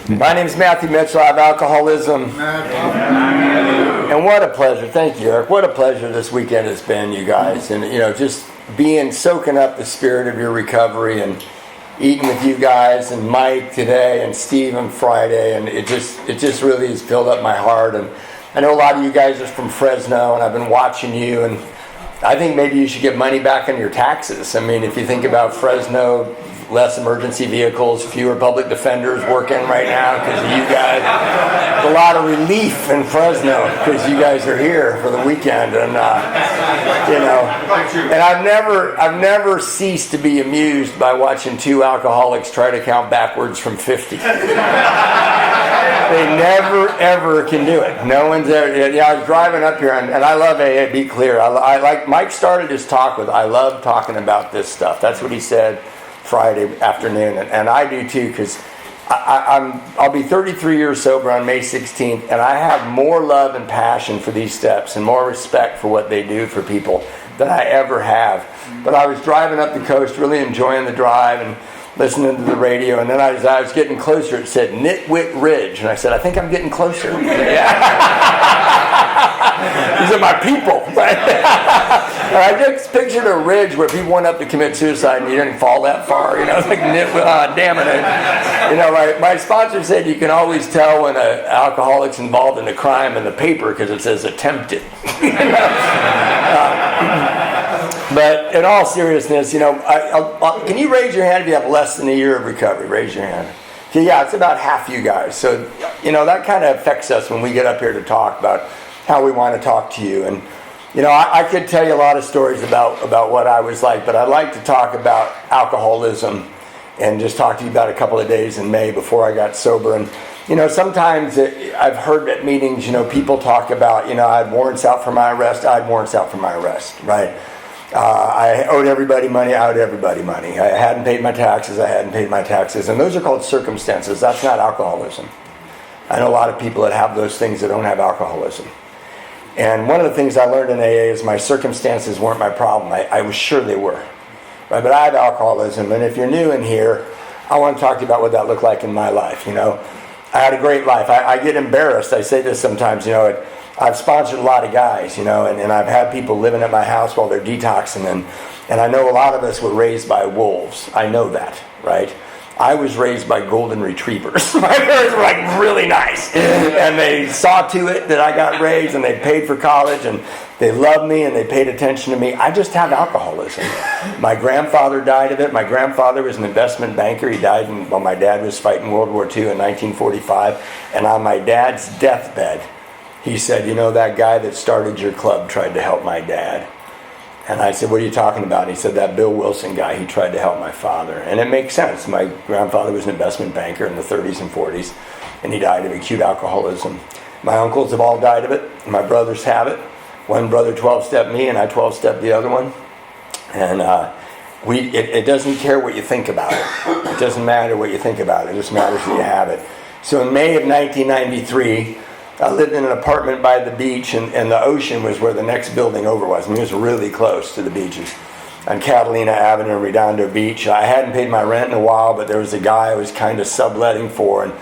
My name is Matthew Mitchell. I have alcoholism. And what a pleasure. Thank you, Eric. What a pleasure this weekend has been, you guys. And, just soaking up the spirit of your recovery and eating with you guys and Mike today and Steve on Friday. And it just really has filled up my heart. And I know a lot of you guys are from Fresno, and I've been watching you. And I think maybe you should get money back on your taxes. I mean, if you think about Fresno, less emergency vehicles, fewer public defenders working right now because you guys. A lot of relief in Fresno because you guys are here for the weekend, and and I've never ceased to be amused by watching two alcoholics try to count backwards from 50. They never ever can do it. No one's ever. I was driving up here, and I love AA. Be clear, I like Mike started his talk with, I love talking about this stuff. That's what he said Friday afternoon, and I do too, because I'll be 33 years sober on May 16th, and I have more love and passion for these steps and more respect for what they do for people than I ever have. But I was driving up the coast, really enjoying the drive and listening to the radio, and then as I was getting closer, it said Nitwit Ridge, and I said, I think I'm getting closer. These are my people. And I just pictured a ridge where people went up to commit suicide and you didn't fall that far. It's like, damn it. My sponsor said you can always tell when an alcoholic's involved in a crime in the paper because it says attempted. But in all seriousness, can you raise your hand if you have less than a year of recovery? Raise your hand. Okay, yeah, it's about half you guys. So, that kind of affects us when we get up here to talk about how we want to talk to you. And, I could tell you a lot of stories about what I was like, but I'd like to talk about alcoholism and just talk to you about a couple of days in May before I got sober. And, sometimes I've heard at meetings, people talk about, I had warrants out for my arrest, right? I owed everybody money, I hadn't paid my taxes, And those are called circumstances. That's not alcoholism. I know a lot of people that have those things that don't have alcoholism. And one of the things I learned in AA is my circumstances weren't my problem. I was sure they were. Right? But I have alcoholism. And if you're new in here, I want to talk to you about what that looked like in my life. I had a great life. I get embarrassed. I say this sometimes, I've sponsored a lot of guys, and I've had people living at my house while they're detoxing, and I know a lot of us were raised by wolves. I know that, right? I was raised by golden retrievers. My parents were really nice, and they saw to it that I got raised, and they paid for college, and they loved me, and they paid attention to me. I just have alcoholism. My grandfather died of it. My grandfather was an investment banker. He died while my dad was fighting World War II in 1945, and on my dad's deathbed, he said, that guy that started your club tried to help my dad. And I said, what are you talking about? And he said, that Bill Wilson guy, he tried to help my father. And it makes sense. My grandfather was an investment banker in the 30s and 40s, and he died of acute alcoholism. My uncles have all died of it. My brothers have it. One brother 12-stepped me, and I 12-stepped the other one. And it doesn't care what you think about it. It doesn't matter what you think about it. It just matters that you have it. So in May of 1993, I lived in an apartment by the beach, and the ocean was where the next building over was. It was really close to the beaches on Catalina Avenue and Redondo Beach. I hadn't paid my rent in a while, but there was a guy I was kind of subletting for, and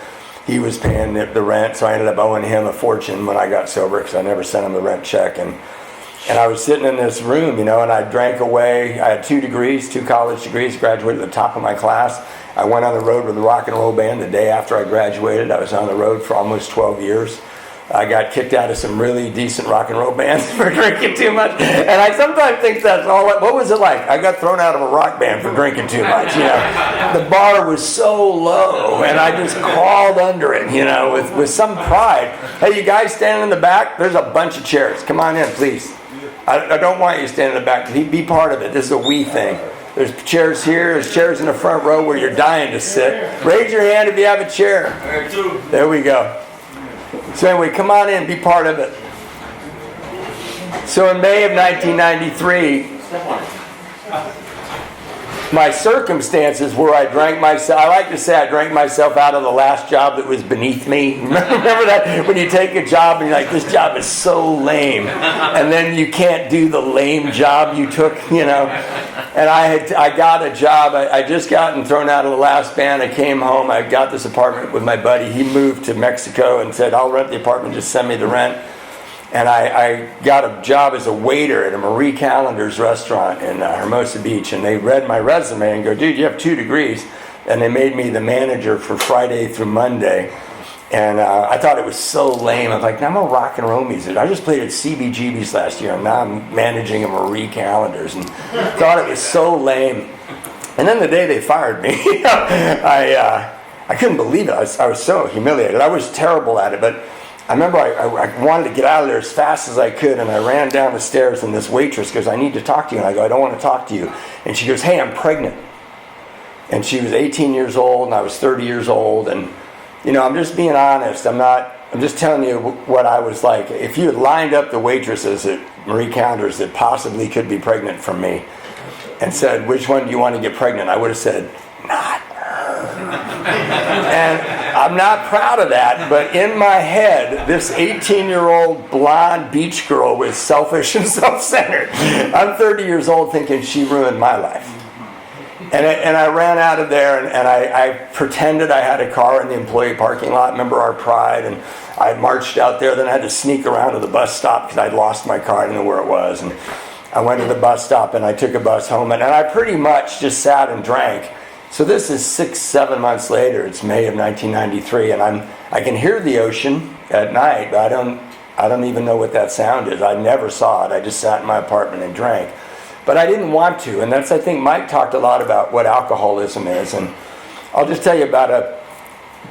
he was paying the rent, so I ended up owing him a fortune when I got sober because I never sent him the rent check. And I was sitting in this room, and I drank away. I had 2 college degrees, graduated at the top of my class. I went on the road with the rock and roll band the day after I graduated. I was on the road for almost 12 years. I got kicked out of some really decent rock and roll bands for drinking too much. And I sometimes think that's all. What was it like? I got thrown out of a rock band for drinking too much. The bar was so low, and I just crawled under it, with some pride. Hey, you guys standing in the back? There's a bunch of chairs. Come on in, please. I don't want you standing in the back. Be part of it. This is a we thing. There's chairs here. There's chairs in the front row where you're dying to sit. Raise your hand if you have a chair. There we go. So anyway, come on in, be part of it. So in May of 1993, my circumstances were I drank myself, I like to say I drank myself out of the last job that was beneath me. Remember that? When you take a job and you're like, this job is so lame. And then you can't do the lame job you took, you know. And I got a job. I just gotten thrown out of the last band. I came home. I got this apartment with my buddy. He moved to Mexico and said, I'll rent the apartment, just send me the rent. And I got a job as a waiter at a Marie Callender's restaurant in Hermosa Beach. And they read my resume and go, dude, you have 2 degrees. And they made me the manager for Friday through Monday. And I thought it was so lame. I was like, I'm a rock and roll musician. I just played at CBGB's last year, and now I'm managing a Marie Callender's. And thought it was so lame. And then the day they fired me, I couldn't believe it. I was so humiliated. I was terrible at it, but I remember I wanted to get out of there as fast as I could, and I ran down the stairs, and this waitress goes, I need to talk to you. And I go, I don't want to talk to you. And she goes, hey, I'm pregnant. And she was 18 years old, and I was 30 years old. And, you know, I'm just being honest. I'm just telling you what I was like. If you had lined up the waitresses at Marie Callender's that possibly could be pregnant from me and said, which one do you want to get pregnant? I would have said, not her. And I'm not proud of that, but in my head, this 18-year-old blonde beach girl was selfish and self-centered. I'm 30 years old thinking she ruined my life. And I ran out of there, and I pretended I had a car in the employee parking lot. Remember our pride? And I marched out there. Then I had to sneak around to the bus stop because I'd lost my car. I didn't know where it was. And I went to the bus stop, and I took a bus home. And I pretty much just sat and drank. So this is 6-7 months later. It's May of 1993, and I can hear the ocean at night, but I don't even know what that sound is. I never saw it. I just sat in my apartment and drank. But I didn't want to, and that's, I think, Mike talked a lot about what alcoholism is, and I'll just tell you about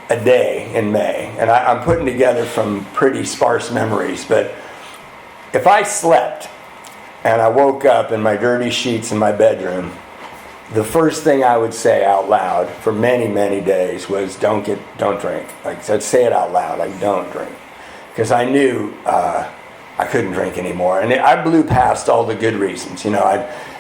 a day in May, and I'm putting together from pretty sparse memories, but if I slept and I woke up in my dirty sheets in my bedroom, the first thing I would say out loud for many, many days was, don't drink. Like, I'd say it out loud, like, don't drink. Because I knew I couldn't drink anymore. And I blew past all the good reasons. You know,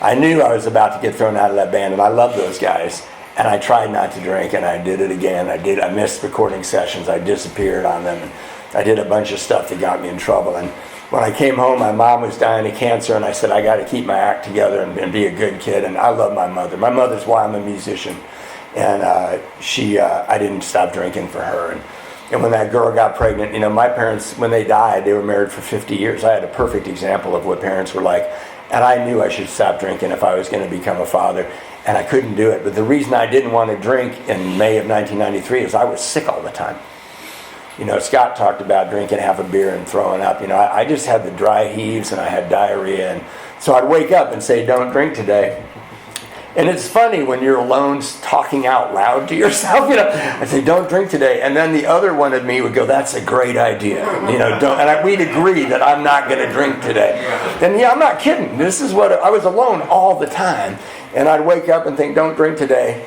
I knew I was about to get thrown out of that band, and I loved those guys. And I tried not to drink, and I did it again. I missed recording sessions. I disappeared on them. And I did a bunch of stuff that got me in trouble. And when I came home, my mom was dying of cancer, and I said, I got to keep my act together and be a good kid. And I love my mother. My mother's why I'm a musician. And I didn't stop drinking for her. And when that girl got pregnant, you know, my parents, when they died, they were married for 50 years. I had a perfect example of what parents were like. And I knew I should stop drinking if I was going to become a father. And I couldn't do it. But the reason I didn't want to drink in May of 1993 is I was sick all the time. You know, Scott talked about drinking half a beer and throwing up. You know, I just had the dry heaves and I had diarrhea. And so I'd wake up and say, don't drink today. And it's funny when you're alone talking out loud to yourself, you know. I'd say, don't drink today. And then the other one of me would go, that's a great idea. You know, don't. And we'd agree that I'm not going to drink today. And yeah, I'm not kidding. This is what, I was alone all the time. And I'd wake up and think, don't drink today.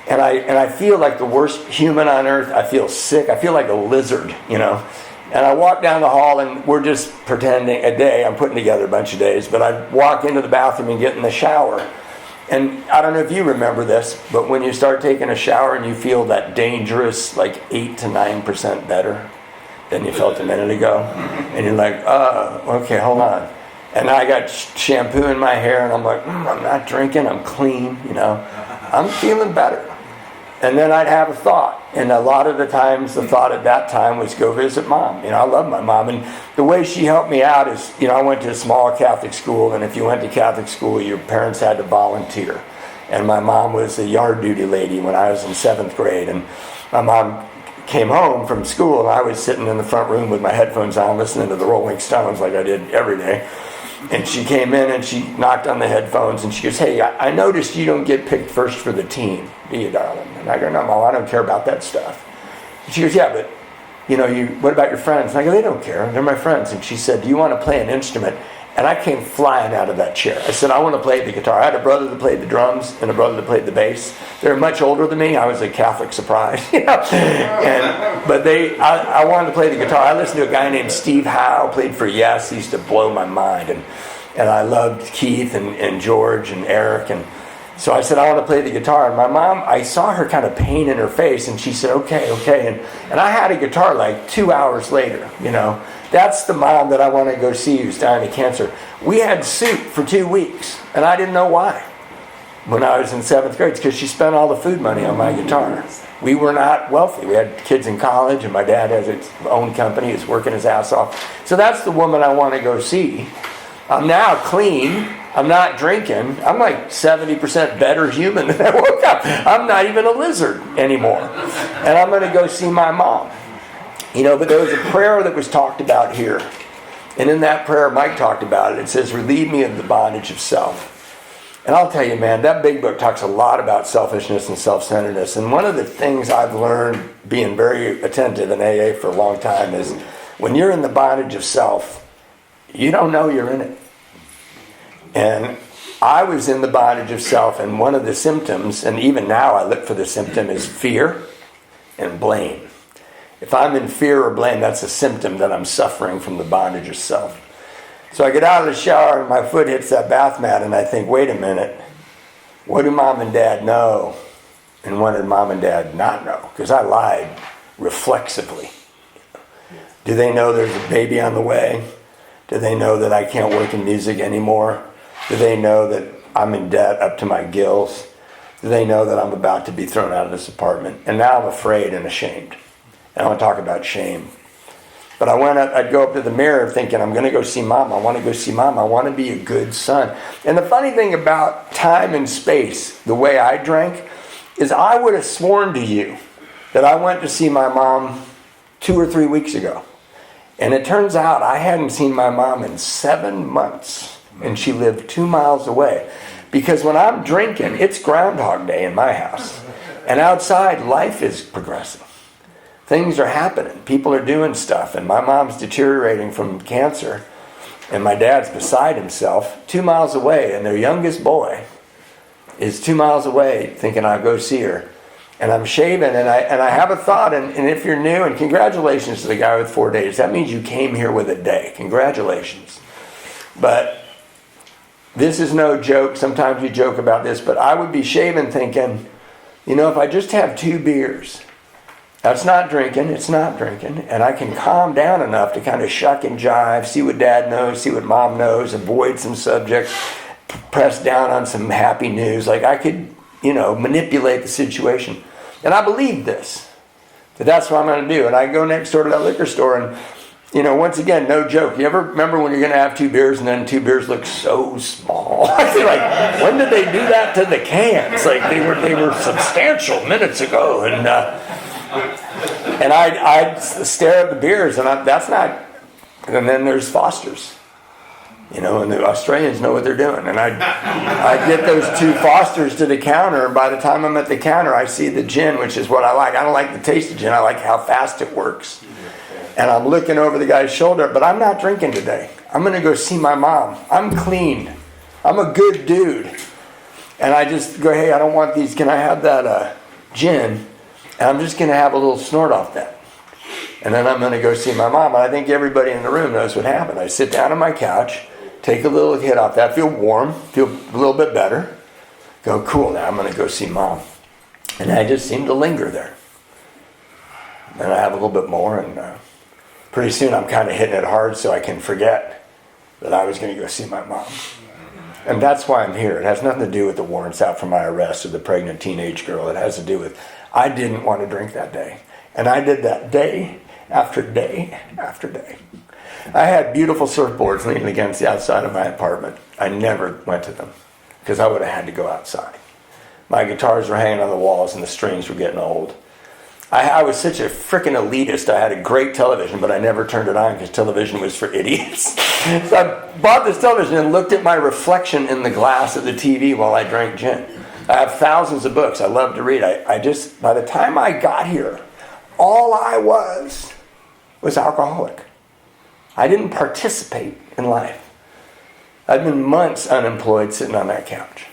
And I feel like the worst human on earth. I feel sick. I feel like a lizard, you know. And I walk down the hall, and we're just pretending a day. I'm putting together a bunch of days. But I'd walk into the bathroom and get in the shower. And I don't know if you remember this, but when you start taking a shower and you feel that dangerous, like 8 to 9% better than you felt a minute ago, and you're like, okay, hold on. And I got shampoo in my hair, and I'm like, I'm not drinking, I'm clean, you know. I'm feeling better. And then I'd have a thought. And a lot of the times, the thought at that time was go visit Mom. You know, I love my mom. And the way she helped me out is, you know, I went to a small Catholic school. And if you went to Catholic school, your parents had to volunteer. And my mom was a yard duty lady when I was in 7th grade. And my mom came home from school, and I was sitting in the front room with my headphones on listening to the Rolling Stones like I did every day. And she came in and she knocked on the headphones and she goes, hey, I noticed you don't get picked first for the team, do you, darling? And I go, no, Mom, I don't care about that stuff. And she goes, yeah, but, you know, what about your friends? And I go, they don't care. They're my friends. And she said, do you want to play an instrument? And I came flying out of that chair. I said, I want to play the guitar. I had a brother that played the drums and a brother that played the bass. They were much older than me. I was a Catholic surprise, you know. But I wanted to play the guitar. I listened to a guy named Steve Howe, played for Yes. He used to blow my mind. And I loved Keith and George and Eric. And So I said, I want to play the guitar. And my mom, I saw her kind of pain in her face, and she said, okay. And I had a guitar like 2 hours later, you know. That's the mom that I want to go see who's dying of cancer. We had soup for 2 weeks, and I didn't know why. When I was in 7th grade, it's because she spent all the food money on my guitar. We were not wealthy. We had kids in college, and my dad has his own company. He's working his ass off. So that's the woman I want to go see. I'm now clean. I'm not drinking. I'm like 70% better human than I woke up. I'm not even a lizard anymore. And I'm going to go see my mom. You know, but there was a prayer that was talked about here. And in that prayer, Mike talked about it. It says, relieve me of the bondage of self. And I'll tell you, man, that big book talks a lot about selfishness and self-centeredness. And one of the things I've learned being very attentive in AA for a long time is when you're in the bondage of self, you don't know you're in it. And I was in the bondage of self, and one of the symptoms, and even now I look for the symptom, is fear and blame. If I'm in fear or blame, that's a symptom that I'm suffering from the bondage of self. So I get out of the shower and my foot hits that bath mat, and I think, wait a minute, what do mom and dad know? And what did mom and dad not know? Because I lied reflexively. Do they know there's a baby on the way? Do they know that I can't work in music anymore? Do they know that I'm in debt up to my gills? Do they know that I'm about to be thrown out of this apartment? And now I'm afraid and ashamed. And I want to talk about shame. But I'd go up to the mirror thinking, I'm going to go see mom. I want to go see mom. I want to be a good son. And the funny thing about time and space, the way I drank, is I would have sworn to you that I went to see my mom 2 or 3 weeks ago. And it turns out I hadn't seen my mom in 7 months. And she lived 2 miles away. Because when I'm drinking, it's Groundhog Day in my house. And outside, life is progressing. Things are happening. People are doing stuff. And my mom's deteriorating from cancer. And my dad's beside himself 2 miles away. And their youngest boy is 2 miles away thinking I'll go see her. And I'm shaving, and I have a thought. And if you're new, and congratulations to the guy with 4 days. That means you came here with a day. Congratulations. But this is no joke. Sometimes we joke about this. But I would be shaving thinking, you know, if I just have 2 beers... That's not drinking, it's not drinking. And I can calm down enough to kind of shuck and jive, see what dad knows, see what mom knows, avoid some subjects, press down on some happy news. Like I could, you know, manipulate the situation. And I believe this, that that's what I'm going to do. And I go next door to that liquor store and, you know, once again, no joke. You ever remember when you're going to have 2 beers and then 2 beers look so small? I feel like, when did they do that to the cans? Like they were substantial minutes ago. And I'd stare at the beers, and that's not. And then there's Foster's, you know, and the Australians know what they're doing. And I get those 2 Foster's to the counter, and by the time I'm at the counter, I see the gin, which is what I like. I don't like the taste of gin. I like how fast it works. And I'm looking over the guy's shoulder, but I'm not drinking today. I'm going to go see my mom. I'm clean. I'm a good dude. And I just go, hey, I don't want these. Can I have that gin? And I'm just going to have a little snort off that. And then I'm going to go see my mom. And I think everybody in the room knows what happened. I sit down on my couch, take a little hit off that, feel warm, feel a little bit better. Go, cool, now I'm going to go see mom. And I just seem to linger there. Then I have a little bit more, and pretty soon I'm kind of hitting it hard so I can forget that I was going to go see my mom. And that's why I'm here. It has nothing to do with the warrants out for my arrest or the pregnant teenage girl. It has to do with I didn't want to drink that day. And I did that day after day after day. I had beautiful surfboards leaning against the outside of my apartment. I never went to them because I would have had to go outside. My guitars were hanging on the walls and the strings were getting old. I was such a freaking elitist. I had a great television, but I never turned it on because television was for idiots. So I bought this television and looked at my reflection in the glass of the TV while I drank gin. I have thousands of books. I love to read. I just, by the time I got here, all I was alcoholic. I didn't participate in life. I've been months unemployed sitting on that couch.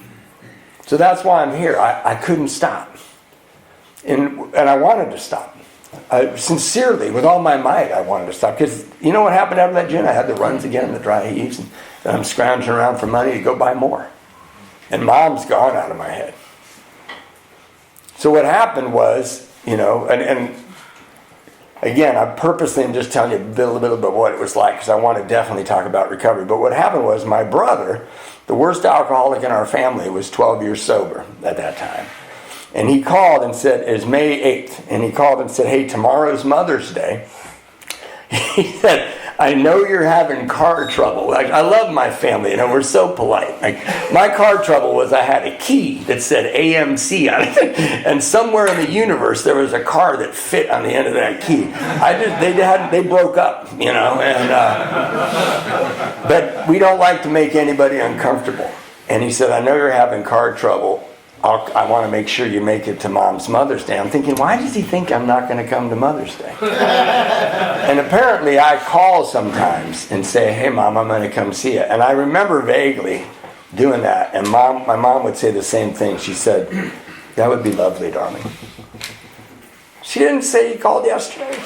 So that's why I'm here. I couldn't stop. And I wanted to stop. Sincerely, with all my might, I wanted to stop. Because you know what happened after that gin? I had the runs again, the dry heaves. And I'm scrounging around for money to go buy more. And Mom's gone out of my head. So what happened was, and again, I purposely am just telling you a little bit about what it was like because I want to definitely talk about recovery. But what happened was my brother, the worst alcoholic in our family, was 12 years sober at that time. And he called and said, it was May 8th, and he called and said, hey, tomorrow's Mother's Day. He said, I know you're having car trouble. I love my family, we're so polite. My car trouble was I had a key that said AMC on it, and somewhere in the universe there was a car that fit on the end of that key. They broke up, but we don't like to make anybody uncomfortable. And he said, I know you're having car trouble. I want to make sure you make it to Mom's Mother's Day. I'm thinking, why does he think I'm not going to come to Mother's Day? And apparently I call sometimes and say, hey, Mom, I'm going to come see you. And I remember vaguely doing that. And my mom would say the same thing. She said, that would be lovely, darling. She didn't say he called yesterday.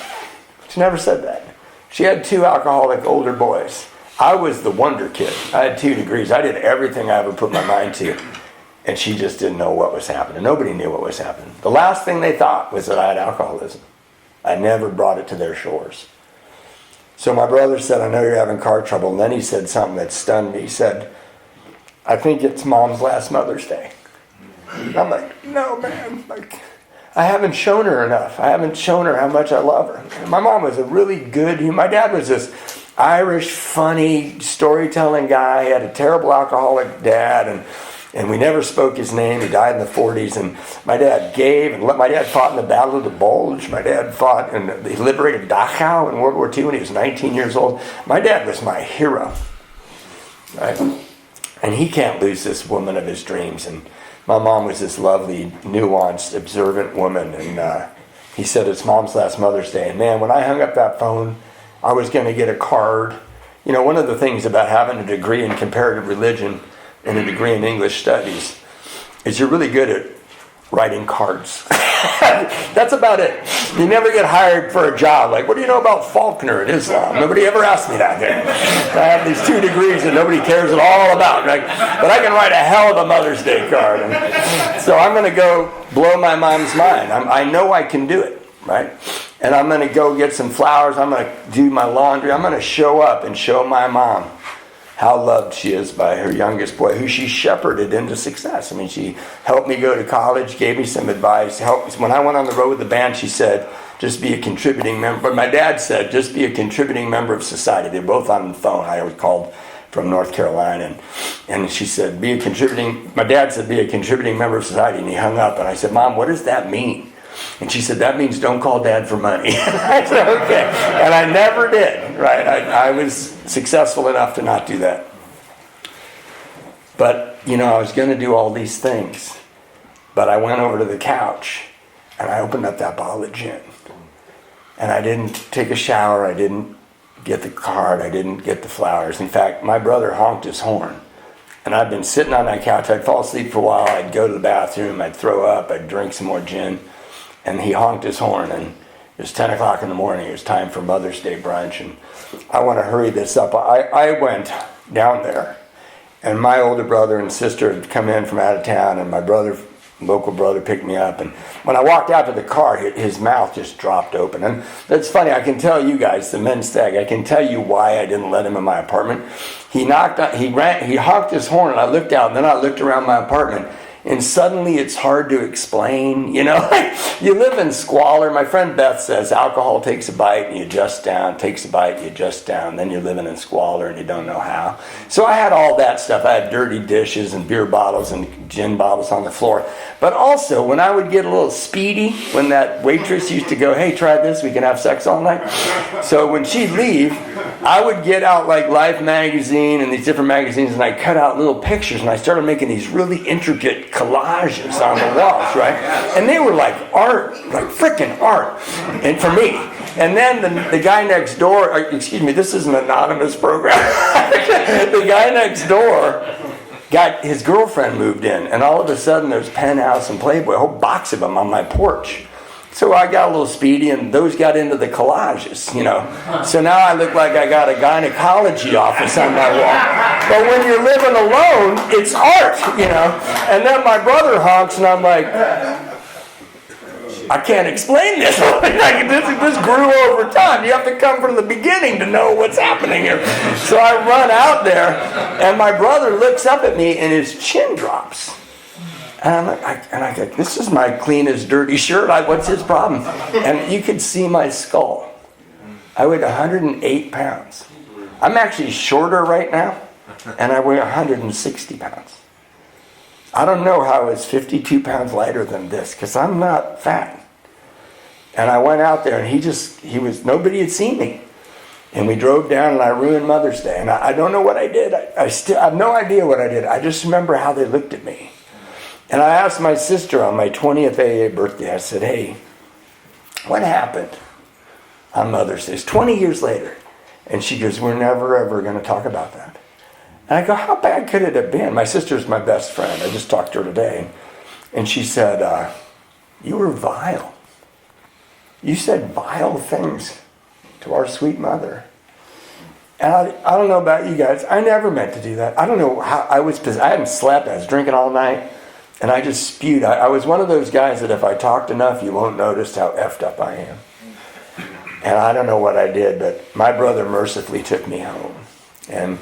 She never said that. She had 2 alcoholic older boys. I was the wonder kid. I had 2 degrees. I did everything I ever put my mind to. And she just didn't know what was happening. Nobody knew what was happening. The last thing they thought was that I had alcoholism. I never brought it to their shores. So my brother said, I know you're having car trouble. And then he said something that stunned me. He said, I think it's Mom's last Mother's Day. And I'm like, no, man. I haven't shown her enough. I haven't shown her how much I love her. My mom was a really good, my dad was this Irish, funny, storytelling guy. He had a terrible alcoholic dad, and we never spoke his name. He died in the 40s, and my dad my dad fought in the Battle of the Bulge. My dad fought, and he liberated Dachau in World War II when he was 19 years old. My dad was my hero, right? And he can't lose this woman of his dreams. And my mom was this lovely, nuanced, observant woman, and he said it's Mom's last Mother's Day. And man, when I hung up that phone, I was going to get a card. One of the things about having a degree in comparative religion and a degree in English studies is you're really good at writing cards. That's about it. You never get hired for a job. Like, what do you know about Faulkner and Islam? Nobody ever asked me that there. I have these 2 degrees that nobody cares at all about. But I can write a hell of a Mother's Day card. And so I'm going to go blow my mom's mind. I know I can do it, right? And I'm going to go get some flowers. I'm going to do my laundry. I'm going to show up and show my mom how loved she is by her youngest boy, who she shepherded into success. She helped me go to college, gave me some advice. When I went on the road with the band, she said, just be a contributing member. But my dad said, just be a contributing member of society. They're both on the phone. I was called from North Carolina. And she said, my dad said, be a contributing member of society. And he hung up. And I said, Mom, what does that mean? And she said, that means don't call Dad for money. I said, okay. And I never did, right? I was successful enough to not do that. But, I was going to do all these things. But I went over to the couch, and I opened up that bottle of gin. And I didn't take a shower. I didn't get the card. I didn't get the flowers. In fact, my brother honked his horn. And I'd been sitting on that couch. I'd fall asleep for a while. I'd go to the bathroom. I'd throw up. I'd drink some more gin. And he honked his horn, and it was 10 o'clock in the morning. It was time for Mother's Day brunch, and I want to hurry this up. I went down there, and my older brother and sister had come in from out of town, and my local brother picked me up. And when I walked out to the car, his mouth just dropped open. And that's funny. I can tell you guys, the men's stag, I can tell you why I didn't let him in my apartment. He honked his horn, and I looked out, and then I looked around my apartment. And suddenly it's hard to explain, you live in squalor. My friend Beth says alcohol takes a bite and you adjust down, takes a bite and you adjust down, then you're living in squalor and you don't know how. So I had all that stuff. I had dirty dishes and beer bottles and gin bottles on the floor. But also, when I would get a little speedy, when that waitress used to go, hey, try this, we can have sex all night. So when she'd leave, I would get out like Life magazine and these different magazines, and I cut out little pictures, and I started making these really intricate collages on the walls, right? And they were like art, like freaking art, and for me. And then the guy next door, excuse me, this is an anonymous program. The guy next door his girlfriend moved in, and all of a sudden there's Penthouse and Playboy, a whole box of them on my porch. So I got a little speedy, and those got into the collages, you know. So now I look like I got a gynecology office on my wall. But when you're living alone, it's art, you know. And then my brother honks, and I'm like, I can't explain this. This grew over time. You have to come from the beginning to know what's happening here. So I run out there, and my brother looks up at me, and his chin drops. And I'm like, I go, this is my cleanest, dirty shirt. What's his problem? And you could see my skull. I weighed 108 pounds. I'm actually shorter right now, and I weigh 160 pounds. I don't know how I was 52 pounds lighter than this, because I'm not fat. And I went out there, and nobody had seen me. And we drove down, and I ruined Mother's Day. And I don't know what I did. I have no idea what I did. I just remember how they looked at me. And I asked my sister on my 20th AA birthday, I said, hey, what happened on Mother's Day? It's 20 years later. And she goes, we're never, ever going to talk about that. And I go, how bad could it have been? My sister's my best friend. I just talked to her today. And she said, you were vile. You said vile things to our sweet mother. And I don't know about you guys. I never meant to do that. I don't know how I hadn't slept. I was drinking all night. And I just spewed. I was one of those guys that if I talked enough, you won't notice how effed up I am. And I don't know what I did, but my brother mercifully took me home. And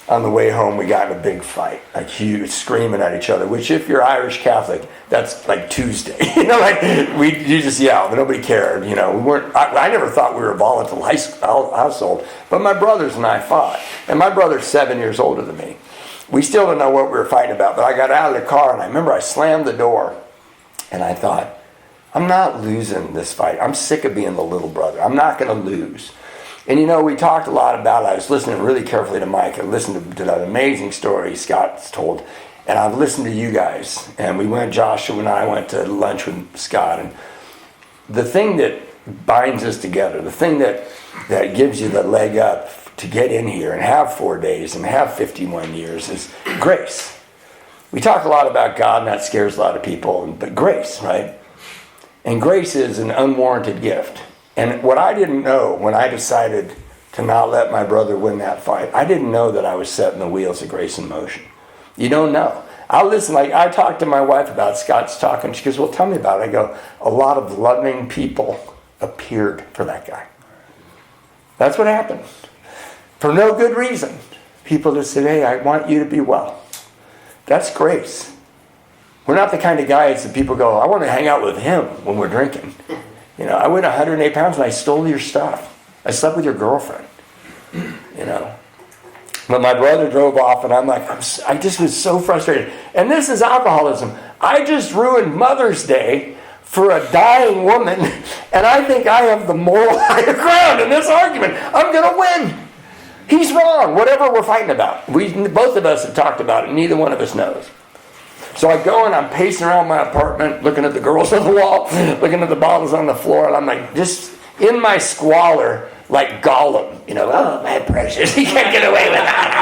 on the way home, we got in a big fight, like huge, screaming at each other, which if you're Irish Catholic, that's like Tuesday. You know, like you just yell, but nobody cared. You know, I never thought we were a volatile household, but my brothers and I fought. And my brother's 7 years older than me. We still don't know what we were fighting about, but I got out of the car, and I remember I slammed the door, and I thought, I'm not losing this fight. I'm sick of being the little brother. I'm not going to lose. And you know, we talked a lot about it. I was listening really carefully to Mike. I listened to that amazing story Scott's told, and I've listened to you guys. And Joshua and I went to lunch with Scott, and the thing that binds us together, the thing that gives you the leg up to get in here and have 4 days and have 51 years is grace. We talk a lot about God, and that scares a lot of people, but grace, right? And grace is an unwarranted gift. And what I didn't know when I decided to not let my brother win that fight, I didn't know that I was setting the wheels of grace in motion. You don't know. I'll listen, like I talked to my wife about Scott's talk, and she goes, well, tell me about it. I go, a lot of loving people appeared for that guy. That's what happened. For no good reason. People just said, hey, I want you to be well. That's grace. We're not the kind of guys that people go, I want to hang out with him when we're drinking. You know, I weighed 108 pounds and I stole your stuff. I slept with your girlfriend. You know. But my brother drove off, and I'm like, I just was so frustrated. And this is alcoholism. I just ruined Mother's Day for a dying woman, and I think I have the moral higher ground in this argument. I'm going to win. He's wrong, whatever we're fighting about. Both of us have talked about it. Neither one of us knows. So I go and I'm pacing around my apartment, looking at the girls on the wall, looking at the bottles on the floor, and I'm like, just in my squalor, like Gollum. You know, oh, my precious, you can't get away with that.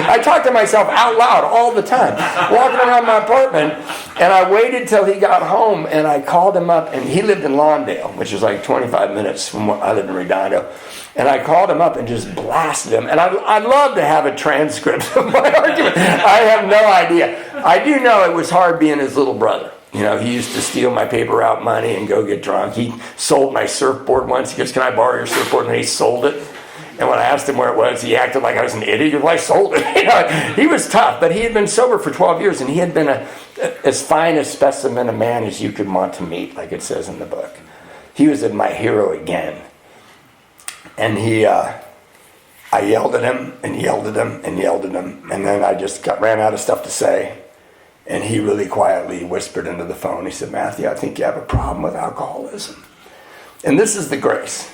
I talk to myself out loud all the time, walking around my apartment, and I waited till he got home, and I called him up, and he lived in Lawndale, which is like 25 minutes from where I lived in Redondo. And I called him up and just blasted him. And I'd love to have a transcript of my argument. I have no idea. I do know it was hard being his little brother. You know, he used to steal my paper route money and go get drunk. He sold my surfboard once. He goes, can I borrow your surfboard? And he sold it. And when I asked him where it was, he acted like I was an idiot. He goes, well, I sold it. You know, he was tough, but he had been sober for 12 years, and he had been as fine a specimen of man as you could want to meet, like it says in the book. He was my hero again. And I yelled at him and yelled at him and yelled at him. And then I just ran out of stuff to say. And he really quietly whispered into the phone. He said, Matthew, I think you have a problem with alcoholism. And this is the grace.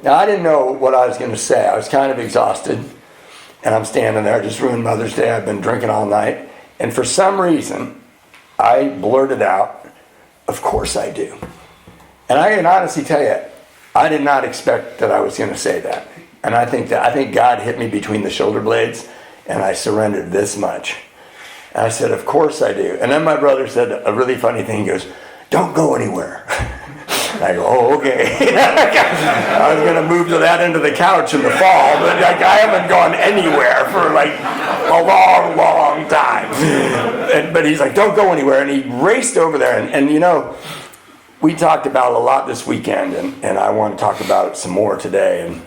Now, I didn't know what I was going to say. I was kind of exhausted. And I'm standing there, just ruined Mother's Day. I've been drinking all night. And for some reason, I blurted out, of course I do. And I can honestly tell you, I did not expect that I was going to say that. And I think God hit me between the shoulder blades, and I surrendered this much. And I said, of course I do. And then my brother said a really funny thing. He goes, don't go anywhere. I go, oh, okay. I was going to move to that end of the couch in the fall, but like, I haven't gone anywhere for like a long, long time. But he's like, don't go anywhere. And he raced over there. And you know, we talked about a lot this weekend, and I want to talk about it some more today. And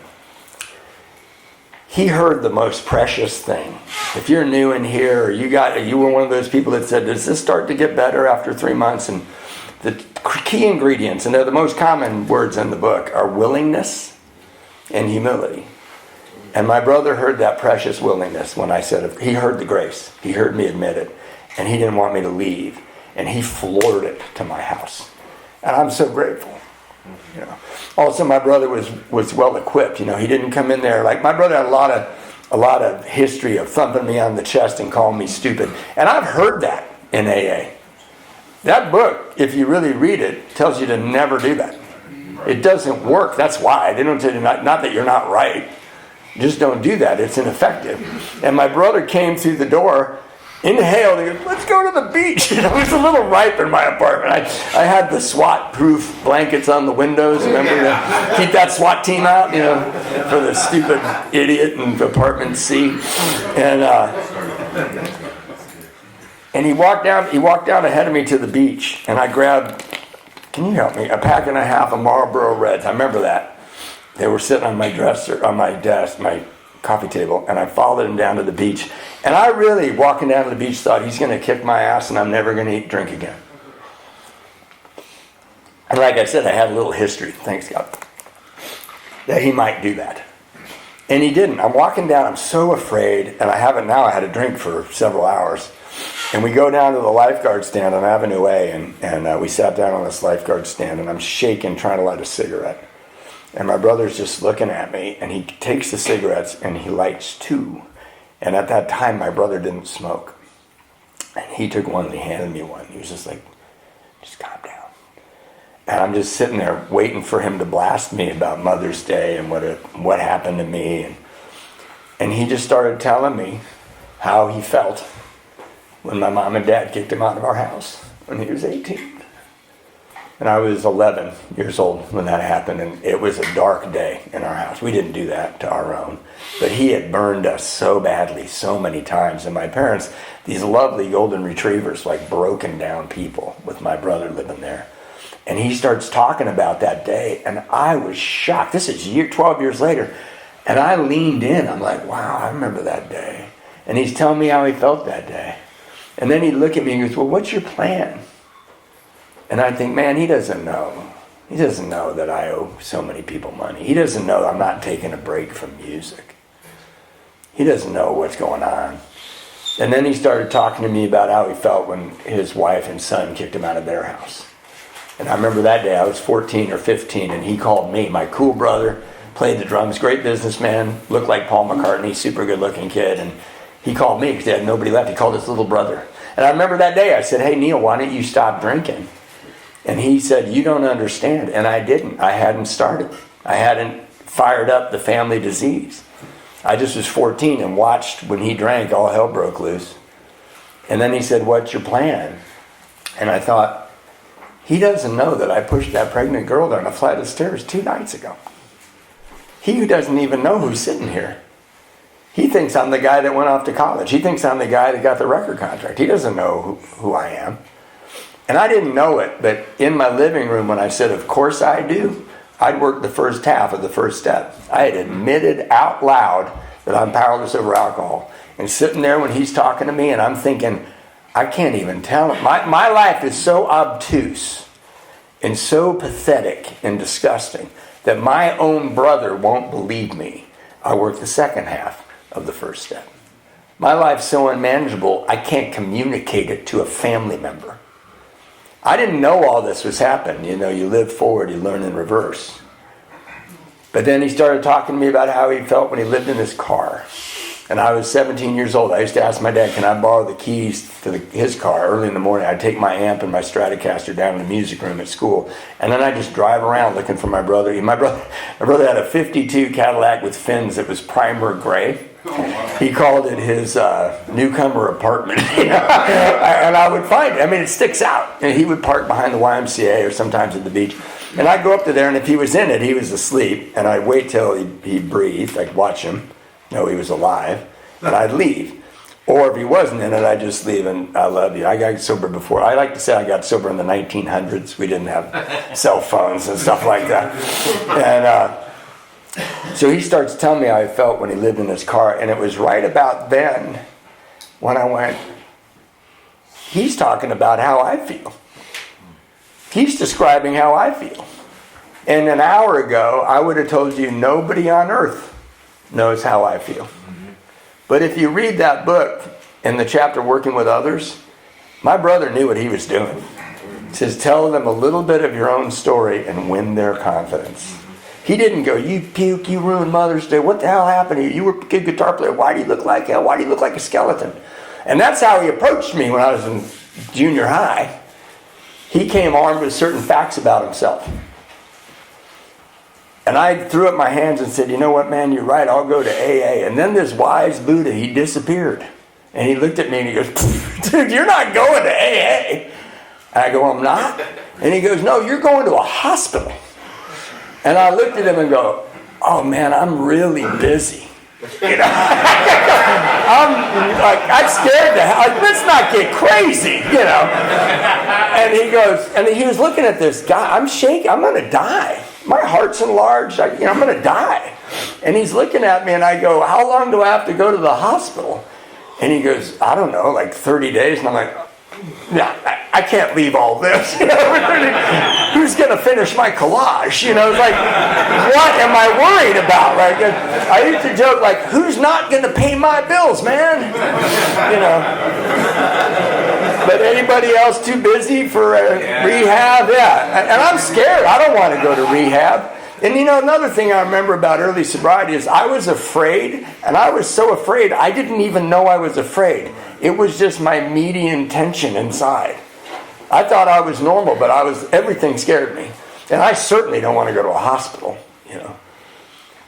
he heard the most precious thing. If you're new in here, or you were one of those people that said, does this start to get better after 3 months? And the key ingredients, and they're the most common words in the book, are willingness and humility. And my brother heard that precious willingness when I said, he heard the grace. He heard me admit it. And he didn't want me to leave. And he floored it to my house. And I'm so grateful. You know. Also, my brother was well equipped. You know, he didn't come in there like my brother had a lot of history of thumping me on the chest and calling me stupid. And I've heard that in AA. That book, if you really read it, tells you to never do that. It doesn't work. That's why. They don't tell you not that you're not right. Just don't do that. It's ineffective. And my brother came through the door, inhaled, he goes, let's go to the beach. You know, it was a little ripe in my apartment. I had the SWAT-proof blankets on the windows. Remember, keep that SWAT team out, you know, for the stupid idiot in apartment C. And he walked down ahead of me to the beach, and I grabbed, can you help me, a pack and a half of Marlboro Reds. I remember that. They were sitting on my dresser, on my desk, my coffee table, and I followed him down to the beach. And I really, walking down to the beach, thought he's going to kick my ass and I'm never going to drink again. And like I said, I had a little history, thanks God, that he might do that. And he didn't. I'm walking down, I'm so afraid, and I haven't now. I had a drink for several hours. And we go down to the lifeguard stand on Avenue A, and we sat down on this lifeguard stand, and I'm shaking, trying to light a cigarette. And my brother's just looking at me, and he takes the cigarettes, and he lights two. And at that time, my brother didn't smoke. And he took one, and he handed me one. He was just like, just calm down. And I'm just sitting there waiting for him to blast me about Mother's Day and what happened to me. And he just started telling me how he felt when my mom and dad kicked him out of our house when he was 18. And I was 11 years old when that happened, and it was a dark day in our house. We didn't do that to our own. But he had burned us so badly, so many times. And my parents, these lovely golden retrievers, like broken down people with my brother living there. And he starts talking about that day, and I was shocked. This is 12 years later. And I leaned in. I'm like, wow, I remember that day. And he's telling me how he felt that day. And then he'd look at me and he goes, well, what's your plan? And I think, man, he doesn't know. He doesn't know that I owe so many people money. He doesn't know I'm not taking a break from music. He doesn't know what's going on. And then he started talking to me about how he felt when his wife and son kicked him out of their house. And I remember that day, I was 14 or 15, and he called me, my cool brother, played the drums, great businessman, looked like Paul McCartney, super good-looking kid. And he called me because they had nobody left. He called his little brother. And I remember that day, I said, hey, Neil, why don't you stop drinking? And he said, you don't understand. And I didn't. I hadn't started. I hadn't fired up the family disease. I just was 14 and watched when he drank, all hell broke loose. And then he said, what's your plan? And I thought, he doesn't know that I pushed that pregnant girl down a flight of stairs 2 nights ago. He doesn't even know who's sitting here. He thinks I'm the guy that went off to college. He thinks I'm the guy that got the record contract. He doesn't know who I am. And I didn't know it, but in my living room when I said, of course I do, I'd worked the first half of the first step. I had admitted out loud that I'm powerless over alcohol. And sitting there when he's talking to me, and I'm thinking, I can't even tell him. My life is so obtuse and so pathetic and disgusting that my own brother won't believe me. I worked the second half of the first step. My life's so unmanageable, I can't communicate it to a family member. I didn't know all this was happening. You know, you live forward, you learn in reverse. But then he started talking to me about how he felt when he lived in his car. And I was 17 years old. I used to ask my dad, can I borrow the keys to his car early in the morning? I'd take my amp and my Stratocaster down to the music room at school. And then I'd just drive around looking for my brother. My brother had a 52 Cadillac with fins that was primer gray. He called it his newcomer apartment. And I would find it. I mean, it sticks out. And he would park behind the YMCA or sometimes at the beach. And I'd go up to there, and if he was in it, he was asleep. And I'd wait till he breathed. I'd watch him, know he was alive, and I'd leave. Or if he wasn't in it, I'd just leave, and I love you. I got sober before. I like to say I got sober in the 1900s. We didn't have cell phones and stuff like that. And so he starts telling me how he felt when he lived in his car. And it was right about then when I went, he's talking about how I feel. He's describing how I feel. And an hour ago, I would have told you nobody on earth knows how I feel. But if you read that book in the chapter Working with Others, my brother knew what he was doing. It says, tell them a little bit of your own story and win their confidence. He didn't go, you puke, you ruined Mother's Day. What the hell happened to you? You were a good guitar player. Why do you look like hell? Why do you look like a skeleton? And that's how he approached me when I was in junior high. He came armed with certain facts about himself. And I threw up my hands and said, you know what, man, you're right, I'll go to AA. And then this wise Buddha, he disappeared. And he looked at me and he goes, dude, you're not going to AA. And I go, I'm not? And he goes, no, you're going to a hospital. And I looked at him and go, oh man, I'm really busy. You know, I'm scared to hell. Let's not get crazy, you know. And he goes, and he was looking at this guy. I'm shaking. I'm going to die. My heart's enlarged. I'm going to die. And he's looking at me, and I go, how long do I have to go to the hospital? And he goes, I don't know, like 30 days. And I'm like, yeah, I can't leave all this. You know, who's going to finish my collage? You know, like, what am I worried about? Like, I used to joke, like, who's not going to pay my bills, man? You know. But anybody else too busy for rehab? Yeah. And I'm scared. I don't want to go to rehab. And you know, another thing I remember about early sobriety is I was afraid, and I was so afraid I didn't even know I was afraid. It was just my median tension inside. I thought I was normal, but everything scared me. And I certainly don't want to go to a hospital, you know.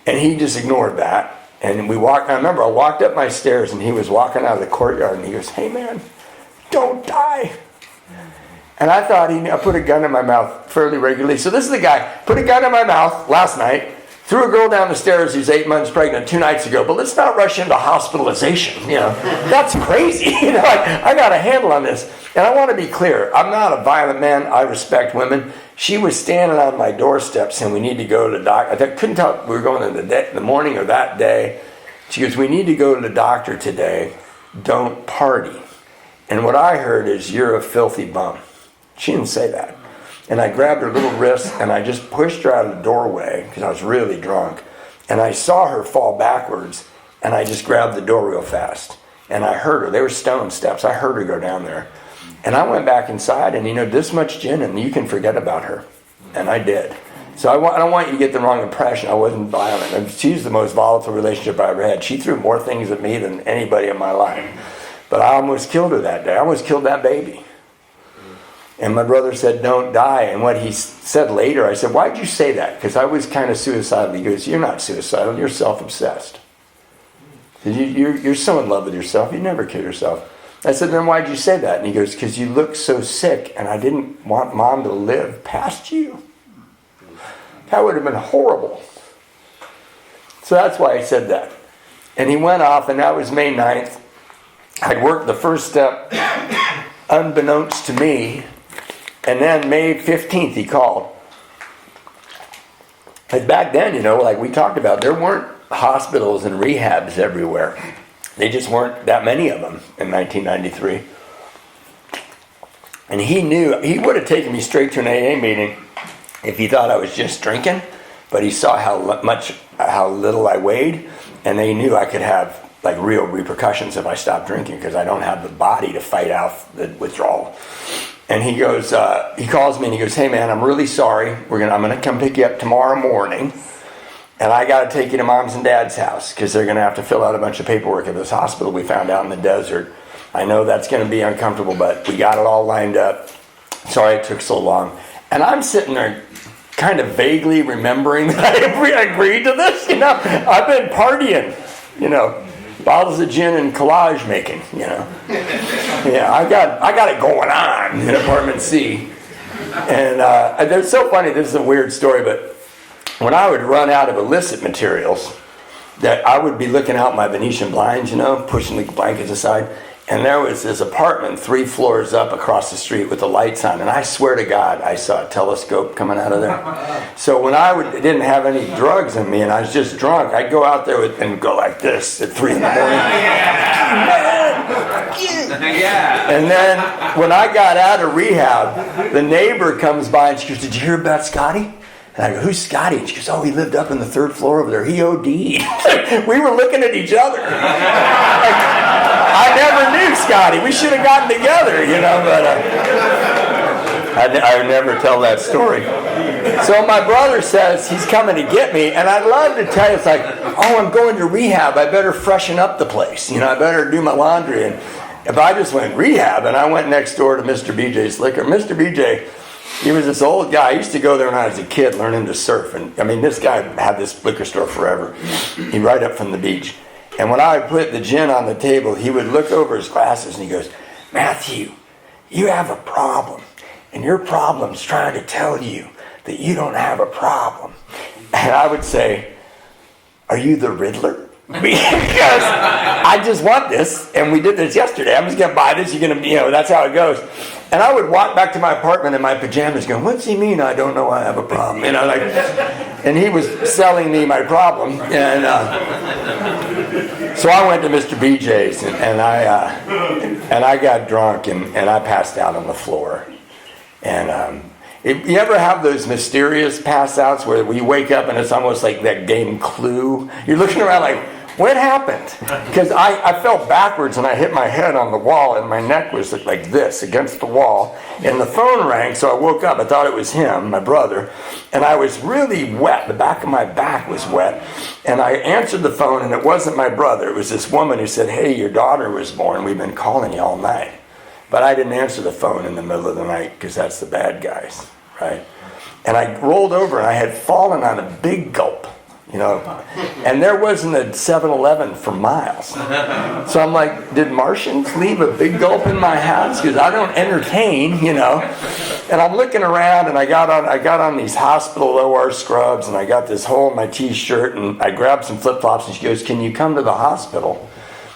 And he just ignored that. And I remember I walked up my stairs, and he was walking out of the courtyard, and he goes, hey man, don't die. And I thought I put a gun in my mouth fairly regularly. So this is the guy, put a gun in my mouth last night, threw a girl down the stairs who's 8 months pregnant 2 nights ago, but let's not rush into hospitalization. You know, that's crazy. You know, I got a handle on this. And I want to be clear, I'm not a violent man. I respect women. She was standing on my doorstep saying, we need to go to the doctor. I couldn't tell if we were going in the morning or that day. She goes, we need to go to the doctor today. Don't party. And what I heard is, you're a filthy bum. She didn't say that. And I grabbed her little wrist and I just pushed her out of the doorway because I was really drunk. And I saw her fall backwards and I just grabbed the door real fast. And I heard her. They were stone steps. I heard her go down there. And I went back inside, and you know, this much gin and you can forget about her. And I did. So I don't want you to get the wrong impression. I wasn't violent. And she's the most volatile relationship I ever had. She threw more things at me than anybody in my life. But I almost killed her that day. I almost killed that baby. And my brother said, don't die. And what he said later, I said, why'd you say that? Because I was kind of suicidal. He goes, you're not suicidal. You're self-obsessed. You're so in love with yourself. You never kill yourself. I said, then why'd you say that? And he goes, because you look so sick, and I didn't want Mom to live past you. That would have been horrible. So that's why I said that. And he went off, and that was May 9th. I'd worked the first step unbeknownst to me. And then May 15th, he called. And back then, you know, like we talked about, there weren't hospitals and rehabs everywhere. They just weren't that many of them in 1993. And he knew, he would have taken me straight to an AA meeting if he thought I was just drinking. But he saw how little I weighed. And they knew I could have like real repercussions if I stopped drinking, because I don't have the body to fight out the withdrawal. And he goes, he calls me and he goes, hey man, I'm really sorry. I'm going to come pick you up tomorrow morning. And I got to take you to Mom's and Dad's house because they're going to have to fill out a bunch of paperwork at this hospital we found out in the desert. I know that's going to be uncomfortable, but we got it all lined up. Sorry it took so long. And I'm sitting there kind of vaguely remembering that I agreed to this. You know, I've been partying, you know. bottles of gin and collage making, you know. Yeah, I got it going on in apartment C. And it's so funny, this is a weird story, but when I would run out of illicit materials, that I would be looking out my Venetian blinds, you know, pushing the blankets aside, and there was this apartment 3 floors up across the street with the lights on, and I swear to God, I saw a telescope coming out of there. So when didn't have any drugs in me and I was just drunk, I'd go out there and go like this at 3 in the morning. And then when I got out of rehab, the neighbor comes by and she goes, "Did you hear about Scotty?" And I go, "Who's Scotty?" And she goes, "Oh, he lived up in the 3rd floor over there. He OD'd." We were looking at each other. I never knew Scotty. We should have gotten together, you know, but I would never tell that story. So my brother says he's coming to get me, and I'd love to tell you, it's like, "Oh, I'm going to rehab. I better freshen up the place. You know, I better do my laundry." And if I just went rehab, and I went next door to Mr. BJ's Liquor. Mr. BJ, he was this old guy. I used to go there when I was a kid learning to surf. And I mean, this guy had this liquor store forever. He'd right up from the beach. And when I would put the gin on the table, he would look over his glasses and he goes, "Matthew, you have a problem. And your problem's trying to tell you that you don't have a problem." And I would say, "Are you the Riddler?" Because I just want this, and we did this yesterday. I'm just going to buy this. You're going to, you know, that's how it goes. And I would walk back to my apartment in my pajamas going, "What's he mean I don't know I have a problem?" You know, like, and he was selling me my problem. And so I went to Mr. BJ's, and I got drunk, and I passed out on the floor. And you ever have those mysterious pass outs where you wake up and it's almost like that game Clue? You're looking around like, what happened? Because I fell backwards and I hit my head on the wall and my neck was like this against the wall. And the phone rang, so I woke up. I thought it was him, my brother. And I was really wet. The back of my back was wet. And I answered the phone, and it wasn't my brother. It was this woman who said, "Hey, your daughter was born. We've been calling you all night." But I didn't answer the phone in the middle of the night because that's the bad guys, right? And I rolled over and I had fallen on a big gulp, you know, and there wasn't a 7-Eleven for miles. So I'm like, did Martians leave a big gulp in my house? Because I don't entertain, you know. And I'm looking around, and I got on these hospital OR scrubs, and I got this hole in my t-shirt, and I grabbed some flip-flops, and she goes, "Can you come to the hospital?"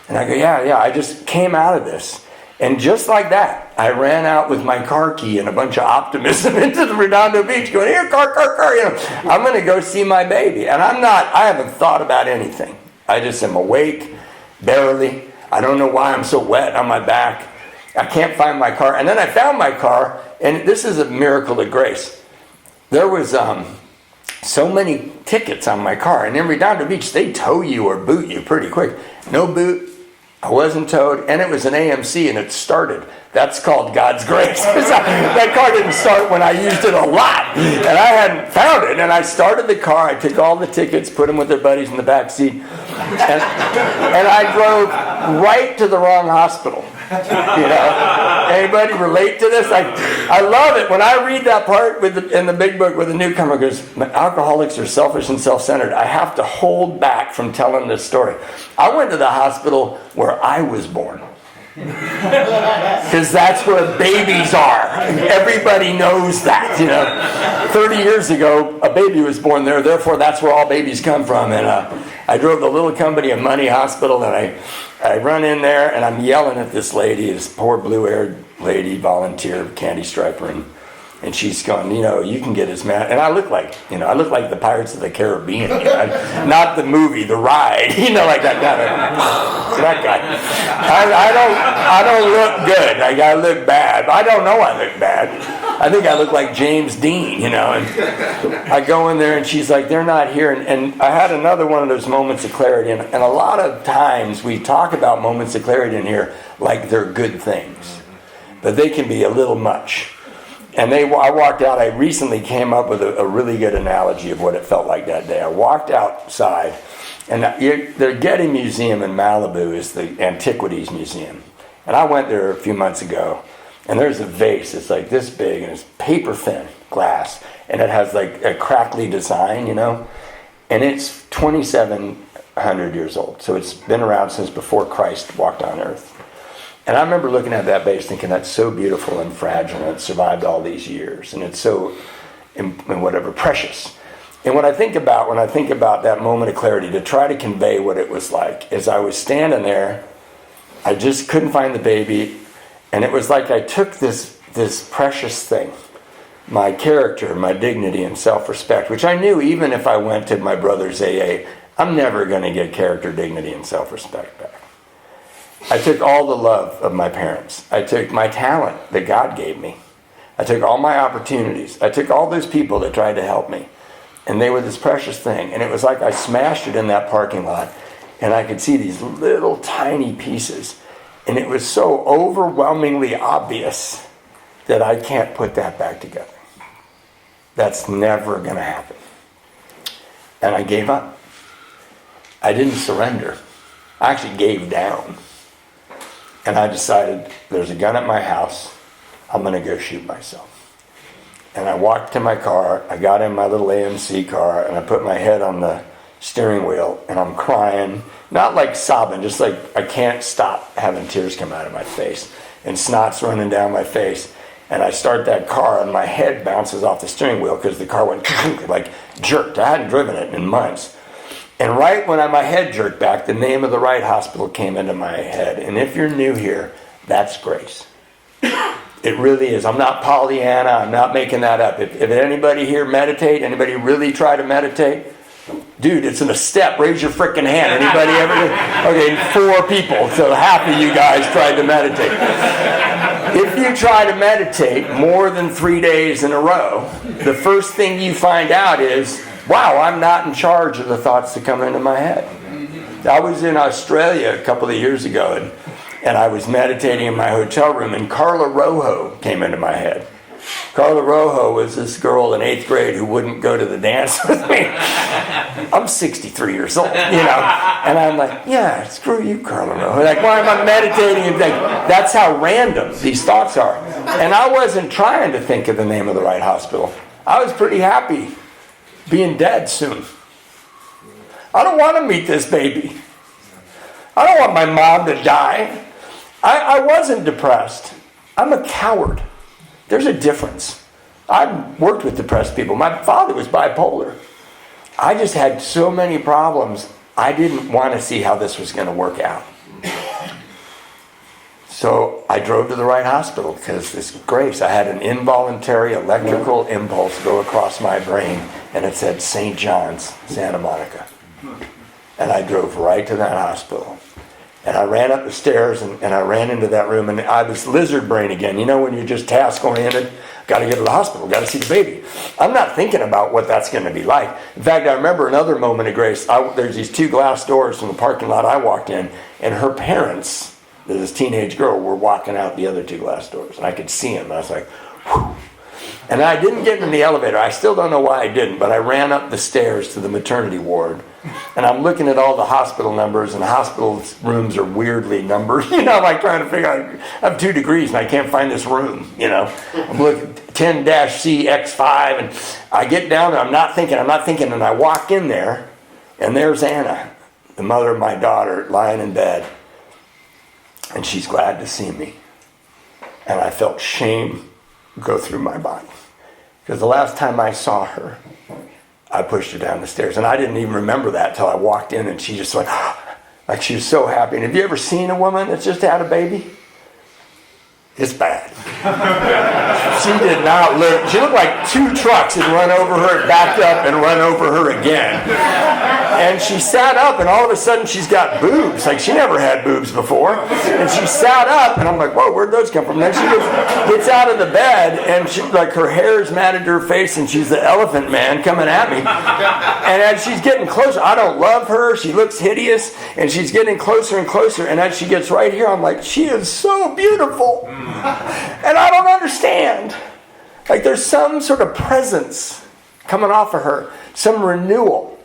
And I go, yeah, I just came out of this. And just like that, I ran out with my car key and a bunch of optimism into the Redondo Beach going, "Here, car, you know, I'm going to go see my baby." And I haven't thought about anything. I just am awake, barely. I don't know why I'm so wet on my back. I can't find my car. And then I found my car, and this is a miracle of grace. There was so many tickets on my car. And in Redondo Beach, they tow you or boot you pretty quick. No boot. I wasn't towed, and it was an AMC, and it started. That's called God's grace. That car didn't start when I used it a lot, and I hadn't found it. And I started the car. I took all the tickets, put them with their buddies in the back seat, and I drove right to the wrong hospital. You know, anybody relate to this? I love it when I read that part in the big book with the newcomer goes, "Alcoholics are selfish and self-centered." I have to hold back from telling this story. I went to the hospital where I was born. Because that's where babies are. Everybody knows that, you know. 30 years ago, a baby was born there, therefore that's where all babies come from. And I drove the Little Company of Money Hospital, and I run in there, and I'm yelling at this lady, this poor blue-haired lady, volunteer, candy striper, and she's going, "You know, you can get as mad." And I look like the Pirates of the Caribbean, you know? Not the movie, the ride, you know, like that kind of that guy. I don't look good. Like, I look bad. I don't know I look bad. I think I look like James Dean, you know. And I go in there, and she's like, "They're not here." And I had another one of those moments of clarity. And a lot of times we talk about moments of clarity in here like they're good things, but they can be a little much. And I walked out. I recently came up with a really good analogy of what it felt like that day. I walked outside, and the Getty Museum in Malibu is the Antiquities Museum. And I went there a few months ago, and there's a vase. It's like this big, and it's paper thin glass, and it has like a crackly design, you know. And it's 27 100 years old. So it's been around since before Christ walked on earth. And I remember looking at that bass thinking, that's so beautiful and fragile, and it survived all these years, and it's so, whatever, precious. And when I think about that moment of clarity, to try to convey what it was like, as I was standing there, I just couldn't find the baby, and it was like I took this precious thing, my character, my dignity, and self-respect, which I knew even if I went to my brother's AA, I'm never going to get character, dignity, and self-respect back. I took all the love of my parents. I took my talent that God gave me. I took all my opportunities. I took all those people that tried to help me. And they were this precious thing. And it was like I smashed it in that parking lot. And I could see these little tiny pieces. And it was so overwhelmingly obvious that I can't put that back together. That's never going to happen. And I gave up. I didn't surrender. I actually gave down. And I decided, there's a gun at my house, I'm going to go shoot myself. And I walked to my car, I got in my little AMC car, and I put my head on the steering wheel, and I'm crying, not like sobbing, just like I can't stop having tears come out of my face, and snot's running down my face. And I start that car, and my head bounces off the steering wheel because the car went like jerked. I hadn't driven it in months. And right when my head jerked back, the name of the right hospital came into my head. And if you're new here, that's grace. It really is. I'm not Pollyanna. I'm not making that up. If anybody here meditate, anybody really try to meditate? Dude, it's in a step. Raise your freaking hand. Anybody ever? Okay, 4 people. So half of you guys tried to meditate. If you try to meditate more than 3 days in a row, the first thing you find out is, wow, I'm not in charge of the thoughts that come into my head. I was in Australia a couple of years ago, and I was meditating in my hotel room, and Carla Rojo came into my head. Carla Rojo was this girl in 8th grade who wouldn't go to the dance with me. I'm 63 years old, and I'm like, yeah, screw you, Carla Rojo. Like, why am I meditating? And like, that's how random these thoughts are. And I wasn't trying to think of the name of the right hospital. I was pretty happy being dead soon. I don't want to meet this baby. I don't want my mom to die. I wasn't depressed. I'm a coward. There's a difference. I've worked with depressed people. My father was bipolar. I just had so many problems. I didn't want to see how this was going to work out. So I drove to the right hospital because this grace. I had an involuntary electrical impulse go across my brain, and it said St. John's, Santa Monica. And I drove right to that hospital. And I ran up the stairs, and I ran into that room, and I was lizard brain again. You know when you're just task-oriented? Got to get to the hospital, got to see the baby. I'm not thinking about what that's going to be like. In fact, I remember another moment of grace. There's these 2 glass doors from the parking lot I walked in, and her parents, this teenage girl, were walking out the other 2 glass doors. And I could see them. I was like, whew. And I didn't get in the elevator. I still don't know why I didn't, but I ran up the stairs to the maternity ward. And I'm looking at all the hospital numbers, and hospital rooms are weirdly numbered. I'm like trying to figure out, I have 2 degrees and I can't find this room. I'm looking 10-CX5, and I get down there, I'm not thinking, and I walk in there, and there's Anna, the mother of my daughter, lying in bed. And she's glad to see me. And I felt shame go through my body. Because the last time I saw her, I pushed her down the stairs. And I didn't even remember that till I walked in, and she just went, like she was so happy. And have you ever seen a woman that's just had a baby? It's bad. She did not look, she looked like 2 trucks had run over her, backed up and run over her again. And she sat up, and all of a sudden she's got boobs. Like she never had boobs before. And she sat up, and I'm like, whoa, where'd those come from? And then she gets out of the bed, and she, like her hair's matted to her face, and she's the elephant man coming at me. And as she's getting closer, I don't love her. She looks hideous, and she's getting closer and closer. And as she gets right here, I'm like, she is so beautiful. And I don't understand. Like there's some sort of presence coming off of her, some renewal.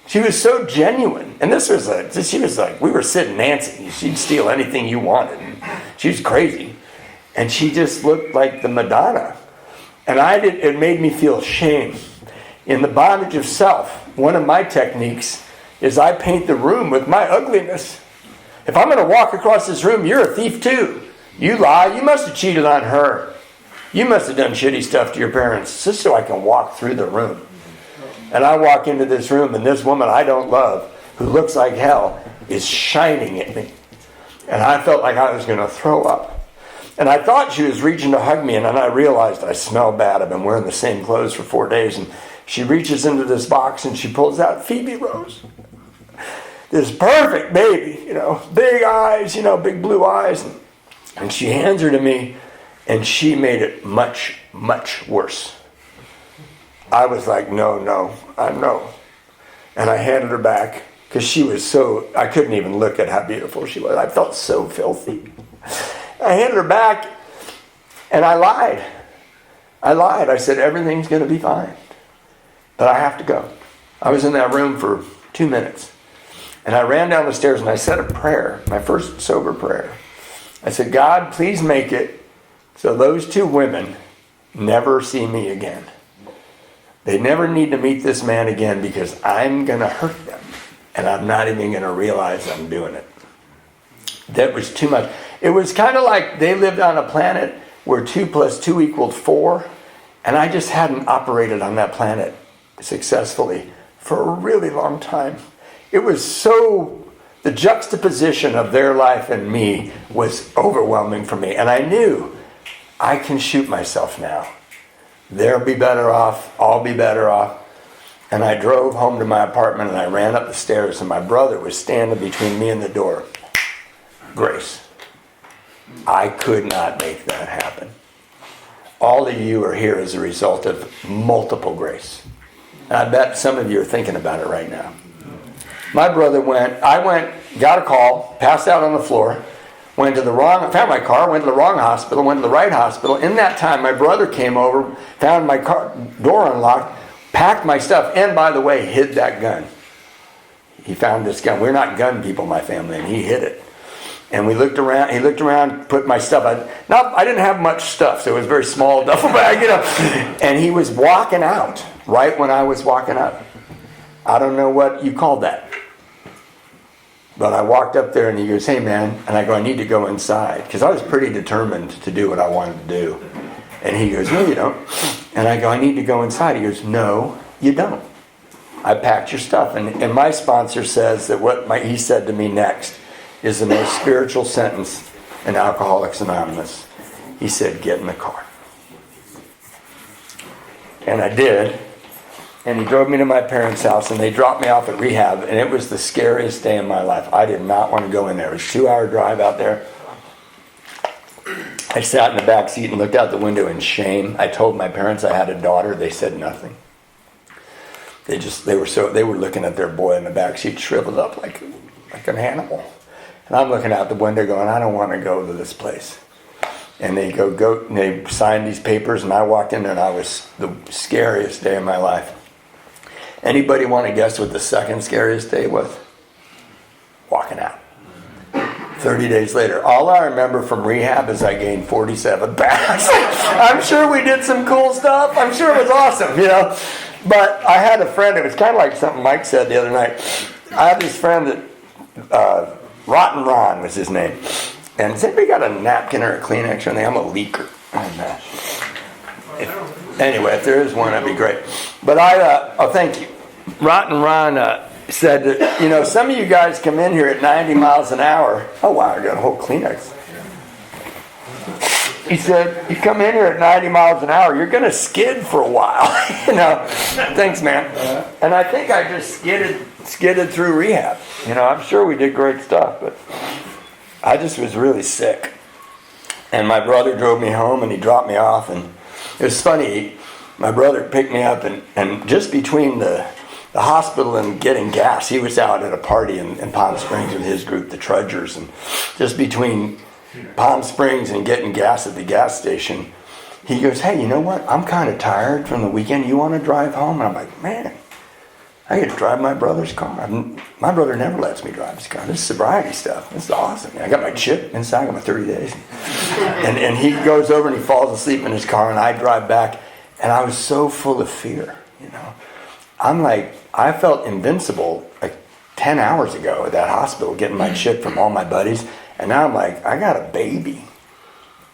She was so genuine. And she was like, we were sitting Nancy. She'd steal anything you wanted. She was crazy. And she just looked like the Madonna. And it made me feel shame. In the bondage of self, one of my techniques is I paint the room with my ugliness. If I'm going to walk across this room, you're a thief too. You lie. You must have cheated on her. You must have done shitty stuff to your parents just so I can walk through the room. And I walk into this room, and this woman I don't love, who looks like hell, is shining at me. And I felt like I was going to throw up. And I thought she was reaching to hug me, and then I realized I smell bad. I've been wearing the same clothes for 4 days. And she reaches into this box, and she pulls out Phoebe Rose. This perfect baby, big eyes, big blue eyes. And she hands her to me, and she made it much, much worse. I was like, no, I know. And I handed her back because she was I couldn't even look at how beautiful she was. I felt so filthy. I handed her back and I lied. I said, everything's going to be fine. But I have to go. I was in that room for 2 minutes. And I ran down the stairs and I said a prayer, my first sober prayer. I said, God, please make it so those 2 women never see me again. They never need to meet this man again because I'm going to hurt them. And I'm not even going to realize I'm doing it. That was too much. It was kind of like they lived on a planet where 2 + 2 equaled 4. And I just hadn't operated on that planet successfully for a really long time. It was the juxtaposition of their life and me was overwhelming for me. And I knew I can shoot myself now. They'll be better off. I'll be better off. And I drove home to my apartment and I ran up the stairs and my brother was standing between me and the door. Grace. I could not make that happen. All of you are here as a result of multiple grace. And I bet some of you are thinking about it right now. My brother got a call, passed out on the floor, found my car, went to the wrong hospital, went to the right hospital. In that time, my brother came over, found my car door unlocked, packed my stuff, and by the way, hid that gun. He found this gun. We're not gun people, my family, and he hid it. And he looked around, put my stuff. I didn't have much stuff, so it was a very small duffel bag, And he was walking out right when I was walking up. I don't know what you call that. But I walked up there and he goes, hey man, and I go, I need to go inside. Because I was pretty determined to do what I wanted to do. And he goes, no you don't. And I go, I need to go inside. He goes, no, you don't. I packed your stuff. And my sponsor says that he said to me next is the most spiritual sentence in Alcoholics Anonymous. He said, get in the car. And I did. And he drove me to my parents' house, and they dropped me off at rehab, and it was the scariest day of my life. I did not want to go in there. It was a 2-hour drive out there. I sat in the back seat and looked out the window in shame. I told my parents I had a daughter. They said nothing. They were looking at their boy in the back seat, shriveled up like an animal. And I'm looking out the window going, I don't want to go to this place. And they go, and they signed these papers, and I walked in there, and I was the scariest day of my life. Anybody want to guess what the second scariest day was? Walking out. 30 days later. All I remember from rehab is I gained 47 pounds. I'm sure we did some cool stuff. I'm sure it was awesome, But I had a friend, it was kind of like something Mike said the other night. I had this friend that, Rotten Ron was his name. And has anybody got a napkin or a Kleenex or anything? I'm a leaker. Anyway, if there is one, that'd be great. But thank you. Rotten Ron said that, some of you guys come in here at 90 miles an hour. Oh, wow, I got a whole Kleenex. He said, you come in here at 90 miles an hour, you're going to skid for a while. Thanks, man. And I think I just skidded through rehab. I'm sure we did great stuff, but I just was really sick. And my brother drove me home, and he dropped me off, and it was funny. My brother picked me up, and just between the hospital and getting gas, he was out at a party in Palm Springs with his group, the Trudgers, and just between Palm Springs and getting gas at the gas station, he goes, hey, you know what? I'm kind of tired from the weekend. You want to drive home? And I'm like, man, I get to drive my brother's car. My brother never lets me drive his car. This is sobriety stuff. This is awesome. I got my chip inside. I got my 30 days. And he goes over and he falls asleep in his car, and I drive back, and I was so full of fear, I'm like, I felt invincible like 10 hours ago at that hospital getting my chip from all my buddies. And now I'm like, I got a baby.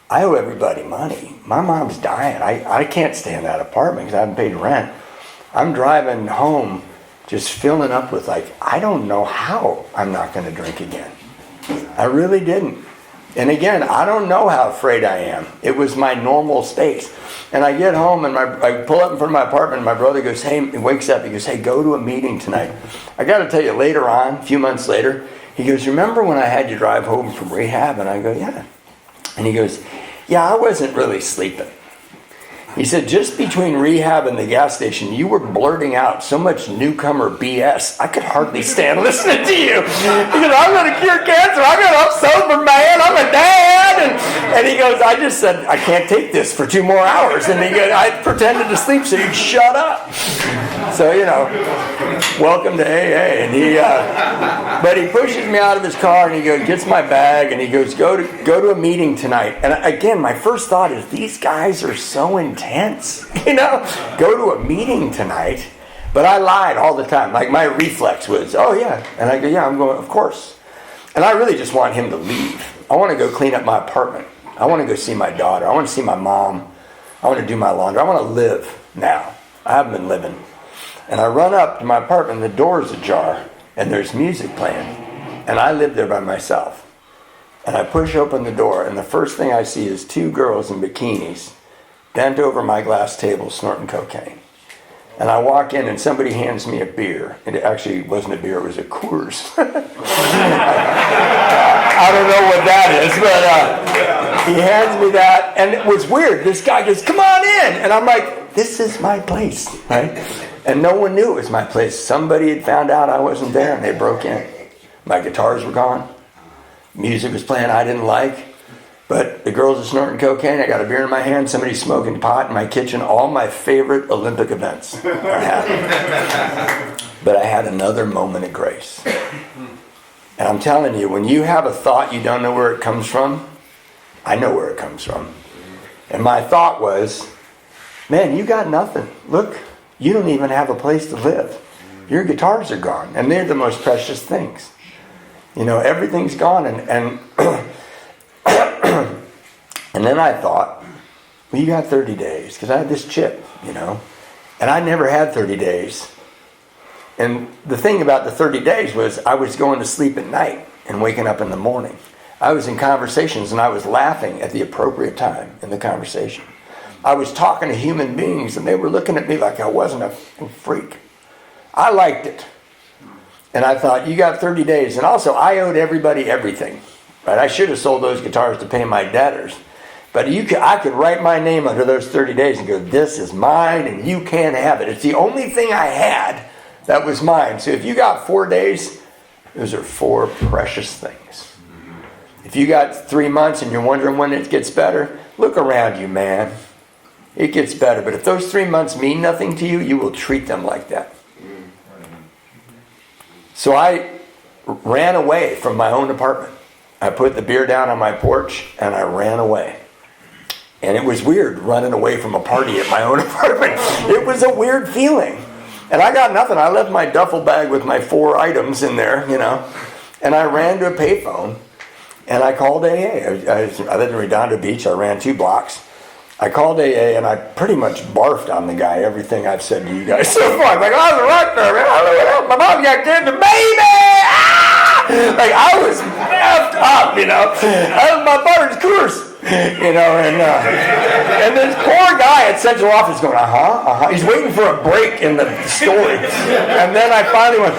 I owe everybody money. My mom's dying. I can't stay in that apartment because I haven't paid rent. I'm driving home just filling up with like, I don't know how I'm not going to drink again. I really didn't. And again, I don't know how afraid I am. It was my normal space. And I get home and I pull up in front of my apartment and my brother goes, hey, he wakes up, he goes, hey, go to a meeting tonight. I got to tell you, later on, a few months later, he goes, remember when I had you drive home from rehab? And I go, yeah. And he goes, yeah, I wasn't really sleeping. He said, just between rehab and the gas station, you were blurting out so much newcomer BS. I could hardly stand listening to you. He goes, I'm going to cure cancer. I'm sober, man. I'm a dad. And he goes, I just said, I can't take this for 2 more hours. And he goes, I pretended to sleep so you'd shut up. So, welcome to AA. And but he pushes me out of his car and he goes, gets my bag and he goes, go to a meeting tonight. And again, my first thought is, these guys are so intense. Go to a meeting tonight. But I lied all the time. Like my reflex was, oh yeah. And I go, yeah, I'm going, of course. And I really just want him to leave. I want to go clean up my apartment. I want to go see my daughter. I want to see my mom. I want to do my laundry. I want to live now. I haven't been living. And I run up to my apartment, the door's ajar, and there's music playing. And I live there by myself. And I push open the door, and the first thing I see is 2 girls in bikinis bent over my glass table snorting cocaine. And I walk in and somebody hands me a beer. And it actually wasn't a beer, it was a Coors. I don't know what that is, but he hands me that. And it was weird. This guy goes, come on in. And I'm like, this is my place, right? And no one knew it was my place. Somebody had found out I wasn't there and they broke in. My guitars were gone. Music was playing I didn't like. But the girls are snorting cocaine. I got a beer in my hand. Somebody's smoking pot in my kitchen. All my favorite Olympic events are happening. But I had another moment of grace. And I'm telling you, when you have a thought you don't know where it comes from, I know where it comes from. And my thought was, man, you got nothing. Look, you don't even have a place to live. Your guitars are gone. And they're the most precious things. Everything's gone. And and then I thought, well, you got 30 days. Because I had this chip, And I never had 30 days. And the thing about the 30 days was I was going to sleep at night and waking up in the morning. I was in conversations and I was laughing at the appropriate time in the conversation. I was talking to human beings and they were looking at me like I wasn't a freak. I liked it. And I thought, you got 30 days. And also, I owed everybody everything. Right? I should have sold those guitars to pay my debtors. But I could write my name under those 30 days and go, this is mine and you can't have it. It's the only thing I had that was mine. So if you got 4 days, those are 4 precious things. If you got 3 months and you're wondering when it gets better, look around you, man. It gets better. But if those 3 months mean nothing to you, you will treat them like that. So I ran away from my own apartment. I put the beer down on my porch and I ran away. And it was weird running away from a party at my own apartment. It was a weird feeling. And I got nothing. I left my duffel bag with my 4 items in there, And I ran to a payphone and I called AA. I lived in Redondo Beach. I ran 2 blocks. I called AA and I pretty much barfed on the guy everything I've said to you guys so far. I'm like, I was a rock star, man. My mom got cancer, baby! Ah! Like, I was messed up, I was my mother's curse. And this poor guy at central office going, He's waiting for a break in the story. And then I finally went,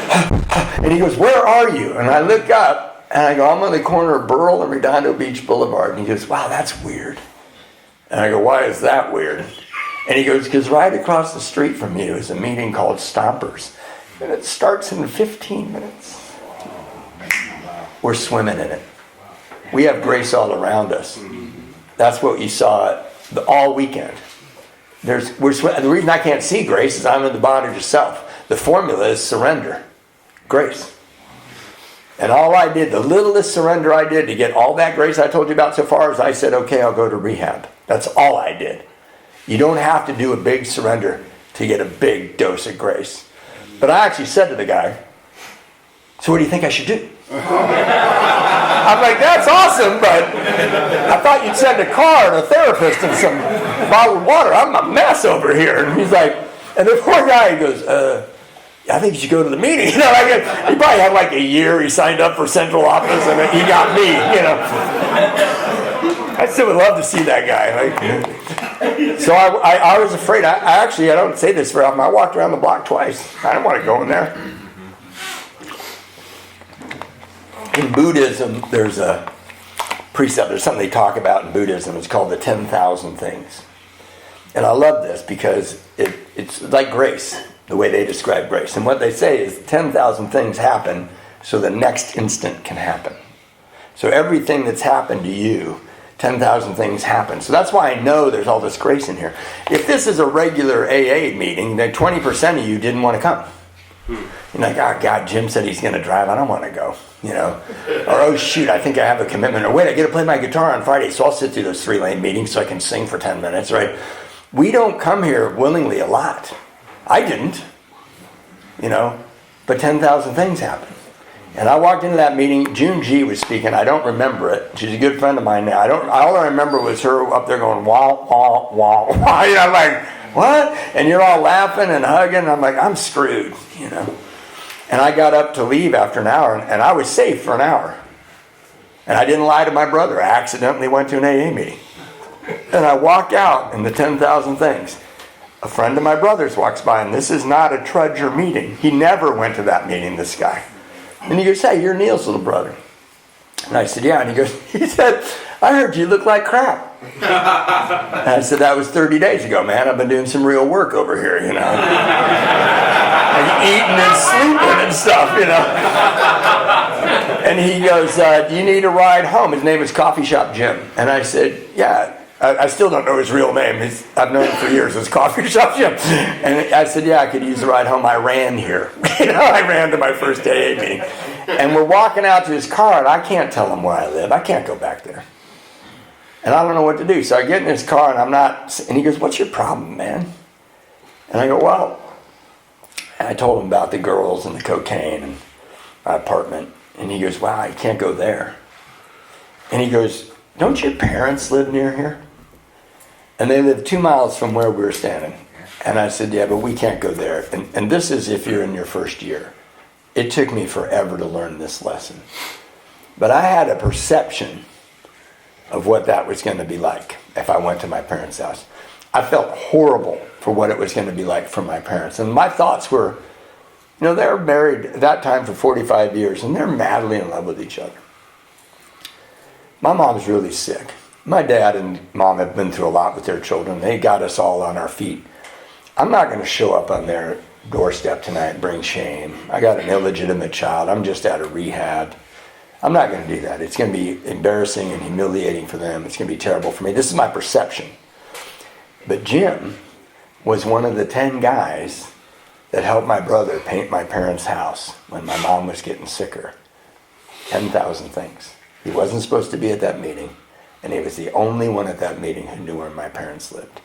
and he goes, where are you? And I look up, and I go, I'm on the corner of Burl and Redondo Beach Boulevard. And he goes, wow, that's weird. And I go, why is that weird? And he goes, because right across the street from you is a meeting called Stompers. And it starts in 15 minutes. We're swimming in it. We have grace all around us. That's what you saw all weekend. The reason I can't see grace is I'm in the bondage of self. The formula is surrender. Grace. And all I did, the littlest surrender I did to get all that grace I told you about so far is I said, okay, I'll go to rehab. That's all I did. You don't have to do a big surrender to get a big dose of grace. But I actually said to the guy, So what do you think I should do? I'm like, that's awesome, but I thought you'd send a car and a therapist and some bottled water. I'm a mess over here. And he's like, and the poor guy, he goes, I think you should go to the meeting. You know, like, he probably had like a year. He signed up for central office, and he got me. You know, I still would love to see that guy. Like, so I was afraid. I don't say this very often. I walked around the block twice. I didn't want to go in there. In Buddhism, there's a precept. There's something they talk about in Buddhism. It's called the 10,000 things. And I love this because it's like grace, the way they describe grace. And what they say is 10,000 things happen so the next instant can happen. So everything that's happened to you, 10,000 things happen. So that's why I know there's all this grace in here. If this is a regular AA meeting, then 20% of you didn't want to come. You're like, oh God, Jim said he's going to drive. I don't want to go. You know, or oh shoot, I think I have a commitment. Or wait, I get to play my guitar on Friday, so I'll sit through those 3-lane meetings so I can sing for 10 minutes, right? We don't come here willingly a lot. I didn't, you know, but 10,000 things happen. And I walked into that meeting. June G was speaking. I don't remember it. She's a good friend of mine now. All I remember was her up there going wah wah wah wah. You know, I'm like, what? And you're all laughing and hugging. I'm like, I'm screwed, you know. And I got up to leave after an hour, and I was safe for an hour. And I didn't lie to my brother. I accidentally went to an AA meeting. And I walk out in the 10,000 things. A friend of my brother's walks by, and this is not a trudger meeting. He never went to that meeting, this guy. And he goes, hey, you're Neil's little brother. And I said, yeah. And he said, I heard you look like crap. And I said, that was 30 days ago, man. I've been doing some real work over here, you know. And eating and sleeping and stuff, you know. And he goes, do you need a ride home? His name is Coffee Shop Jim. And I said, yeah. I still don't know his real name. I've known him for years. It's Coffee Shop Jim. And I said, yeah, I could use the ride home. I ran here. You know, I ran to my first AA meeting. And we're walking out to his car, and I can't tell him where I live. I can't go back there. And I don't know what to do. So I get in his car, and he goes, what's your problem, man? And I go, well, I told him about the girls and the cocaine and my apartment. And he goes, wow, you can't go there. And he goes, don't your parents live near here? And they live 2 miles from where we were standing. And I said, yeah, but we can't go there. And this is if you're in your first year. It took me forever to learn this lesson. But I had a perception of what that was going to be like if I went to my parents' house. I felt horrible for what it was going to be like for my parents. And my thoughts were, you know, they were married at that time for 45 years, and they're madly in love with each other. My mom's really sick. My dad and mom have been through a lot with their children. They got us all on our feet. I'm not going to show up on their doorstep tonight and bring shame. I got an illegitimate child. I'm just out of rehab. I'm not going to do that. It's going to be embarrassing and humiliating for them. It's going to be terrible for me. This is my perception. But Jim was one of the 10 guys that helped my brother paint my parents' house when my mom was getting sicker. 10,000 things. He wasn't supposed to be at that meeting, and he was the only one at that meeting who knew where my parents lived.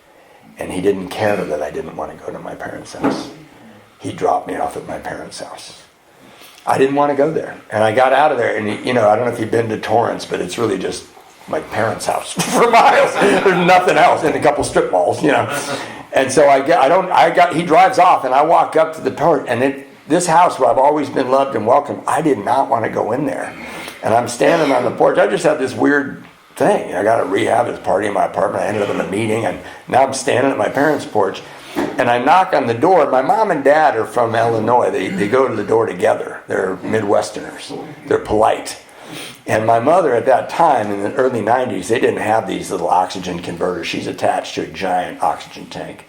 And he didn't care that I didn't want to go to my parents' house. He dropped me off at my parents' house. I didn't want to go there. And I got out of there, and you know, I don't know if you've been to Torrance, but it's really just my parents' house for miles. There's nothing else, and a couple strip malls, you know. And so he drives off, and I walk up to the porch, and this house where I've always been loved and welcomed, I did not want to go in there. And I'm standing on the porch. I just had this weird thing. I got a rehab as party in my apartment. I ended up in a meeting, and now I'm standing at my parents' porch, and I knock on the door. My mom and dad are from Illinois. They go to the door together. They're Midwesterners. They're polite. And my mother at that time, in the early 90s, they didn't have these little oxygen converters. She's attached to a giant oxygen tank.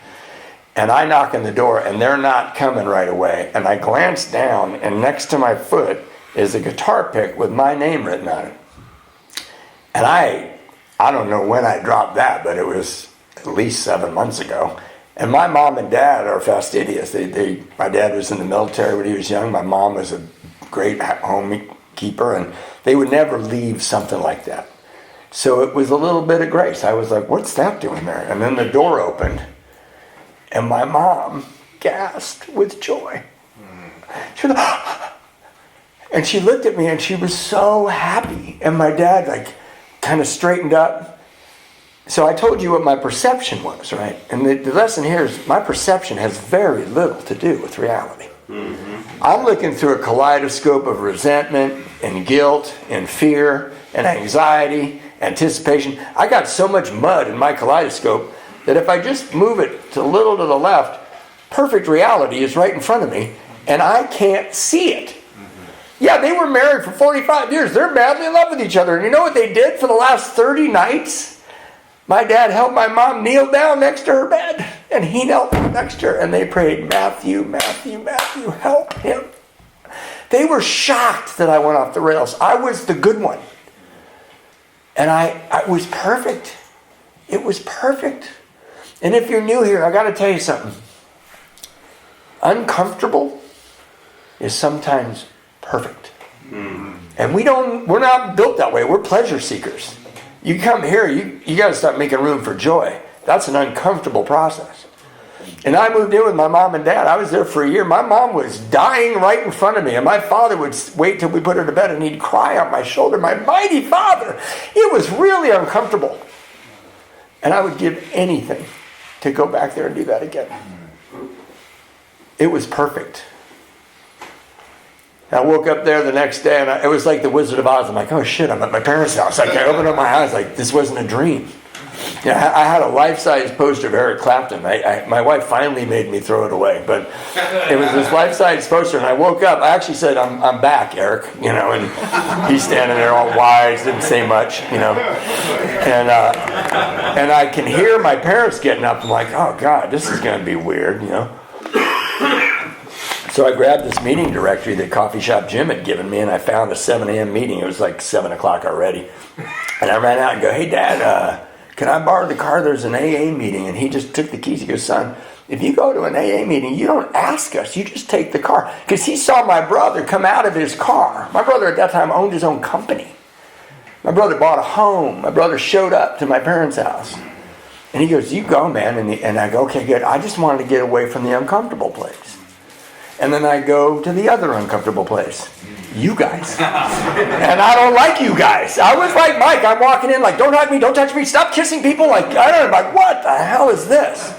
And I knock on the door, and they're not coming right away. And I glance down, and next to my foot is a guitar pick with my name written on it. And I don't know when I dropped that, but it was at least 7 months ago. And my mom and dad are fastidious. My dad was in the military when he was young. My mom was a great homekeeper, and they would never leave something like that. So it was a little bit of grace. I was like, what's that doing there? And then the door opened, and my mom gasped with joy. She was, And she looked at me and she was so happy. And my dad like kind of straightened up. So I told you what my perception was, right? And the lesson here is my perception has very little to do with reality. I'm looking through a kaleidoscope of resentment and guilt and fear and anxiety, anticipation. I got so much mud in my kaleidoscope that if I just move it a little to the left, perfect reality is right in front of me, and I can't see it. Yeah, they were married for 45 years. They're madly in love with each other. And you know what they did for the last 30 nights? My dad helped my mom kneel down next to her bed, and he knelt next to her, and they prayed, Matthew, Matthew, Matthew, help him. They were shocked that I went off the rails. I was the good one. And I was perfect. It was perfect. And if you're new here, I got to tell you something. Uncomfortable is sometimes perfect. And we're not built that way. We're pleasure seekers. You come here, you got to start making room for joy. That's an uncomfortable process. And I moved in with my mom and dad. I was there for a year. My mom was dying right in front of me. And my father would wait till we put her to bed and he'd cry on my shoulder. My mighty father. It was really uncomfortable. And I would give anything to go back there and do that again. It was perfect. I woke up there the next day, and it was like the Wizard of Oz. I'm like, oh shit, I'm at my parents' house. Like, I opened up my eyes, like, this wasn't a dream. Yeah, I had a life-size poster of Eric Clapton. My wife finally made me throw it away, but it was this life-size poster, and I woke up. I actually said, I'm back, Eric, and he's standing there all wise, didn't say much, and I can hear my parents getting up. I'm like, oh God, this is going to be weird, So I grabbed this meeting directory that Coffee Shop Jim had given me, and I found a 7 a.m. meeting. It was like 7 o'clock already. And I ran out and go, hey, Dad, can I borrow the car? There's an AA meeting. And he just took the keys. He goes, son, if you go to an AA meeting, you don't ask us. You just take the car. Because he saw my brother come out of his car. My brother at that time owned his own company. My brother bought a home. My brother showed up to my parents' house. And he goes, you go, man. And I go, okay, good. I just wanted to get away from the uncomfortable place. And then I go to the other uncomfortable place. You guys. And I don't like you guys. I was like Mike. I'm walking in like, don't hug me, don't touch me, stop kissing people. Like, I don't know, like, what the hell is this?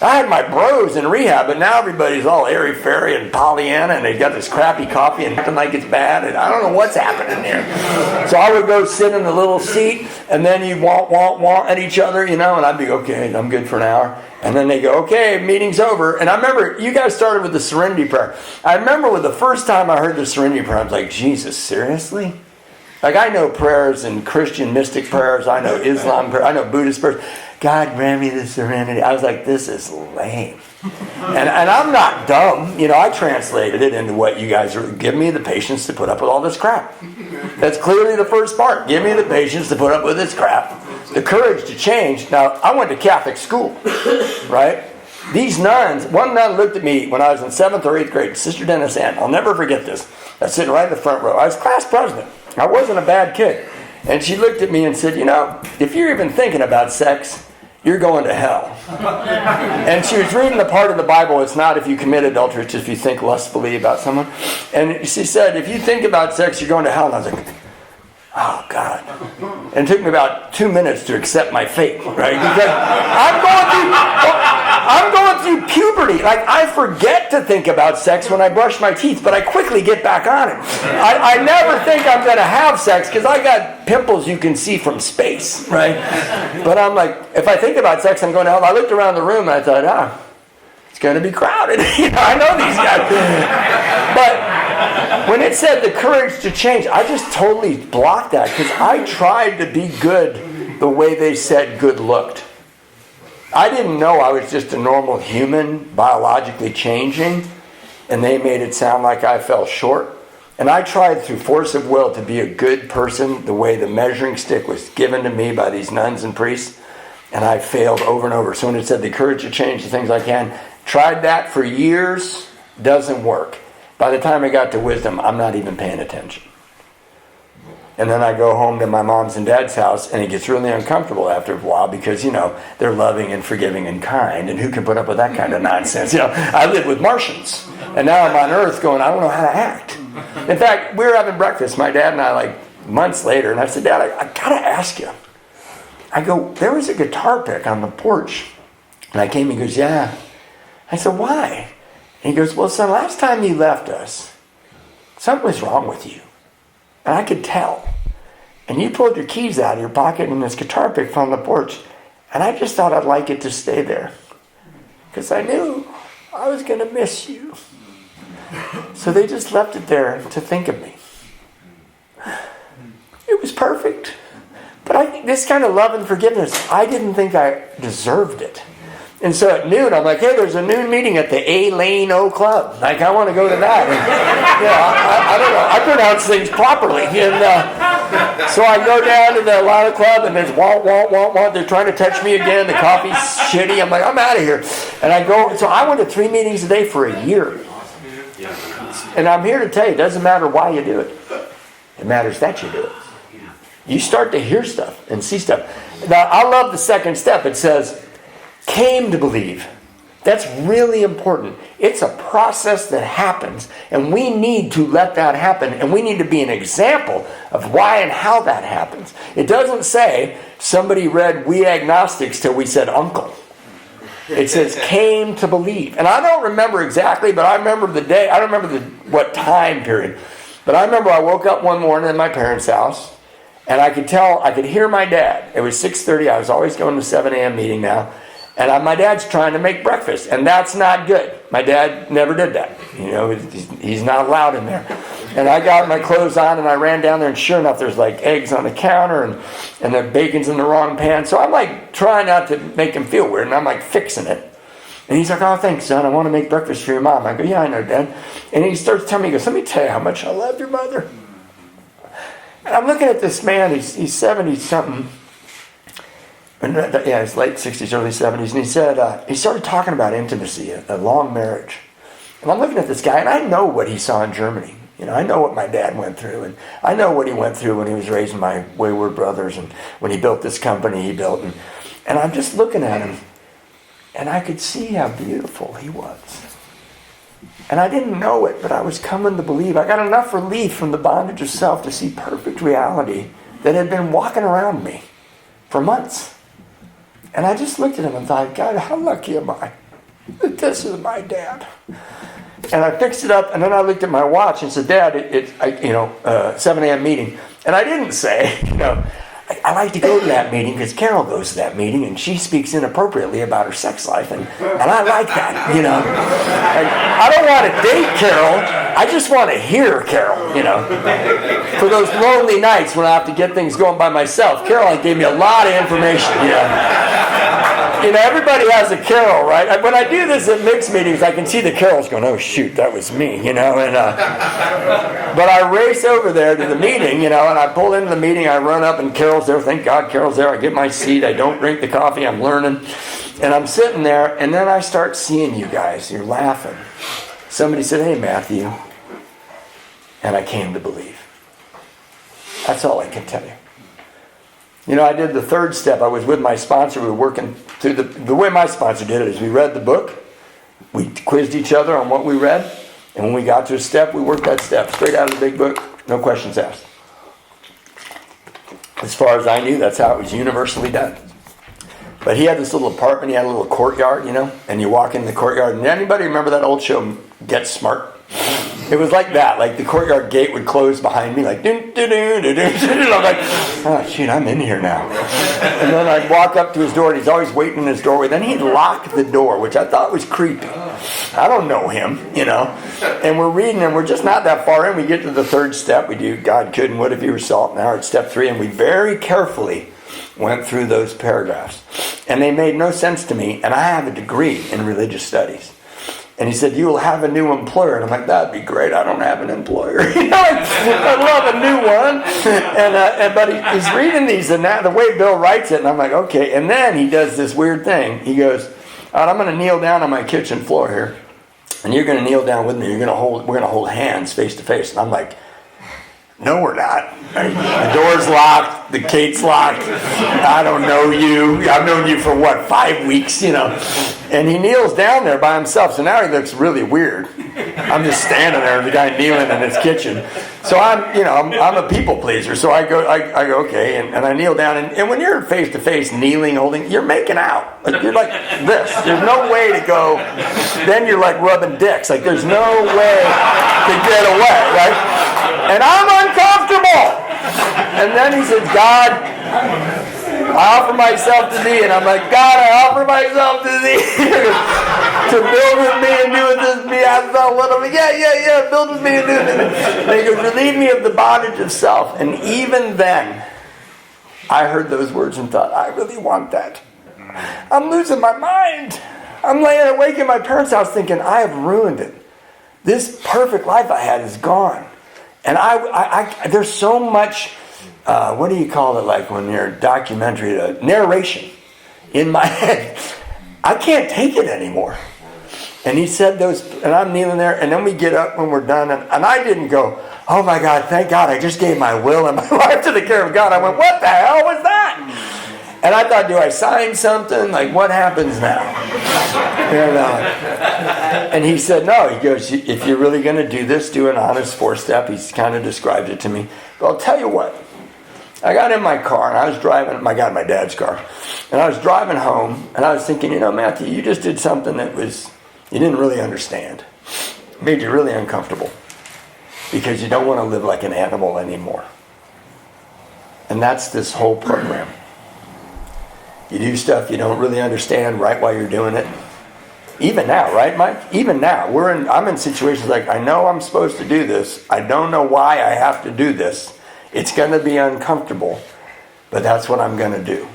I had my bros in rehab, but now everybody's all airy-fairy and Pollyanna, and they've got this crappy coffee and acting like it's bad, and I don't know what's happening here. So I would go sit in the little seat, and then you want at each other, and I'd be, okay, I'm good for an hour. And then they go, okay, meeting's over. And I remember, you guys started with the Serenity Prayer. I remember with the first time I heard the Serenity Prayer, I was like, Jesus, seriously? Like, I know prayers and Christian mystic prayers. I know Islam prayers. I know Buddhist prayers. God grant me the serenity. I was like, this is lame. And I'm not dumb. I translated it into what you guys are. Give me the patience to put up with all this crap. That's clearly the first part. Give me the patience to put up with this crap. The courage to change. Now, I went to Catholic school, right? These nuns, one nun looked at me when I was in 7th or 8th grade, Sister Dennis Ann. I'll never forget this. I was sitting right in the front row. I was class president. I wasn't a bad kid. And she looked at me and said, if you're even thinking about sex, you're going to hell. And she was reading the part of the Bible, it's not if you commit adultery, it's if you think lustfully about someone. And she said, if you think about sex, you're going to hell. And I was like, oh, God. And it took me about 2 minutes to accept my fate, right? Because I'm going through puberty. Like, I forget to think about sex when I brush my teeth, but I quickly get back on it. I never think I'm going to have sex because I got pimples you can see from space, right? But I'm like, if I think about sex, I'm going to hell. I looked around the room and I thought, it's going to be crowded. I know these guys. But when it said the courage to change, I just totally blocked that because I tried to be good the way they said good looked. I didn't know I was just a normal human biologically changing, and they made it sound like I fell short. And I tried through force of will to be a good person the way the measuring stick was given to me by these nuns and priests, and I failed over and over. So when it said the courage to change the things I can, tried that for years, doesn't work. By the time I got to wisdom, I'm not even paying attention. And then I go home to my mom's and dad's house, and it gets really uncomfortable after a while because, they're loving and forgiving and kind, and who can put up with that kind of nonsense? I live with Martians, and now I'm on Earth going, I don't know how to act. In fact, we were having breakfast, my dad and I, like months later, and I said, Dad, I got to ask you. I go, there was a guitar pick on the porch. And I came, he goes, yeah. I said, why? And he goes, well, son, last time you left us, something was wrong with you. And I could tell. And you pulled your keys out of your pocket and this guitar pick fell on the porch. And I just thought I'd like it to stay there. Because I knew I was going to miss you. So they just left it there to think of me. It was perfect. But this kind of love and forgiveness, I didn't think I deserved it. And so at noon, I'm like, hey, there's a noon meeting at the A-Lane O Club. Like, I want to go to that. And, I don't know. I pronounce things properly. And so I go down to the Atlanta Club, and there's wah, wah, wah, wah. They're trying to touch me again. The coffee's shitty. I'm like, I'm out of here. And I go. So I went to 3 meetings a day for a year. And I'm here to tell you, it doesn't matter why you do it. It matters that you do it. You start to hear stuff and see stuff. Now, I love the second step. It says, came to believe. That's really important. It's a process that happens, and we need to let that happen, and we need to be an example of why and how that happens. It doesn't say somebody read We Agnostics till we said uncle. It says came to believe. And I don't remember exactly, but I remember the day. I don't remember what time period. But I remember I woke up one morning at my parents' house, and I could hear my dad. It was 6:30. I was always going to 7 a.m. meeting now. And my dad's trying to make breakfast, and that's not good. My dad never did that. He's not allowed in there. And I got my clothes on, and I ran down there, and sure enough, there's like eggs on the counter, and the bacon's in the wrong pan. So I'm like trying not to make him feel weird, and I'm like fixing it. And he's like, oh, thanks, son. I want to make breakfast for your mom. I go, yeah, I know, Dad. And he starts telling me, he goes, let me tell you how much I love your mother. And I'm looking at this man. He's 70-something. Yeah, his late 60s, early 70s. And he said, he started talking about intimacy, a long marriage. And I'm looking at this guy, and I know what he saw in Germany. I know what my dad went through, and I know what he went through when he was raising my wayward brothers, and when he built this company he built. And I'm just looking at him, and I could see how beautiful he was. And I didn't know it, but I was coming to believe. I got enough relief from the bondage of self to see perfect reality that had been walking around me for months. And I just looked at him and thought, God, how lucky am I that this is my dad? And I fixed it up, and then I looked at my watch and said, Dad, it's 7 a.m. meeting. And I didn't say, I like to go to that meeting because Carol goes to that meeting, and she speaks inappropriately about her sex life, and I like that, I don't want to date Carol. I just want to hear Carol, For those lonely nights when I have to get things going by myself, Caroline gave me a lot of information, everybody has a Carol, right? When I do this at mixed meetings, I can see the Carols going, oh, shoot, that was me, but I race over there to the meeting, and I pull into the meeting, I run up, and Carol's there. Thank God Carol's there. I get my seat. I don't drink the coffee. I'm learning. And I'm sitting there, and then I start seeing you guys. You're laughing. Somebody said, hey, Matthew. And I came to believe. That's all I can tell you. I did the third step. I was with my sponsor. We were working through the way my sponsor did it is we read the book. We quizzed each other on what we read. And when we got to a step, we worked that step straight out of the big book. No questions asked. As far as I knew, that's how it was universally done. But he had this little apartment. He had a little courtyard, and you walk in the courtyard. And anybody remember that old show, Get Smart? It was like that. Like the courtyard gate would close behind me, like doo doo doo doo doo. I'm like, oh shoot, I'm in here now. And then I'd walk up to his door, and he's always waiting in his doorway. Then he'd lock the door, which I thought was creepy. I don't know him, And we're reading, and we're just not that far in. We get to the third step. We do God could and would if he were salt. Now we're at step 3, and we very carefully went through those paragraphs. And they made no sense to me, and I have a degree in religious studies. And he said, you will have a new employer. And I'm like, that'd be great. I don't have an employer. I'd love a new one. But he's reading these, and the way Bill writes it, and I'm like, okay. And then he does this weird thing. He goes, all right, I'm going to kneel down on my kitchen floor here, and you're going to kneel down with me. We're going to hold hands face to face. And I'm like, no, we're not. The door's locked. The gate's locked. I don't know you. I've known you for 5 weeks, And he kneels down there by himself. So now he looks really weird. I'm just standing there, and the guy kneeling in his kitchen. So I'm a people pleaser. So I go, okay, and I kneel down. And when you're face to face, kneeling, holding, you're making out. Like, you're like this. There's no way to go. Then you're like rubbing dicks. Like, there's no way to get away, right? And I'm uncomfortable. And then he says, God, I offer myself to thee. And I'm like, God, I offer myself to thee. To build with me and do with this me. I felt little. Yeah. Build with me and do with this. And he goes, relieve me of the bondage of self. And even then, I heard those words and thought, I really want that. I'm losing my mind. I'm laying awake in my parents' house thinking, I have ruined it. This perfect life I had is gone. And I there's so much, what do you call it, like when you're documentary, narration in my head. I can't take it anymore. And he said those, and I'm kneeling there, and then we get up when we're done, and I didn't go, oh my God, thank God, I just gave my will and my life to the care of God. I went, what the hell was that? And I thought, do I sign something? Like, what happens now? And he said, no. He goes, if you're really going to do this, do an honest 4-step. He's kind of described it to me. But I'll tell you what. I got in my car, and I was driving, my dad's car. And I was driving home, and I was thinking, Matthew, you just did something that you didn't really understand. It made you really uncomfortable. Because you don't want to live like an animal anymore. And that's this whole program. You do stuff you don't really understand right while you're doing it. Even now, right, Mike? Even now, I'm in situations like, I know I'm supposed to do this. I don't know why I have to do this. It's going to be uncomfortable, but that's what I'm going to do.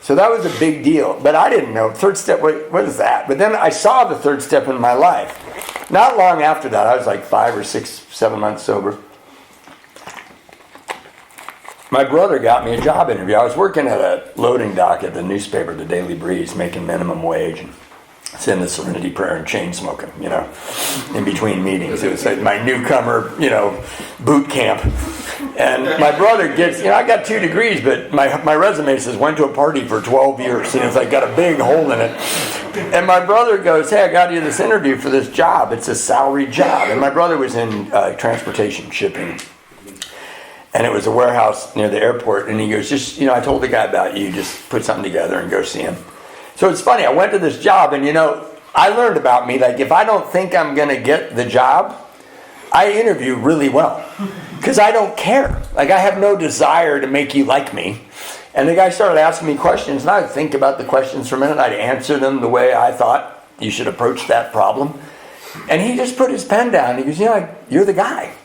So that was a big deal. But I didn't know. Third step, what is that? But then I saw the third step in my life. Not long after that, I was like 5 or 6, 7 months sober. My brother got me a job interview. I was working at a loading dock at the newspaper, the Daily Breeze, making minimum wage and sending the Serenity Prayer and chain smoking, in between meetings. It was like my newcomer, boot camp. And my brother gets, I got 2 degrees, but my resume says went to a party for 12 years. It's like got a big hole in it. And my brother goes, hey, I got you this interview for this job. It's a salaried job. And my brother was in transportation, shipping. And it was a warehouse near the airport. And he goes, I told the guy about you. Just put something together and go see him. So it's funny. I went to this job, and I learned about me. Like, if I don't think I'm going to get the job, I interview really well. Because I don't care. Like, I have no desire to make you like me. And the guy started asking me questions, and I would think about the questions for a minute. I'd answer them the way I thought you should approach that problem. And he just put his pen down. He goes, you're the guy.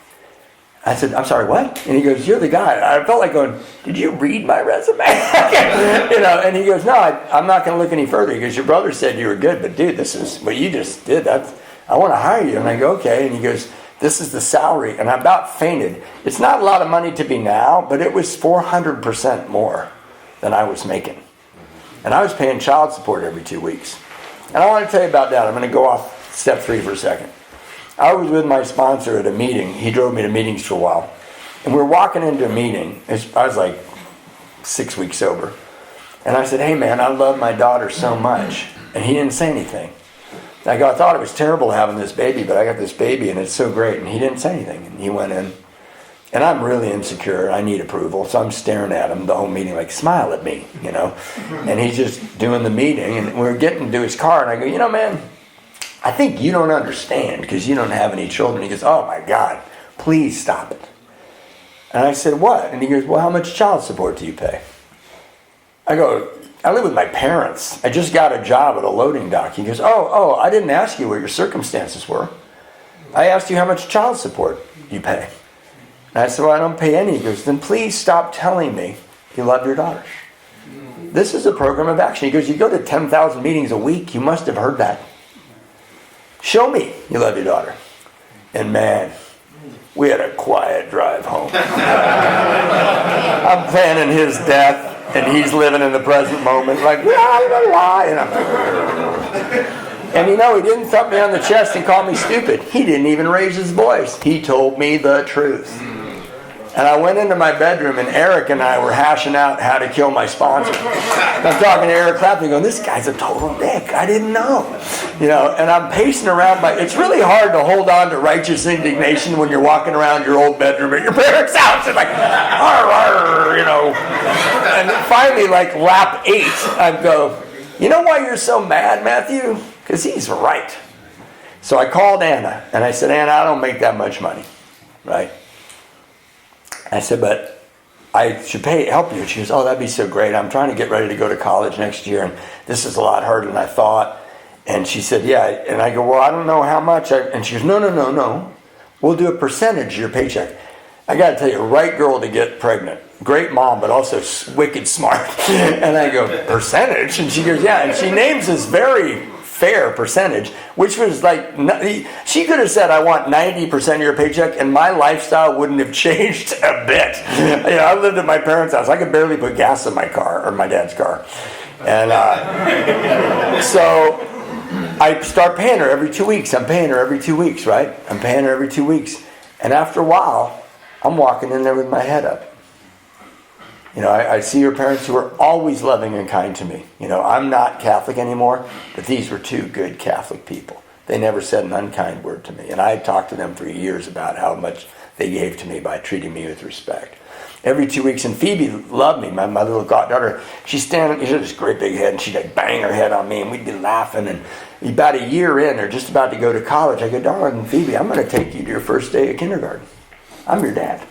I said, I'm sorry, what? And he goes, you're the guy. I felt like going, did you read my resume? And he goes, no, I'm not going to look any further. He goes, your brother said you were good, but dude, this is what you just did. I want to hire you. And I go, okay. And he goes, this is the salary. And I about fainted. It's not a lot of money to be now, but it was 400% more than I was making. And I was paying child support every 2 weeks. And I want to tell you about that. I'm going to go off step 3 for a second. I was with my sponsor at a meeting. He drove me to meetings for a while. And we were walking into a meeting. I was like 6 weeks sober. And I said, hey man, I love my daughter so much. And he didn't say anything. I thought it was terrible having this baby, but I got this baby and it's so great. And he didn't say anything. And he went in. And I'm really insecure. I need approval. So I'm staring at him the whole meeting like, smile at me, And he's just doing the meeting. And we're getting to his car. And I go, man, I think you don't understand because you don't have any children. He goes, oh my God, please stop it. And I said, what? And he goes, well, how much child support do you pay? I go, I live with my parents. I just got a job at a loading dock. He goes, oh, I didn't ask you what your circumstances were. I asked you how much child support you pay. And I said, well, I don't pay any. He goes, then please stop telling me you love your daughter. This is a program of action. He goes, you go to 10,000 meetings a week. You must have heard that. Show me you love your daughter. And man, we had a quiet drive home. I'm planning his death, and he's living in the present moment like, la, la, la. And he didn't thump me on the chest and call me stupid. He didn't even raise his voice. He told me the truth. And I went into my bedroom, and Eric and I were hashing out how to kill my sponsor. I'm talking to Eric Clapton, going, this guy's a total dick. I didn't know. And I'm pacing around it's really hard to hold on to righteous indignation when you're walking around your old bedroom at your parents' house and like, arr, arr, And then finally, like lap 8, I go, you know why you're so mad, Matthew? Because he's right. So I called Anna, and I said, Anna, I don't make that much money, right? I said, but I should help you. She goes, oh, that'd be so great. I'm trying to get ready to go to college next year, and this is a lot harder than I thought. And she said, yeah. And I go, well, I don't know how much. And she goes, no. We'll do a percentage of your paycheck. I got to tell you, right girl to get pregnant. Great mom, but also wicked smart. And I go, percentage? And she goes, yeah. And she names this very fair percentage, which was like, she could have said, I want 90% of your paycheck, and my lifestyle wouldn't have changed a bit. I lived at my parents' house. I could barely put gas in my car, or my dad's car. And so I start paying her every 2 weeks. I'm paying her every 2 weeks, right? I'm paying her every 2 weeks. And after a while, I'm walking in there with my head up. I see her parents who are always loving and kind to me. I'm not Catholic anymore, but these were 2 good Catholic people. They never said an unkind word to me. And I talked to them for years about how much they gave to me by treating me with respect. Every 2 weeks, and Phoebe loved me, my little goddaughter. She's standing, she had this great big head, and she'd like bang her head on me, and we'd be laughing. And about a year in, or just about to go to college, I go, darling Phoebe, I'm going to take you to your first day of kindergarten. I'm your dad.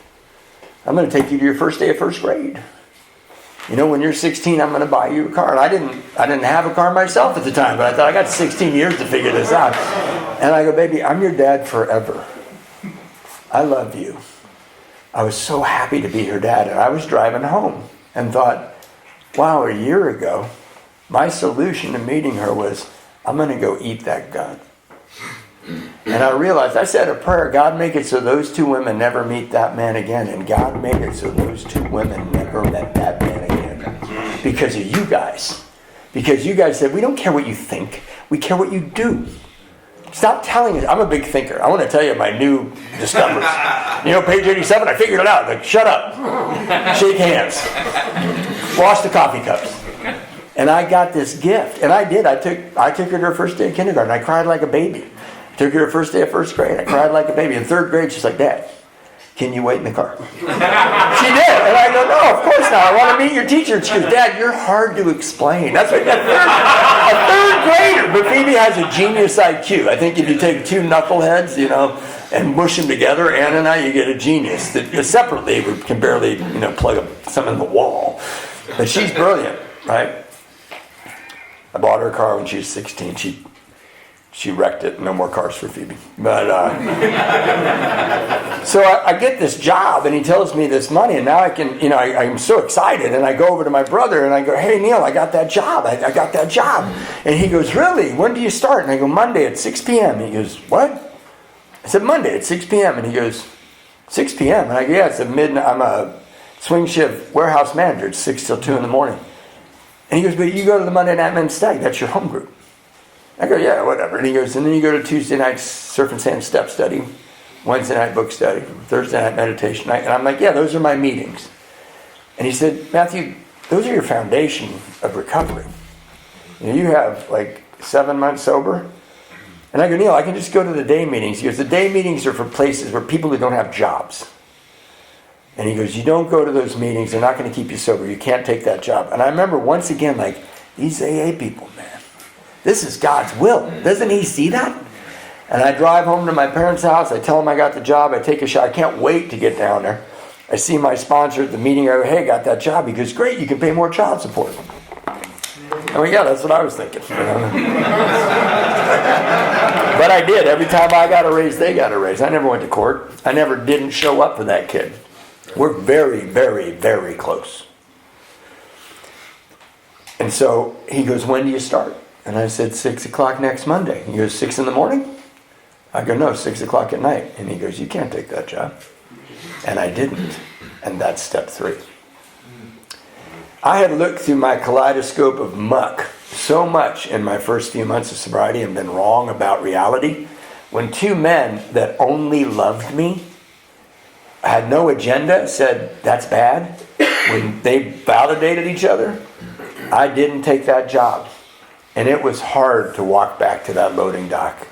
I'm going to take you to your first day of first grade. When you're 16, I'm going to buy you a car. And I didn't have a car myself at the time, but I thought I got 16 years to figure this out. And I go, baby, I'm your dad forever. I love you. I was so happy to be her dad. And I was driving home and thought, wow, a year ago, my solution to meeting her was, I'm going to go eat that gun. And I realized, I said a prayer, God make it so those 2 women never meet that man again. And God made it so those 2 women never met that man again. Because of you guys. Because you guys said, we don't care what you think. We care what you do. Stop telling us. I'm a big thinker. I want to tell you my new discoveries. Page 87, I figured it out. Like, shut up. Shake hands. Wash the coffee cups. And I got this gift. And I did. I took her to her first day of kindergarten. I cried like a baby. Took her to her first day of first grade. I cried like a baby. In 3rd grade, she's like, Dad, can you wait in the car? She did. And I go, no, of course not. I want to meet your teacher. And she goes, Dad, you're hard to explain. That's what a 3rd grader. But Phoebe has a genius IQ. I think if you take 2 knuckleheads, and mush them together, Anna and I, you get a genius. That separately, we can barely, plug some in the wall. But she's brilliant, right? I bought her a car when she was 16. She wrecked it. No more cars for Phoebe. But so I get this job, and he tells me this money, and now I can, I'm so excited, and I go over to my brother, and I go, hey, Neil, I got that job. I got that job. And he goes, really? When do you start? And I go, Monday at 6 p.m. He goes, what? I said, Monday at 6 p.m. And he goes, 6 p.m.? And I go, yeah, it's I'm a swing shift warehouse manager. It's 6 till 2 in the morning. And he goes, but you go to the Monday night men's stag. That's your home group. I go, yeah, whatever. And he goes, and then you go to Tuesday night surf and sand step study, Wednesday night book study, Thursday night meditation night. And I'm like, yeah, those are my meetings. And he said, Matthew, those are your foundation of recovery. You have like 7 months sober. And I go, Neil, I can just go to the day meetings. He goes, the day meetings are for places where people who don't have jobs. And he goes, you don't go to those meetings. They're not going to keep you sober. You can't take that job. And I remember once again, like, these AA people, man. This is God's will. Doesn't he see that? And I drive home to my parents' house. I tell them I got the job. I take a shot. I can't wait to get down there. I see my sponsor at the meeting. I go, hey, got that job. He goes, great, you can pay more child support. I mean, yeah, that's what I was thinking. But I did. Every time I got a raise, they got a raise. I never went to court. I never didn't show up for that kid. We're very, very, very close. And so he goes, when do you start? And I said, 6 o'clock next Monday. He goes, 6 in the morning? I go, no, 6 o'clock at night. And he goes, you can't take that job. And I didn't. And that's step 3. I had looked through my kaleidoscope of muck so much in my first few months of sobriety and been wrong about reality. When 2 men that only loved me, had no agenda, said, that's bad. When they validated each other, I didn't take that job. And it was hard to walk back to that loading dock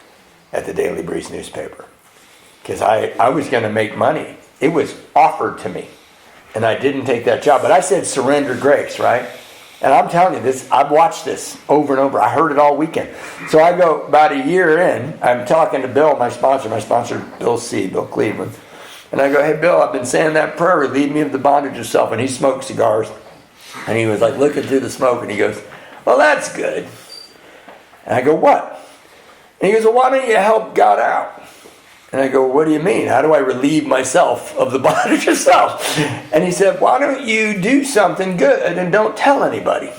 at the Daily Breeze newspaper. Because I was going to make money. It was offered to me. And I didn't take that job. But I said surrender grace, right? And I'm telling you this, I've watched this over and over. I heard it all weekend. So I go about a year in, I'm talking to Bill, my sponsor, Bill Cleveland. And I go, hey, Bill, I've been saying that prayer, relieve me of the bondage of self. And he smoked cigars. And he was like looking through the smoke and he goes, well, that's good. And I go, what? And he goes, well, why don't you help God out? And I go, what do you mean? How do I relieve myself of the bondage of self? And he said, why don't you do something good and don't tell anybody?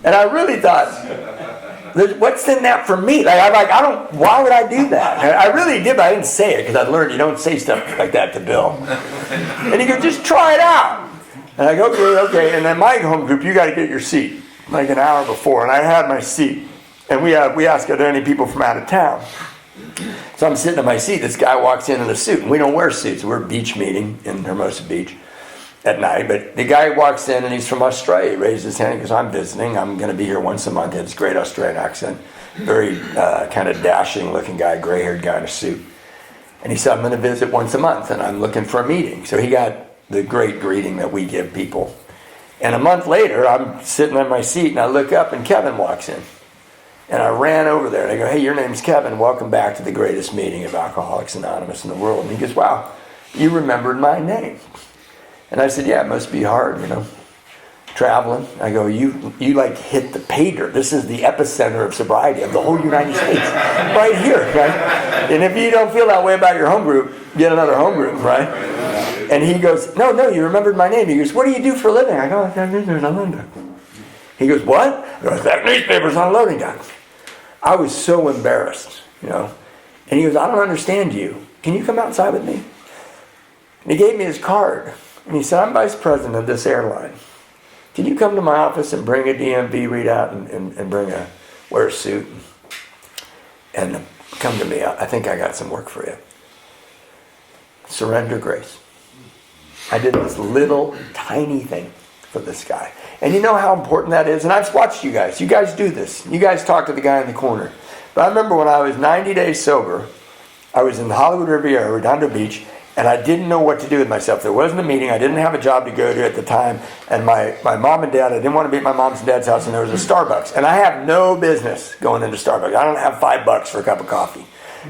And I really thought, what's in that for me? Why would I do that? And I really did, but I didn't say it because I learned you don't say stuff like that to Bill. And he goes, just try it out. And I go, okay. And then my home group, you got to get your seat like an hour before. And I had my seat. And we asked are there any people from out of town. So I'm sitting in my seat. This guy walks in a suit. And we don't wear suits. We're beach meeting in Hermosa Beach at night. But the guy walks in and he's from Australia. He raised his hand because I'm visiting. I'm going to be here once a month. He has this great Australian accent. Very kind of dashing looking guy, gray-haired guy in a suit. And he said, I'm going to visit once a month and I'm looking for a meeting. So he got the great greeting that we give people. And a month later, I'm sitting on my seat and I look up and Kevin walks in. And I ran over there and I go, hey, your name's Kevin. Welcome back to the greatest meeting of Alcoholics Anonymous in the world. And he goes, wow, you remembered my name. And I said, yeah, it must be hard, traveling. I go, you like hit the pay dirt. This is the epicenter of sobriety of the whole United States. Right here, right? And if you don't feel that way about your home group, get another home group, right? And he goes, no, you remembered my name. He goes, what do you do for a living? I go, I'm in a loading dock. He goes, what? I go, that newspaper's on a loading dock. I was so embarrassed, And he goes, I don't understand you. Can you come outside with me? And he gave me his card. And he said, I'm vice president of this airline. Can you come to my office and bring a DMV readout and wear a suit and come to me? I think I got some work for you. Surrender grace. I did this little tiny thing for this guy. And you know how important that is? And I've watched you guys. You guys do this. You guys talk to the guy in the corner. But I remember when I was 90 days sober, I was in the Hollywood Riviera, Redondo Beach, and I didn't know what to do with myself. There wasn't a meeting. I didn't have a job to go to at the time. And my mom and dad, I didn't want to be at my mom's and dad's house, and there was a Starbucks. And I have no business going into Starbucks. I don't have $5 for a cup of coffee.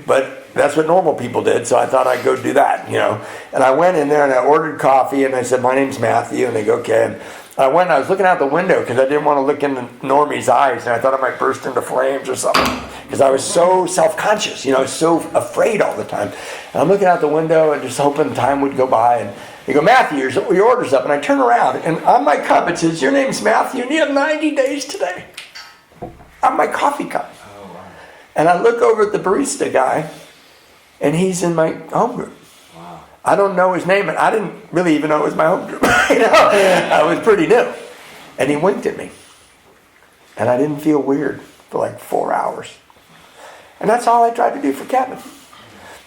But that's what normal people did, so I thought I'd go do that, And I went in there and I ordered coffee, and I said, my name's Matthew. And they go, okay. And I went and I was looking out the window because I didn't want to look into Normie's eyes, and I thought I might burst into flames or something because I was so self-conscious, I was so afraid all the time. And I'm looking out the window and just hoping time would go by. And they go, Matthew, your order's up. And I turn around, and on my cup it says, your name's Matthew, and you have 90 days today. On my coffee cup. Oh, wow. And I look over at the barista guy, and he's in my home group. I don't know his name, and I didn't really even know it was my home group. I was pretty new. And he winked at me. And I didn't feel weird for like 4 hours. And that's all I tried to do for Kevin.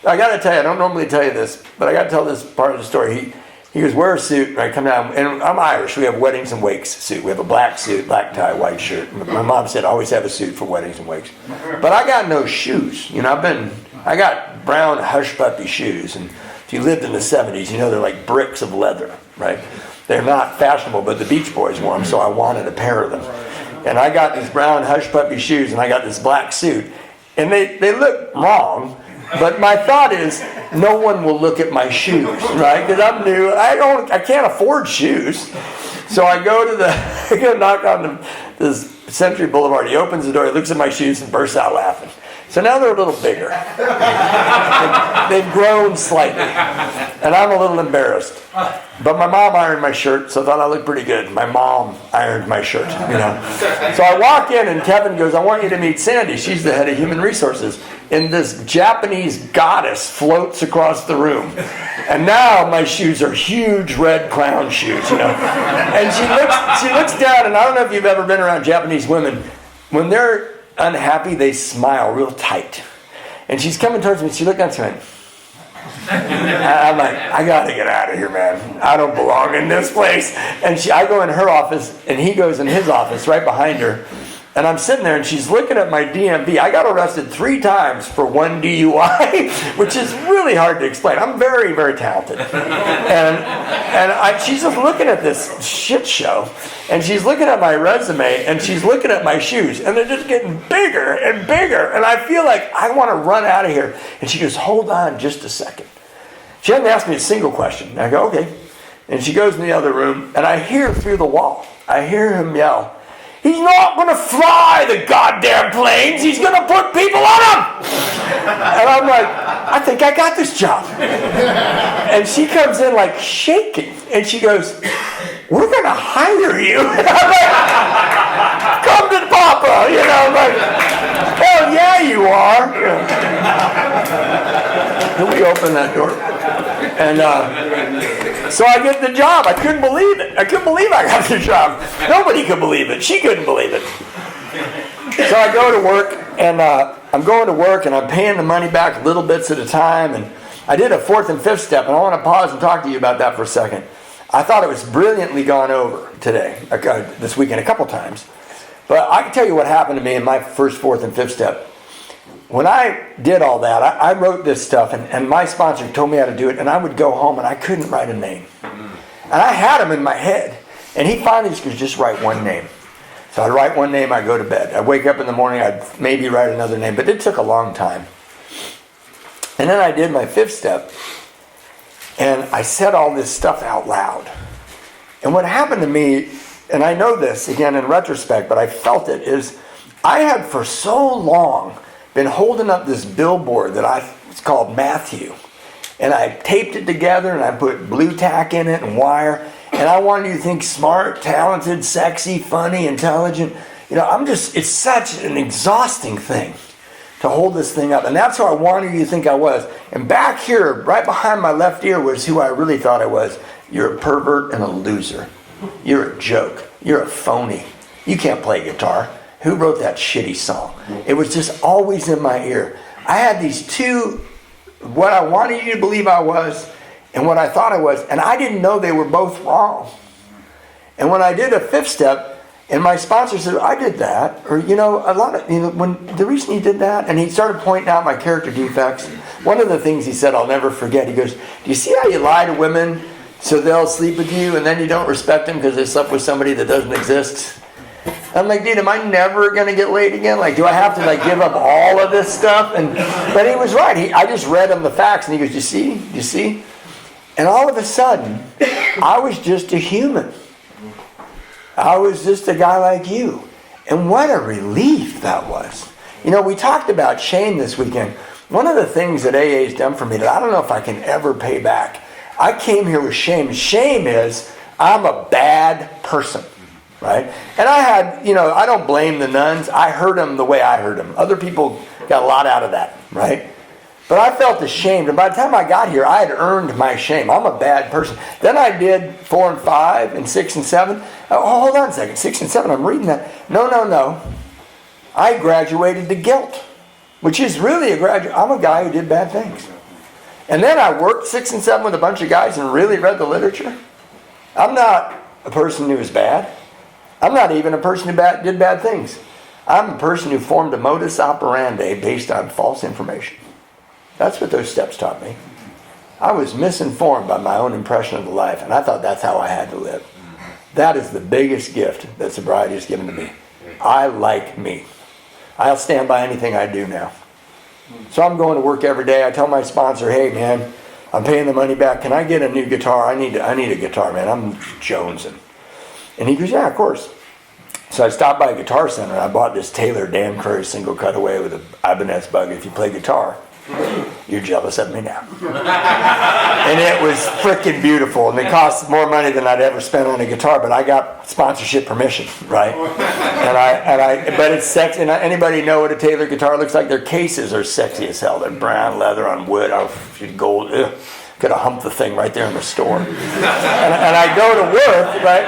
I got to tell you, I don't normally tell you this, but I got to tell this part of the story. He goes, wear a suit. And I come down, and I'm Irish. We have weddings and wakes suit. We have a black suit, black tie, white shirt. My mom said, always have a suit for weddings and wakes. But I got no shoes. I got brown hush puppy shoes, and if you lived in the 70s, they're like bricks of leather, right? They're not fashionable, but the Beach Boys wore them, so I wanted a pair of them. And I got these brown hush puppy shoes, and I got this black suit. And they look wrong, but my thought is, no one will look at my shoes, right? Because I'm new. I can't afford shoes. So I go to knock on this Century Boulevard. He opens the door, he looks at my shoes, and bursts out laughing. So now they're a little bigger. They've grown slightly. And I'm a little embarrassed. But my mom ironed my shirt, so I thought I looked pretty good. My mom ironed my shirt, So I walk in, and Kevin goes, I want you to meet Sandy. She's the head of human resources. And this Japanese goddess floats across the room. And now my shoes are huge red clown shoes, And she looks down, and I don't know if you've ever been around Japanese women. When they're unhappy, they smile real tight. And she's coming towards me. She looked down to me. I'm like, I got to get out of here, man. I don't belong in this place. And I go in her office, and he goes in his office right behind her. And I'm sitting there, and she's looking at my DMV. I got arrested 3 times for 1 DUI, which is really hard to explain. I'm very, very talented. And she's just looking at this shit show, and she's looking at my resume, and she's looking at my shoes, and they're just getting bigger and bigger. And I feel like I want to run out of here. And she goes, hold on just a second. She hadn't asked me a single question. And I go, okay. And she goes in the other room, and I hear through the wall, I hear him yell, he's not going to fly the goddamn planes. He's going to put people on them. And I'm like, I think I got this job. And she comes in like shaking. And she goes, we're going to hire you. And I'm like, come to Papa. You know, I'm like, hell yeah, you are. And we open that door. And so I get the job. I couldn't believe it. I couldn't believe I got the job. Nobody could believe it. She couldn't believe it. So I go to work, and I'm going to work, and I'm paying the money back little bits at a time. And I did a 4th and 5th step, and I want to pause and talk to you about that for a second. I thought it was brilliantly gone over today, this weekend, a couple times. But I can tell you what happened to me in my first 4th and 5th step. When I did all that, I wrote this stuff, and my sponsor told me how to do it, and I would go home, and I couldn't write a name. And I had him in my head, and he finally just goes, just write one name. So I'd write one name, I'd go to bed. I'd wake up in the morning, I'd maybe write another name, but it took a long time. And then I did my 5th step, and I said all this stuff out loud. And what happened to me, and I know this, again, in retrospect, but I felt it, is I had for so long been holding up this billboard that it's called Matthew. And I taped it together, and I put blue tack in it and wire. And I wanted you to think smart, talented, sexy, funny, intelligent. You know, it's such an exhausting thing to hold this thing up. And that's who I wanted you to think I was. And back here, right behind my left ear, was who I really thought I was. You're a pervert and a loser. You're a joke. You're a phony. You can't play guitar. Who wrote that shitty song? It was just always in my ear. I had these two, what I wanted you to believe I was and what I thought I was, and I didn't know they were both wrong. And when I did a 5th step, and my sponsor said, I did that, or, when the reason he did that, and he started pointing out my character defects, one of the things he said I'll never forget, he goes, do you see how you lie to women so they'll sleep with you, and then you don't respect them because they slept with somebody that doesn't exist? I'm like, dude, am I never going to get laid again? Like, do I have to give up all of this stuff? But he was right. I just read him the facts, and he goes, you see? And all of a sudden, I was just a human. I was just a guy like you. And what a relief that was. You know, we talked about shame this weekend. One of the things that AA has done for me that I don't know if I can ever pay back, I came here with shame. Shame is, I'm a bad person. Right? And I had, I don't blame the nuns. I heard them the way I heard them. Other people got a lot out of that, right? But I felt ashamed. And by the time I got here, I had earned my shame. I'm a bad person. Then I did 4 and 5 and 6 and 7. Oh, hold on a second. 6 and 7, I'm reading that. No. I graduated to guilt, which is really I'm a guy who did bad things. And then I worked 6 and 7 with a bunch of guys and really read the literature. I'm not a person who is bad. I'm not even a person who did bad things. I'm a person who formed a modus operandi based on false information. That's what those steps taught me. I was misinformed by my own impression of life, and I thought that's how I had to live. That is the biggest gift that sobriety has given to me. I like me. I'll stand by anything I do now. So I'm going to work every day. I tell my sponsor, hey man, I'm paying the money back. Can I get a new guitar? I need a guitar, man. I'm jonesing. And he goes, yeah, of course. So I stopped by a Guitar Center. I bought this Taylor Dan Curry single cutaway with an Ibanez bug. If you play guitar, you're jealous of me now. And it was freaking beautiful. And it cost more money than I'd ever spent on a guitar, but I got sponsorship permission, right? But it's sexy. And anybody know what a Taylor guitar looks like? Their cases are sexy as hell. They're brown leather on wood. Gold. Ugh. Could have humped the thing right there in the store. And I go to work, right?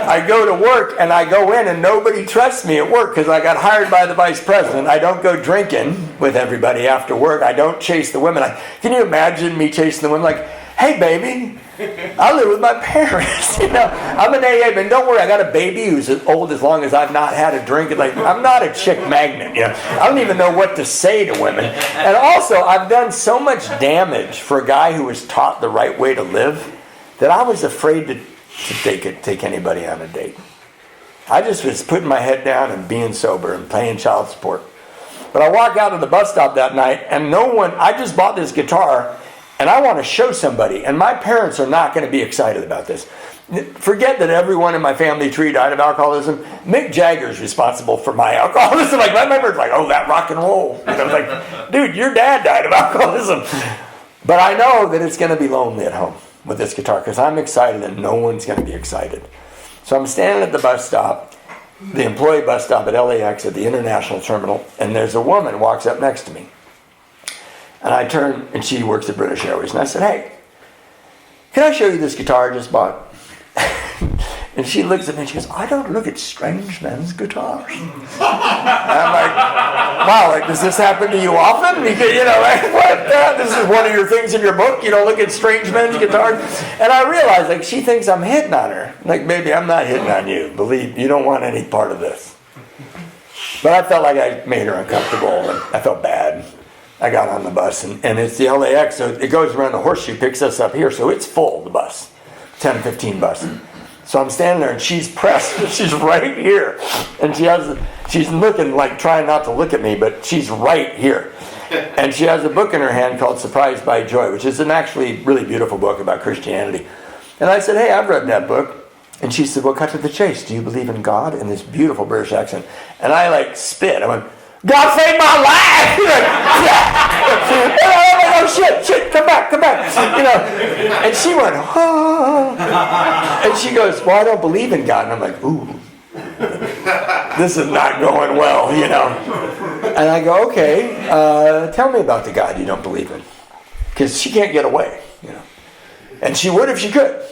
I go to work and I go in and nobody trusts me at work because I got hired by the vice president. I don't go drinking with everybody after work. I don't chase the women. Can you imagine me chasing the women like, hey baby, I live with my parents. I'm an AA, but don't worry, I got a baby who's as old as long as I've not had a drink. Like, I'm not a chick magnet. I don't even know what to say to women. And also, I've done so much damage for a guy who was taught the right way to live that I was afraid to take anybody on a date. I just was putting my head down and being sober and paying child support. But I walked out to the bus stop that night, and I just bought this guitar, and I want to show somebody. And my parents are not going to be excited about this. Forget that everyone in my family tree died of alcoholism. Mick Jagger's responsible for my alcoholism. Like, my member's like, oh, that rock and roll. And I was like, dude, your dad died of alcoholism. But I know that it's going to be lonely at home with this guitar because I'm excited and no one's going to be excited. So I'm standing at the bus stop, the employee bus stop at LAX at the international terminal, and there's a woman walks up next to me. And I turn, and she works at British Airways, and I said, hey, can I show you this guitar I just bought? And she looks at me and she goes, I don't look at strange men's guitars. And I'm like, wow, like, does this happen to you often? Like, what? This is one of your things in your book? You don't look at strange men's guitars? And I realized, like, she thinks I'm hitting on her. Like, baby, I'm not hitting on you. Believe, you don't want any part of this. But I felt like I made her uncomfortable, and I felt bad. I got on the bus, and it's the LAX, so it goes around the horseshoe, picks us up here, so it's full, the bus, 10-15 bus. So I'm standing there, and she's pressed. She's right here. And she's looking, like, trying not to look at me, but she's right here. And she has a book in her hand called Surprised by Joy, which is an actually really beautiful book about Christianity. And I said, hey, I've read that book. And she said, well, cut to the chase. Do you believe in God? In this beautiful British accent. And I, like, spit. I went, God saved my life! And I'm like, oh, shit, come back. And she went, oh. And she goes, well, I don't believe in God. And I'm like, ooh, this is not going well, And I go, okay, tell me about the God you don't believe in. Because she can't get away, And she would if she could.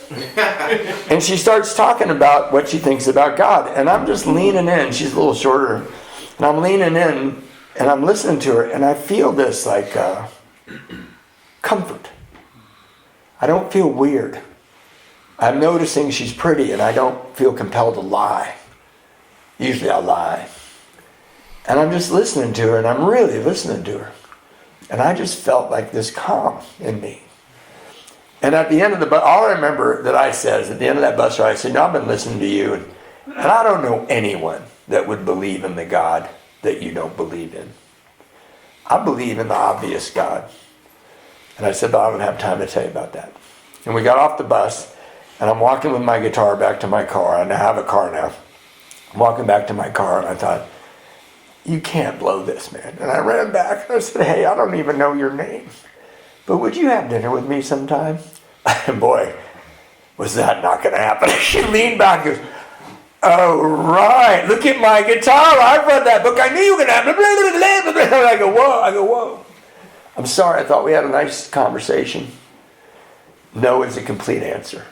And she starts talking about what she thinks about God. And I'm just leaning in. She's a little shorter. And I'm leaning in, and I'm listening to her, and I feel this, like, comfort. I don't feel weird. I'm noticing she's pretty, and I don't feel compelled to lie. Usually I lie. And I'm just listening to her, and I'm really listening to her. And I just felt like this calm in me. And at the end of the bus, all I remember that I said is, at the end of that bus ride, I said, I've been listening to you, and I don't know anyone that would believe in the God that you don't believe in. I believe in the obvious God. And I said, but I don't have time to tell you about that. And we got off the bus, and I'm walking with my guitar back to my car. And I have a car now. I'm walking back to my car, and I thought, you can't blow this, man. And I ran back, and I said, hey, I don't even know your name, but would you have dinner with me sometime? And boy, was that not going to happen. She leaned back and goes, oh, right. Look at my guitar. I've read that book. I knew you were going to have it. I go, whoa. I'm sorry. I thought we had a nice conversation. No is a complete answer.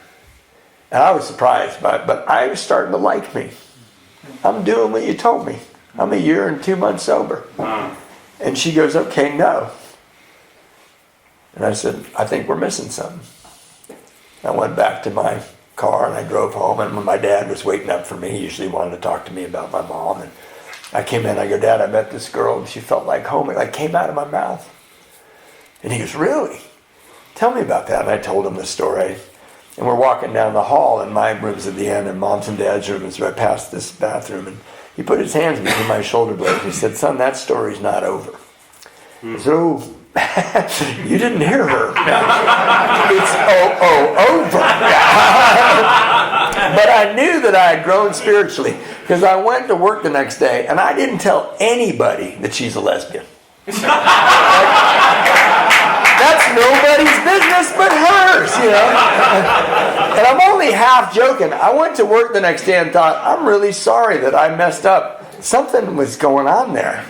And I was surprised by it, but I was starting to like me. I'm doing what you told me. I'm 1 year and 2 months sober. And she goes, okay, no. And I said, I think we're missing something. I went back to my car and I drove home, and when my dad was waiting up for me, he usually wanted to talk to me about my mom, and I came in, I go, Dad, I met this girl and she felt like home. It like came out of my mouth. And he goes, really? Tell me about that. And I told him the story. And we're walking down the hall, and my room's at the end, and Mom's and Dad's room is right past this bathroom, and he put his hands between my shoulder blades and he said, son, that story's not over. I said, oh, you didn't hear her. It's over. But I knew that I had grown spiritually, because I went to work the next day and I didn't tell anybody that she's a lesbian. That's nobody's business but hers, And I'm only half joking. I went to work the next day and thought, I'm really sorry that I messed up. Something was going on there.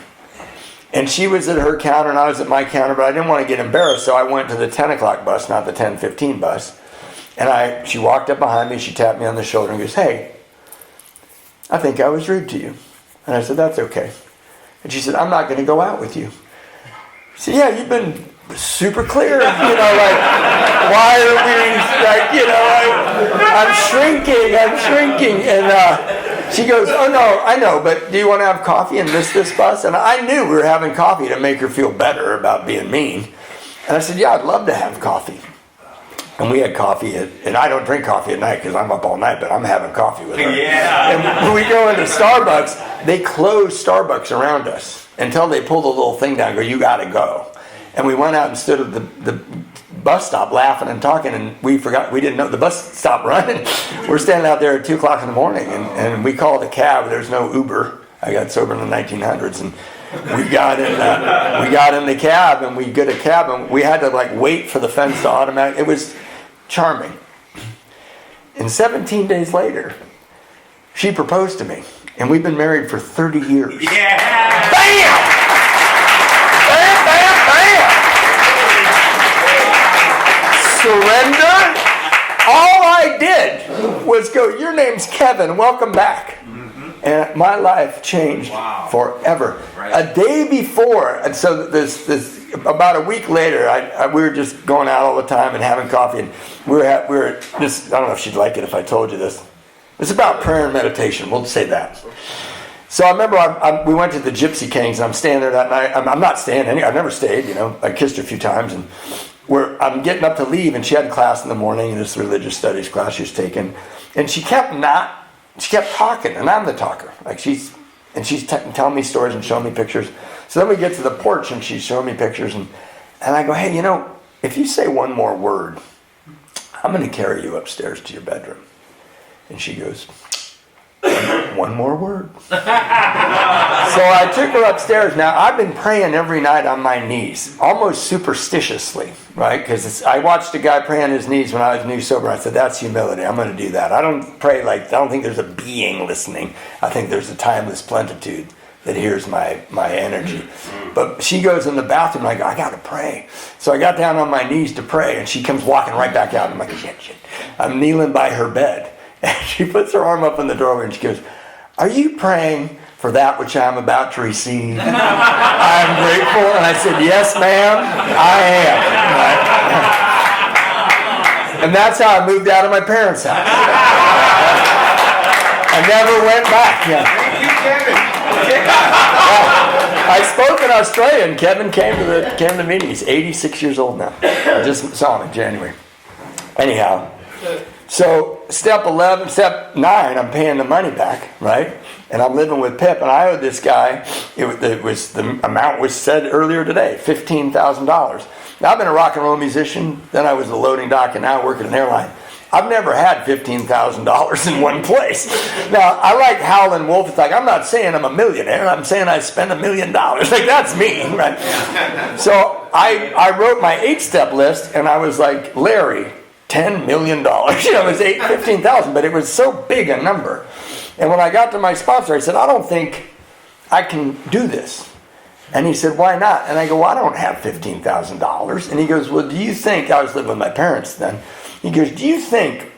And she was at her counter and I was at my counter, but I didn't want to get embarrassed, so I went to the 10 o'clock bus, not the 10:15 bus. And she walked up behind me, she tapped me on the shoulder and goes, hey, I think I was rude to you. And I said, that's okay. And she said, I'm not going to go out with you. So yeah, you've been super clear, like, why are we, like, I'm shrinking. And she goes, oh no, I know, but do you want to have coffee and miss this bus? And I knew we were having coffee to make her feel better about being mean. And I said, yeah, I'd love to have coffee. And we had coffee, and I don't drink coffee at night because I'm up all night, but I'm having coffee with her. Yeah. And when we go into Starbucks, they close Starbucks around us until they pull the little thing down and go, you got to go. And we went out and stood at the bus stop laughing and talking, and we didn't know the bus stopped running. We're standing out there at 2 o'clock in the morning, and we called a cab. There's no Uber. I got sober in the 1900s, and we got in the cab, and we get a cab, and we had to wait for the fence to automatic. It was charming. And 17 days later, she proposed to me, and we've been married for 30 years. Yeah! Bam! Bam, bam, bam! Surrender. All I did was go, your name's Kevin, welcome back. And my life changed forever. Right. A day before, and so this about a week later, we were just going out all the time and having coffee, and we were this. I don't know if she'd like it if I told you this. It's about prayer and meditation. We'll say that. So I remember we went to the Gypsy Kings, and I'm staying there that night. I'm not staying anywhere. I've never stayed. I kissed her a few times, and I'm getting up to leave, and she had class in the morning, this religious studies class she was taking, and she kept talking, and I'm the talker. She's telling me stories and showing me pictures. So then we get to the porch, and she's showing me pictures, and I go, hey, if you say one more word, I'm going to carry you upstairs to your bedroom. And she goes, one more word. So I took her upstairs. Now, I've been praying every night on my knees, almost superstitiously, right? Because I watched a guy pray on his knees when I was new sober. I said, that's humility. I'm going to do that. I don't pray I don't think there's a being listening. I think there's a timeless plenitude that hears my energy. But she goes in the bathroom, and I go, I got to pray. So I got down on my knees to pray, and she comes walking right back out. I'm like, shit. I'm kneeling by her bed. And she puts her arm up in the doorway, and she goes, are you praying for that which I'm about to receive? I'm grateful. And I said, yes, ma'am, I am. And that's how I moved out of my parents' house. I never went back. Yeah. Thank you, Kevin. I spoke in Australia, and Kevin came to the meeting. He's 86 years old now. I just saw him in January. Anyhow, so step 9, I'm paying the money back, right? And I'm living with Pip, and I owed this guy, the amount was said earlier today, $15,000. Now, I've been a rock and roll musician, then I was a loading dock, and now I work at an airline. I've never had $15,000 in one place. Now, I like Howlin' Wolf. It's I'm not saying I'm a millionaire. I'm saying I spent $1 million. That's me, right? So I wrote my 8-step list, and I was like, Larry, $10 million. It was 15,000, but it was so big a number. And when I got to my sponsor, I said, I don't think I can do this. And he said, why not? And I go, well, I don't have $15,000. And he goes, well, do you think, I was living with my parents then, he goes, do you think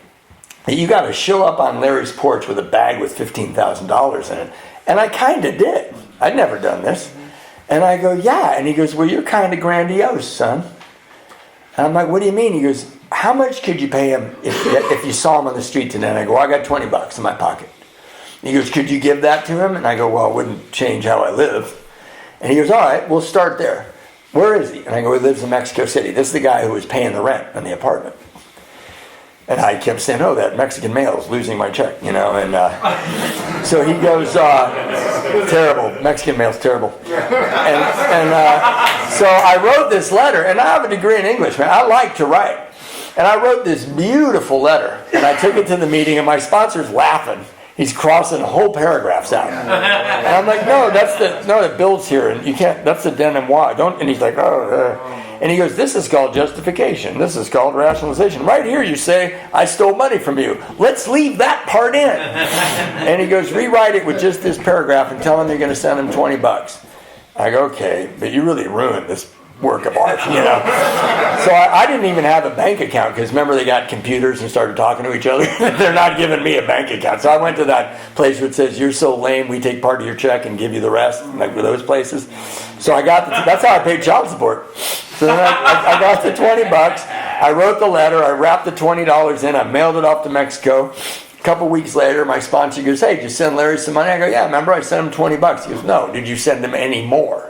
that you got to show up on Larry's porch with a bag with $15,000 in it? And I kind of did. I'd never done this. And I go, yeah. And he goes, well, you're kind of grandiose, son. And I'm like, what do you mean? He goes, how much could you pay him if you saw him on the street today? And I go, well, I got $20 in my pocket. He goes, could you give that to him? And I go, well, it wouldn't change how I live. And he goes, all right, we'll start there. Where is he? And I go, he lives in Mexico City. This is the guy who was paying the rent on the apartment. And I kept saying, oh, that Mexican mail is losing my check, And so he goes, terrible. Mexican mail's terrible. And so I wrote this letter, and I have a degree in English, man. I like to write. And I wrote this beautiful letter, and I took it to the meeting, and my sponsor's laughing. He's crossing whole paragraphs out. And I'm like, no, it builds here, and you can't, that's the denouement. And he's like, And he goes, this is called justification. This is called rationalization. Right here you say, I stole money from you. Let's leave that part in. And he goes, rewrite it with just this paragraph and tell him you're going to send him $20. I go, okay, but you really ruined this work of art, you know. So I didn't even have a bank account because remember they got computers and started talking to each other. They're not giving me a bank account. So I went to that place where it says, "You're so lame, we take part of your check and give you the rest," like with those places. So I got that's how I paid child support. So then I got the $20. I wrote the letter. I wrapped the $20 in. I mailed it off to Mexico. A couple weeks later, my sponsor goes, "Hey, did you send Larry some money?" I go, "Yeah, remember I sent him $20. He goes, "No, did you send him any more?"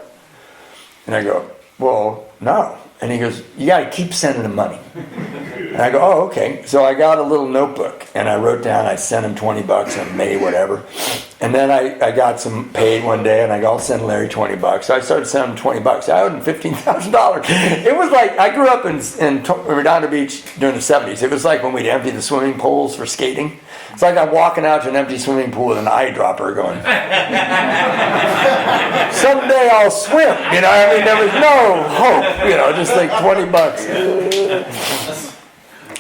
And I go, "Well, no." And he goes, "You got to keep sending him money." And I go, "Oh, okay." So I got a little notebook and I wrote down, I sent him $20 in May, whatever. And then I got some paid one day and I go, "I'll send Larry $20. So I started sending him $20. I owed him $15,000. It was like, I grew up in Redondo Beach during the 70s. It was like when we'd empty the swimming pools for skating. It's like I'm walking out to an empty swimming pool with an eyedropper going, "Someday I'll swim." You know, I mean, there was no hope, you know, just like $20.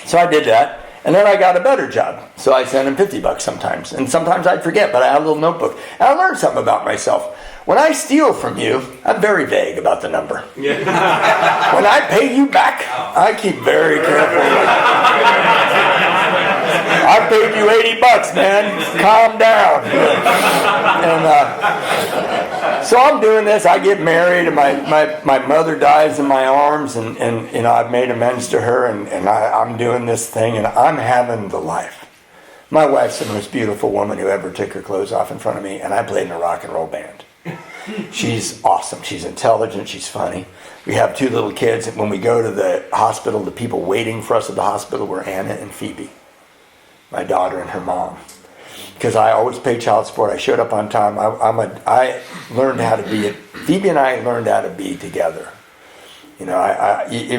So I did that. And then I got a better job. So I sent him $50 sometimes. And sometimes I'd forget, but I had a little notebook. And I learned something about myself. When I steal from you, I'm very vague about the number. When I pay you back, I keep very careful. I paid you $80, man. Calm down. And so I'm doing this. I get married, and my mother dies in my arms, and you know, I've made amends to her, and I'm doing this thing, and I'm having the life. My wife's the most beautiful woman who ever took her clothes off in front of me, and I played in a rock and roll band. She's awesome. She's intelligent. She's funny. We have 2 little kids, and when we go to the hospital, the people waiting for us at the hospital were Anna and Phoebe, my daughter and her mom. Because I always pay child support. I showed up on time. I learned how to be. Phoebe and I learned how to be together. You know,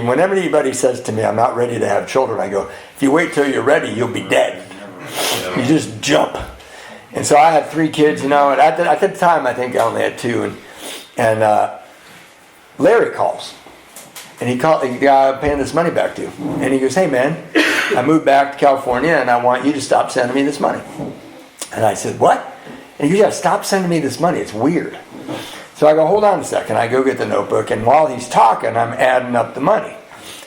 whenever anybody says to me, "I'm not ready to have children," I go, "If you wait till you're ready, you'll be dead." You just jump. And so I had 3 kids, you know, and at the time I think I only had 2. And Larry calls. And he called the guy I'm paying this money back to. And he goes, "Hey man, I moved back to California and I want you to stop sending me this money." And I said, "What?" And he goes, "Yeah, stop sending me this money. It's weird." So I go, "Hold on a second." I go get the notebook, and while he's talking, I'm adding up the money.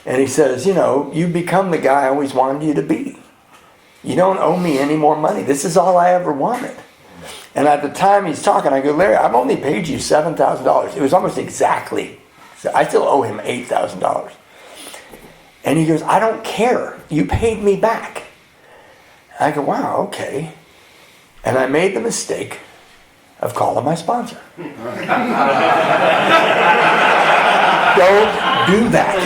And he says, "You know, you become the guy I always wanted you to be. You don't owe me any more money. This is all I ever wanted." And at the time he's talking, I go, "Larry, I've only paid you $7,000. It was almost exactly. I still owe him $8,000. And he goes, "I don't care. You paid me back." I go, "Wow, okay." And I made the mistake of calling my sponsor. Don't do that.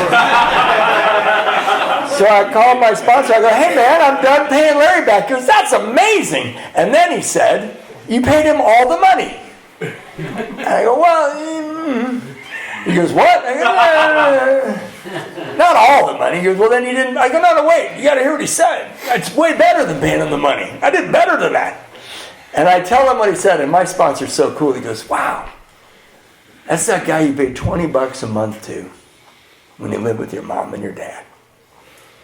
So I called my sponsor. I go, "Hey man, I'm done paying Larry back." He goes, "That's amazing." And then he said, "You paid him all the money." And I go, "Well," he goes, "What?" I go, "Not all the money." He goes, "Well, then you didn't." I go, "No, wait. You got to hear what he said. It's way better than paying him the money. I did better than that." And I tell him what he said, and my sponsor's so cool. He goes, "Wow, that's that guy you paid $20 a month to when you live with your mom and your dad.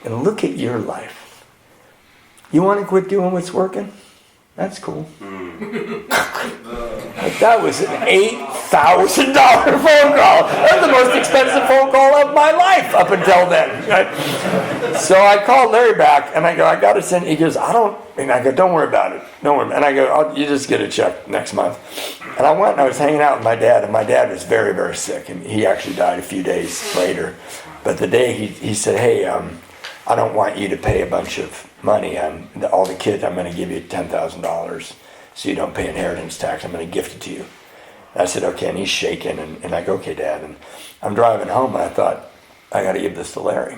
And look at your life. You want to quit doing what's working? That's cool." But that was an $8,000 phone call. That was the most expensive phone call of my life up until then. So I called Larry back, and I go, "I got to send." He goes, "I don't." And I go, "Don't worry about it. Don't worry." And I go, "You just get a check next month." And I went and I was hanging out with my dad, and my dad was very, very sick, and he actually died a few days later. But the day he said, "Hey, I don't want you to pay a bunch of money. All the kids, I'm going to give you $10,000 so you don't pay inheritance tax. I'm going to gift it to you." And I said, "Okay." And he's shaking, and I go, "Okay, Dad." And I'm driving home, and I thought, I got to give this to Larry.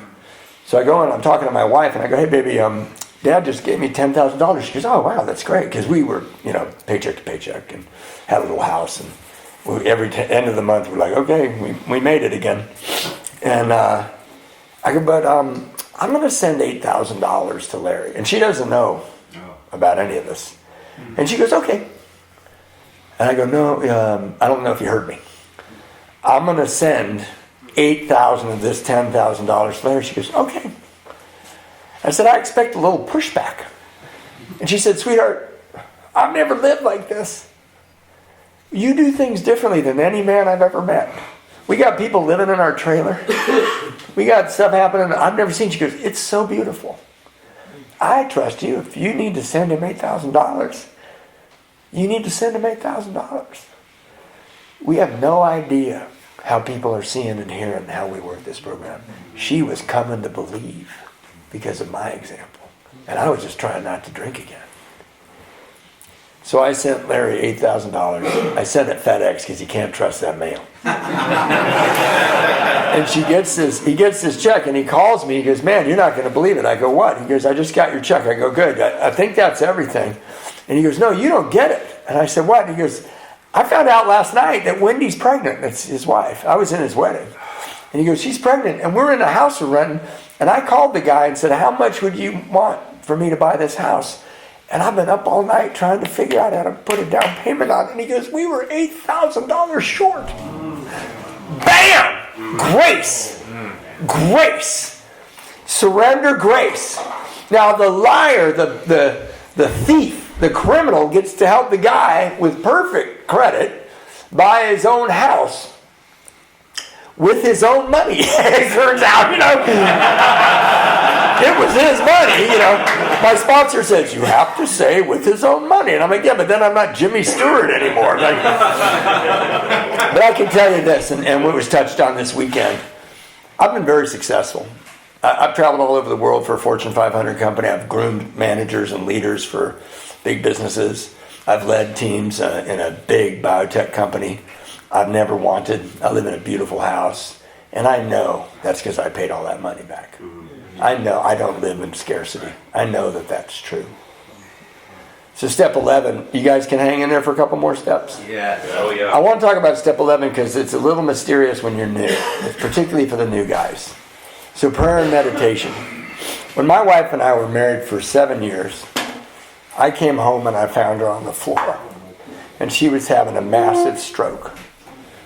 So I go and I'm talking to my wife, and I go, "Hey, baby, Dad just gave me $10,000. She goes, "Oh, wow, that's great." Because we were, you know, paycheck to paycheck and had a little house. And every end of the month, we're like, "Okay, we made it again." And I go, "But I'm going to send $8,000 to Larry." And she doesn't know about any of this. And she goes, "Okay." And I go, "No, I don't know if you heard me. I'm going to send $8,000 of this $10,000 to Larry." She goes, "Okay." I said, "I expect a little pushback." And she said, "Sweetheart, I've never lived like this. You do things differently than any man I've ever met. We got people living in our trailer. We got stuff happening I've never seen. She goes, it's so beautiful. I trust you. If you need to send him $8,000, you need to send him $8,000. We have no idea how people are seeing and hearing how we work this program. She was coming to believe because of my example. And I was just trying not to drink again. So I sent Larry $8,000. I sent it FedEx because you can't trust that mail. And he gets this check, and he calls me. He goes, man, you're not going to believe it. I go, what? He goes, I just got your check. I go, good. I think that's everything. And he goes, no, you don't get it. And I said, what? And he goes, I found out last night that Wendy's pregnant. That's his wife. I was in his wedding. And he goes, she's pregnant. And we're in a house we're renting. And I called the guy and said, how much would you want for me to buy this house? And I've been up all night trying to figure out how to put a down payment on it. And he goes, we were $8,000 short. Bam! Grace. Grace. Surrender grace. Now the liar, the thief, the criminal gets to help the guy with perfect credit buy his own house with his own money. It turns out, it was his money, My sponsor says, you have to say with his own money. And I'm like, yeah, but then I'm not Jimmy Stewart anymore. But I can tell you this, and what was touched on this weekend, I've been very successful. I've traveled all over the world for a Fortune 500 company. I've groomed managers and leaders for big businesses. I've led teams in a big biotech company. I've never wanted. I live in a beautiful house. And I know that's because I paid all that money back. I know I don't live in scarcity. I know that that's true. So step 11, you guys can hang in there for a couple more steps? Yeah. Oh, yeah. I want to talk about step 11 because it's a little mysterious when you're new, particularly for the new guys. So prayer and meditation. When my wife and I were married for 7 years, I came home and I found her on the floor. And she was having a massive stroke.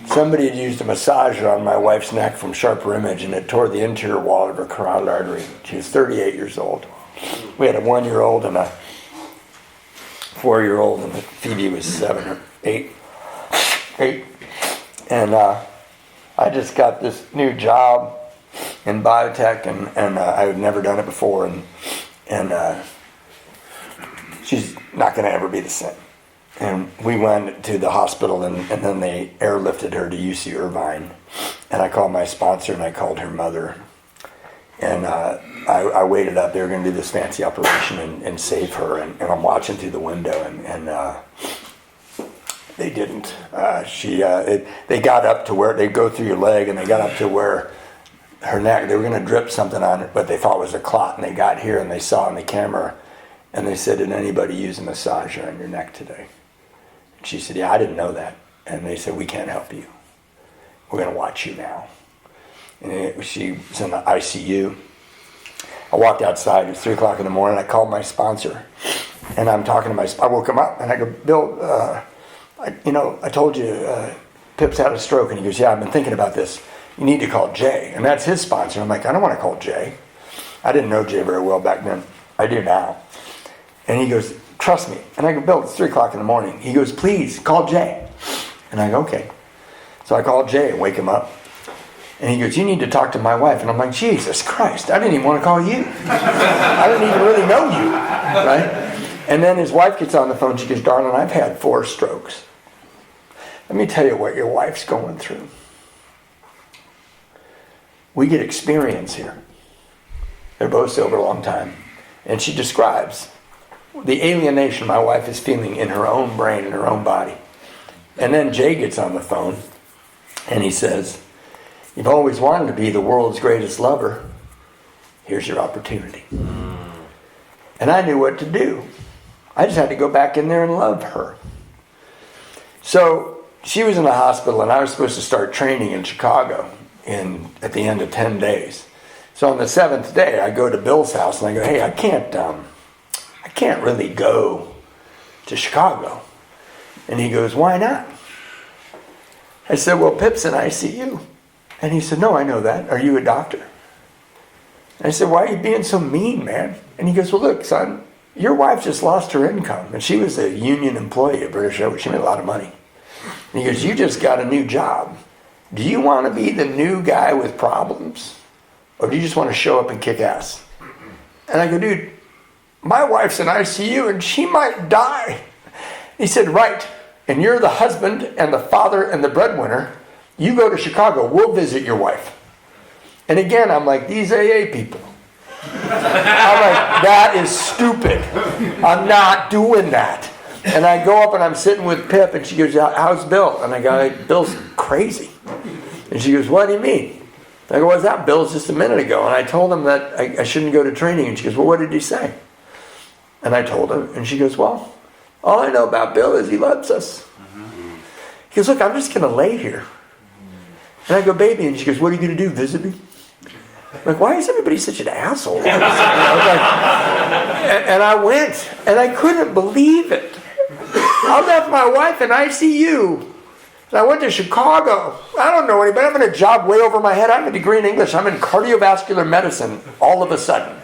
Somebody had used a massager on my wife's neck from sharper image, and it tore the interior wall of her carotid artery. She was 38 years old. We had a 1-year-old and a 4-year-old, and Phoebe was 7 or 8. And I just got this new job in biotech, and I had never done it before, and she's not going to ever be the same. And we went to the hospital, and then they airlifted her to UC Irvine. And I called my sponsor, and I called her mother. And I waited up. They were going to do this fancy operation and save her. And I'm watching through the window, and they didn't. They got up to where, they go through your leg, and they got up to where her neck, they were going to drip something on it, but they thought it was a clot. And they got here, and they saw on the camera, and they said, did anybody use a massager on your neck today? She said, yeah, I didn't know that. And they said, we can't help you. We're going to watch you now. And she was in the ICU. I walked outside. It was 3 o'clock in the morning. I called my sponsor. And I'm talking to I woke him up. And I go, Bill, I told you Pip's had a stroke. And he goes, yeah, I've been thinking about this. You need to call Jay. And that's his sponsor. I'm like, I don't want to call Jay. I didn't know Jay very well back then. I do now. And he goes, trust me. And I go, Bill, it's 3 o'clock in the morning. He goes, please, call Jay. And I go, okay. So I called Jay and wake him up. And he goes, you need to talk to my wife. And I'm like, Jesus Christ, I didn't even want to call you. I didn't even really know you, right? And then his wife gets on the phone. She goes, darling, I've had 4 strokes. Let me tell you what your wife's going through. We get experience here. They're both sober a long time. And she describes the alienation my wife is feeling in her own brain and her own body. And then Jay gets on the phone and he says, you've always wanted to be the world's greatest lover. Here's your opportunity. And I knew what to do. I just had to go back in there and love her. So she was in the hospital, and I was supposed to start training in Chicago at the end of 10 days. So on the 7th day, I go to Bill's house and I go, hey, I can't really go to Chicago. And he goes, why not? I said, well, Pip's in ICU. And he said, no, I know that. Are you a doctor? And I said, why are you being so mean, man? And he goes, well, look, son, your wife just lost her income. And she was a union employee at British Airways. She made a lot of money. And he goes, you just got a new job. do you want to be the new guy with problems? Or do you just want to show up and kick ass? And I go, dude, my wife's in ICU and she might die. He said, right. And you're the husband and the father and the breadwinner. You go to Chicago. We'll visit your wife. And again, I'm like, these AA people. I'm like, that is stupid. I'm not doing that. And I go up and I'm sitting with Pip and she goes, how's Bill? And I go, Bill's crazy. And she goes, what do you mean? I go, what's that? Bill's just a minute ago. And I told him that I shouldn't go to training. And she goes, well, what did he say? And I told him. And she goes, well, all I know about Bill is he loves us. He goes, look, I'm just going to lay here. And I go, baby. And she goes, what are you going to do, visit me? I'm like, why is everybody such an asshole? And I went. And I couldn't believe it. I left my wife in ICU. And I went to Chicago. I don't know anybody. I'm in a job way over my head. I have a degree in English. I'm in cardiovascular medicine all of a sudden.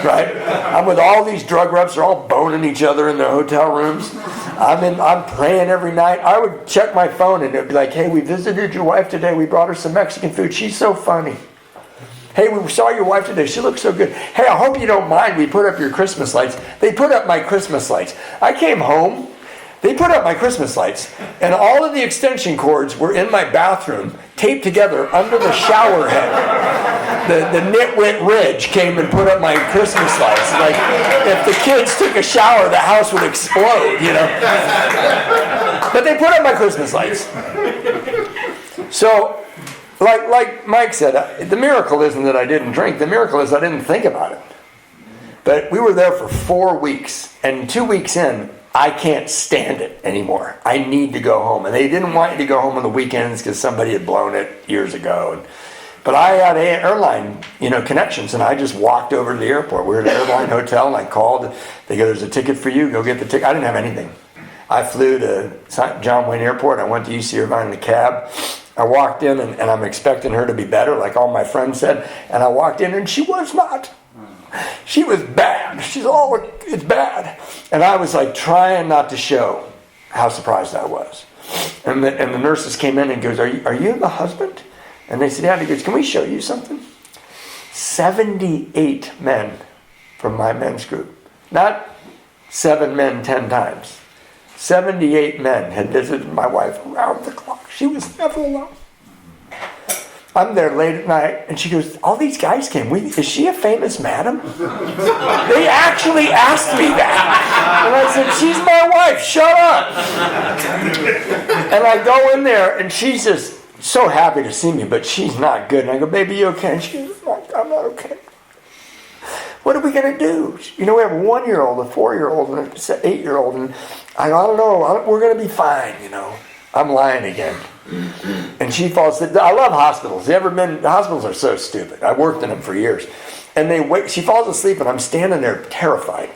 Right? I'm with all these drug reps. They're all boning each other in their hotel rooms. I'm praying every night. I would check my phone and it'd be like, hey, we visited your wife today. We brought her some Mexican food. She's so funny. Hey, we saw your wife today. She looks so good. Hey, I hope you don't mind. We put up your Christmas lights. They put up my Christmas lights. I came home. They put up my Christmas lights, and all of the extension cords were in my bathroom, taped together under the shower head. The nitwit Ridge came and put up my Christmas lights. Like, if the kids took a shower, the house would explode, you know. But they put up my Christmas lights. So, like Mike said, the miracle isn't that I didn't drink. The miracle is I didn't think about it. But we were there for 4 weeks, and 2 weeks in, I can't stand it anymore. I need to go home. And they didn't want you to go home on the weekends because somebody had blown it years ago. But I had airline, connections, and I just walked over to the airport. We were at an airline hotel, and I called. They go, there's a ticket for you. Go get the ticket. I didn't have anything. I flew to John Wayne Airport. I went to UC Irvine in a cab. I walked in, and I'm expecting her to be better, like all my friends said. And I walked in, and she was not. She was bad. She's all, it's bad. And I was like trying not to show how surprised I was. And the nurses came in and goes, are you the husband? And they said, yeah. And he goes, can we show you something? 78 men from my men's group. Not 7 men 10 times. 78 men had visited my wife around the clock. She was never alone. I'm there late at night, and she goes, all these guys came. Is she a famous madam? They actually asked me that. And I said, she's my wife. Shut up. And I go in there, and she's just so happy to see me, but she's not good. And I go, baby, you okay? And she goes, I'm not okay. What are we going to do? We have a 1-year-old, a 4-year-old, and an 8-year-old. And I don't know. We're going to be fine, I'm lying again. And she falls asleep. I love hospitals. Hospitals are so stupid. I worked in them for years. And she falls asleep, and I'm standing there terrified.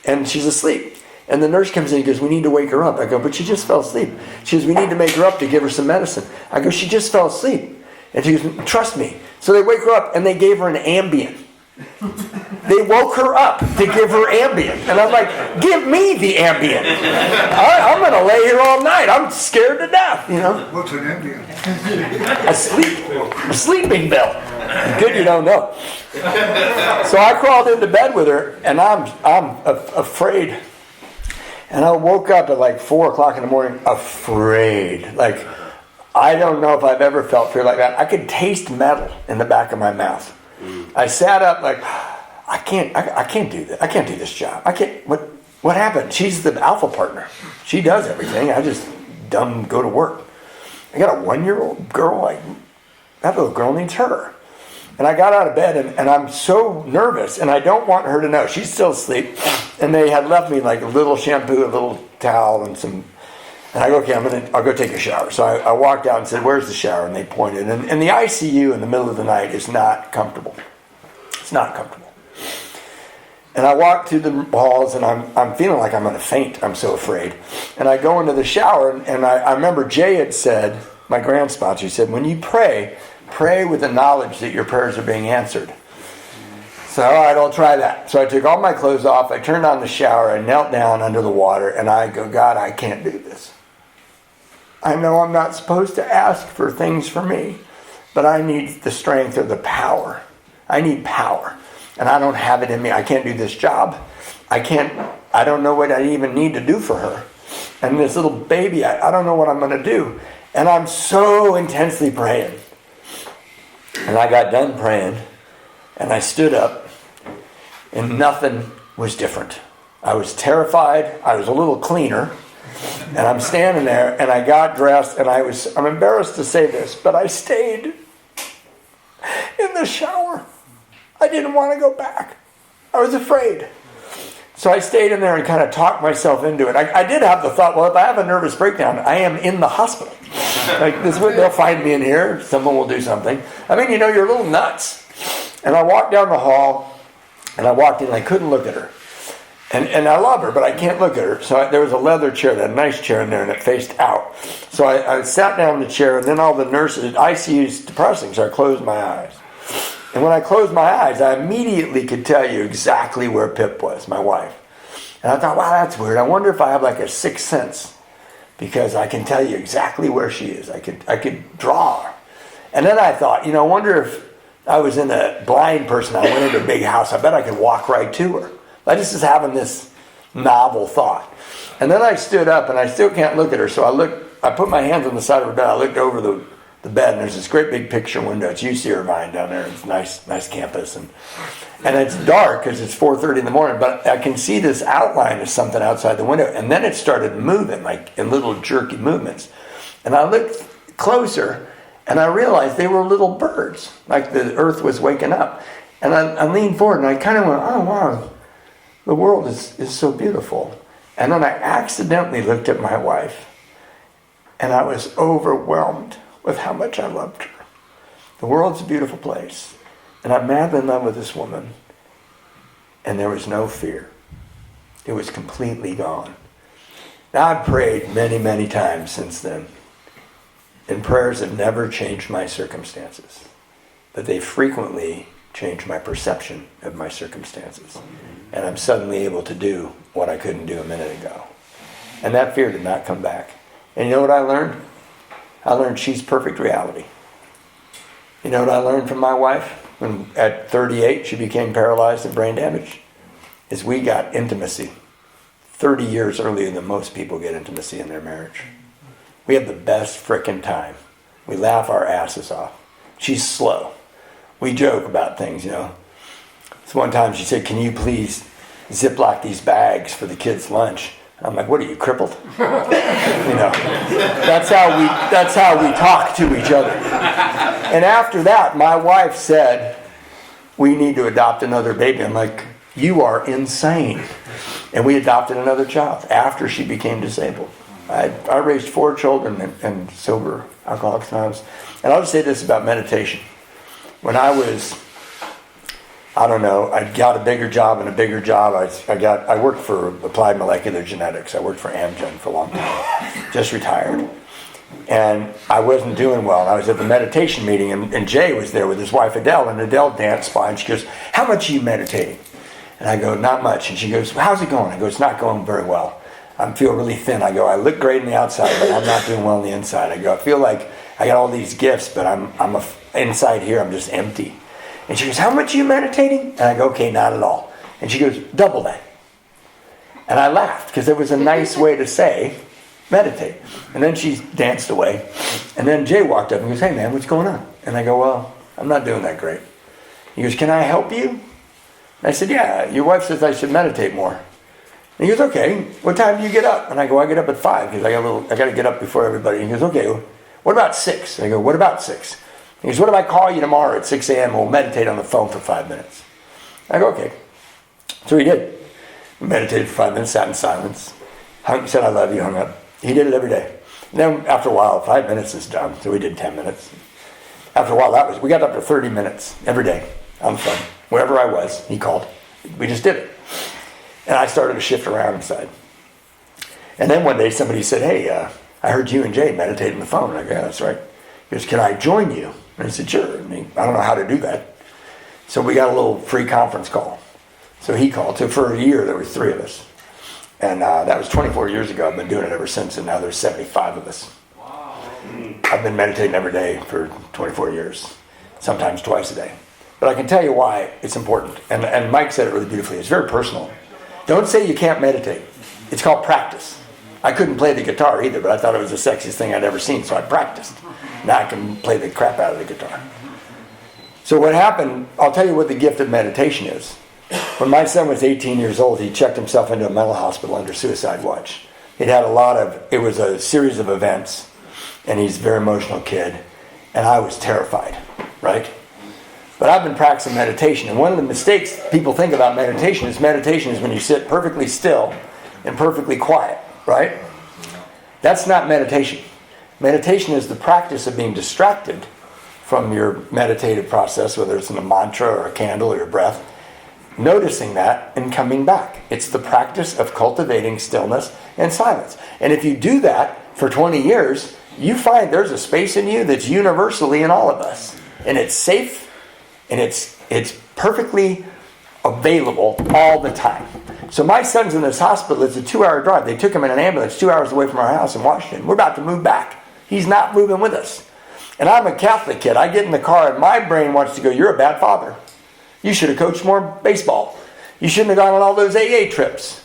And she's asleep. And the nurse comes in and goes, we need to wake her up. I go, but she just fell asleep. She goes, we need to make her up to give her some medicine. I go, she just fell asleep. And she goes, trust me. So they wake her up, and they gave her an Ambien. They woke her up to give her Ambien. And I'm like, give me the Ambien. I'm going to lay here all night. I'm scared to death, What's an Ambien? A sleeping pill. Good you don't know. So I crawled into bed with her, and I'm afraid. And I woke up at like 4 o'clock in the morning, afraid. Like, I don't know if I've ever felt fear like that. I could taste metal in the back of my mouth. I sat up like, I can't do this. I can't do this job. I can't. What happened? She's the alpha partner. She does everything. I just go to work. I got a 1-year-old girl. That little girl needs her. And I got out of bed, and I'm so nervous, and I don't want her to know. She's still asleep. And they had left me like a little shampoo, a little towel, and some. And I go, okay, I'll go take a shower. So I walked out and said, where's the shower? And they pointed. And the ICU in the middle of the night is not comfortable. It's not comfortable. And I walk through the halls, and I'm feeling like I'm going to faint. I'm so afraid. And I go into the shower, and I remember Jay had said, my grand sponsor, he said, when you pray with the knowledge that your prayers are being answered. So, all right, I'll try that. So I took all my clothes off. I turned on the shower. I knelt down under the water, and I go, God, I can't do this. I know I'm not supposed to ask for things for me, but I need the strength or the power. I need power. And I don't have it in me. I can't do this job. I don't know what I even need to do for her. And this little baby, I don't know what I'm going to do. And I'm so intensely praying. And I got done praying, and I stood up, and nothing was different. I was terrified. I was a little cleaner. And I'm standing there, and I got dressed, and I'm embarrassed to say this, but I stayed in the shower. I didn't want to go back. I was afraid. So I stayed in there and kind of talked myself into it. I did have the thought, well, if I have a nervous breakdown, I am in the hospital. Like, they'll find me in here. Someone will do something. I mean, you're a little nuts. And I walked down the hall, and I walked in, and I couldn't look at her. And I love her, but I can't look at her. So there was a leather chair, that nice chair in there, and it faced out. So I sat down in the chair, and then all the nurses, ICU's depressing, so I closed my eyes. And when I closed my eyes, I immediately could tell you exactly where Pip was, my wife. And I thought, wow, that's weird. I wonder if I have like a sixth sense, because I can tell you exactly where she is. I could draw her. And then I thought, I wonder if I was in a blind person. I went into a big house. I bet I could walk right to her. I just was having this novel thought. And then I stood up, and I still can't look at her. So I put my hands on the side of her bed. I looked over the bed, and there's this great big picture window. It's UC Irvine down there. It's nice campus. And it's dark because it's 4:30 in the morning, but I can see this outline of something outside the window. And then it started moving, like in little jerky movements. And I looked closer, and I realized they were little birds, like the earth was waking up. And I leaned forward, and I kind of went, oh, wow. The world is so beautiful. And then I accidentally looked at my wife, and I was overwhelmed with how much I loved her. The world's a beautiful place, and I'm madly in love with this woman, and there was no fear. It was completely gone. Now, I've prayed many, many times since then, and prayers have never changed my circumstances, but they frequently change my perception of my circumstances. And I'm suddenly able to do what I couldn't do a minute ago. And that fear did not come back. And you know what I learned? I learned she's perfect reality. You know what I learned from my wife? When at 38 she became paralyzed and brain damaged? Is we got intimacy 30 years earlier than most people get intimacy in their marriage. We have the best frickin' time. We laugh our asses off. She's slow. We joke about things, So one time she said, can you please Ziploc these bags for the kids' lunch? I'm like, what are you, crippled? That's how we talk to each other. And after that, my wife said, we need to adopt another baby. I'm like, you are insane. And we adopted another child after she became disabled. I raised 4 children and sober Alcoholics Anonymous. And I'll just say this about meditation. When I was, I got a bigger job and a bigger job. I worked for Applied Molecular Genetics. I worked for Amgen for a long time. Just retired. And I wasn't doing well. And I was at the meditation meeting, and Jay was there with his wife Adele, and Adele danced by, and she goes, how much are you meditating? And I go, not much. And she goes, well, how's it going? I go, it's not going very well. I feel really thin. I go, I look great on the outside, but I'm not doing well on the inside. I go, I feel like I got all these gifts, but inside here, I'm just empty. And she goes, how much are you meditating? And I go, okay, not at all. And she goes, double that. And I laughed, because it was a nice way to say, meditate. And then she danced away. And then Jay walked up and goes, hey man, what's going on? And I go, well, I'm not doing that great. He goes, can I help you? And I said, yeah, your wife says I should meditate more. And he goes, okay, what time do you get up? And I go, I get up at 5, because I got to get up before everybody. And he goes, okay, what about 6? And I go, what about 6? He goes, what if I call you tomorrow at 6 a.m. We'll meditate on the phone for 5 minutes. I go, okay. So he did. We meditated for 5 minutes, sat in silence. Said, I love you, hung up. He did it every day. And then after a while, 5 minutes is done. So we did 10 minutes. After a while, we got up to 30 minutes every day on the phone. Wherever I was, he called. We just did it. And I started to shift around inside. And then one day somebody said, hey, I heard you and Jay meditate on the phone. And I go, yeah, that's right. He goes, can I join you? And I said, sure. I don't know how to do that. So we got a little free conference call. So he called. So for a year, there was 3 of us. And that was 24 years ago. I've been doing it ever since, and now there's 75 of us. Wow. I've been meditating every day for 24 years, sometimes twice a day. But I can tell you why it's important. And Mike said it really beautifully. It's very personal. Don't say you can't meditate. It's called practice. I couldn't play the guitar either, but I thought it was the sexiest thing I'd ever seen, so I practiced. Now I can play the crap out of the guitar. So what happened, I'll tell you what the gift of meditation is. When my son was 18 years old, he checked himself into a mental hospital under suicide watch. It was a series of events, and he's a very emotional kid, and I was terrified, right? But I've been practicing meditation, and one of the mistakes people think about meditation is when you sit perfectly still and perfectly quiet, right? That's not meditation. Meditation is the practice of being distracted from your meditative process, whether it's in a mantra or a candle or your breath, noticing that and coming back. It's the practice of cultivating stillness and silence. And if you do that for 20 years, you find there's a space in you that's universally in all of us. And it's safe, and it's perfectly available all the time. So my son's in this hospital. It's a 2-hour drive. They took him in an ambulance 2 hours away from our house in Washington. We're about to move back. He's not moving with us. And I'm a Catholic kid. I get in the car and my brain wants to go, you're a bad father. You should have coached more baseball. You shouldn't have gone on all those AA trips.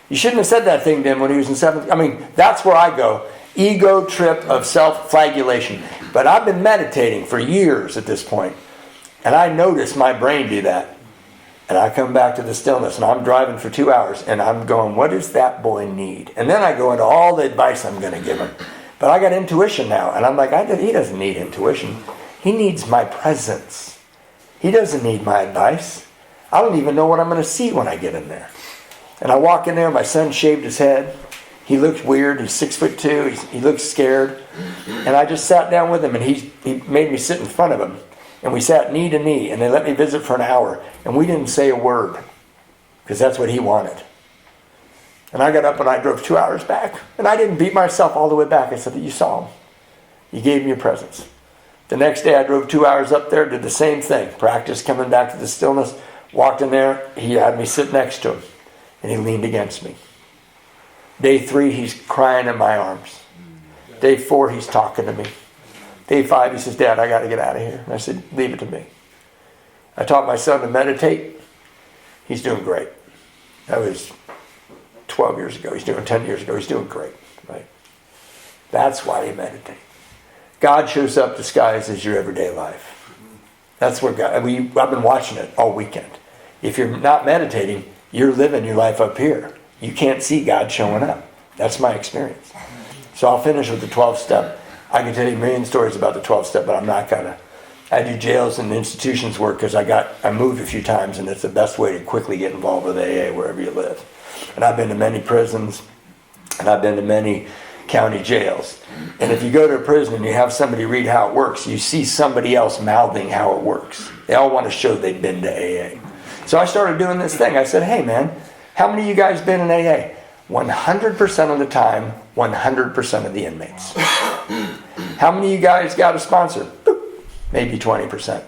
You shouldn't have said that thing to him when he was in 7th. I mean, that's where I go. Ego trip of self-flagellation. But I've been meditating for years at this point. And I notice my brain do that. And I come back to the stillness, and I'm driving for 2 hours, and I'm going, what does that boy need? And then I go into all the advice I'm going to give him. But I got intuition now, and I'm like, he doesn't need intuition. He needs my presence. He doesn't need my advice. I don't even know what I'm going to see when I get in there. And I walk in there, my son shaved his head. He looks weird. He's 6'2". He looks scared. And I just sat down with him, and he made me sit in front of him. And we sat knee to knee, and they let me visit for an hour. And we didn't say a word, because that's what he wanted. And I got up and I drove 2 hours back. And I didn't beat myself all the way back. I said, you saw him. You gave me your presence. The next day I drove 2 hours up there, did the same thing. Practiced coming back to the stillness. Walked in there. He had me sit next to him. And he leaned against me. Day 3, he's crying in my arms. Day 4, he's talking to me. Day 5, he says, Dad, I got to get out of here. And I said, leave it to me. I taught my son to meditate. He's doing great. That was 12 years ago. He's doing 10 years ago. He's doing great. Right? That's why you meditate. God shows up disguised as your everyday life. That's where God. I've been watching it all weekend. If you're not meditating, you're living your life up here. You can't see God showing up. That's my experience. So I'll finish with the 12-step. I can tell you a million stories about the 12-step, but I'm not going to. I do jails and institutions work because I moved a few times, and it's the best way to quickly get involved with AA wherever you live. And I've been to many prisons, and I've been to many county jails. And if you go to a prison and you have somebody read how it works, you see somebody else mouthing how it works. They all want to show they've been to AA. So I started doing this thing. I said, hey man, how many of you guys been in AA? 100% of the time, 100% of the inmates. How many of you guys got a sponsor? Boop. Maybe 20%.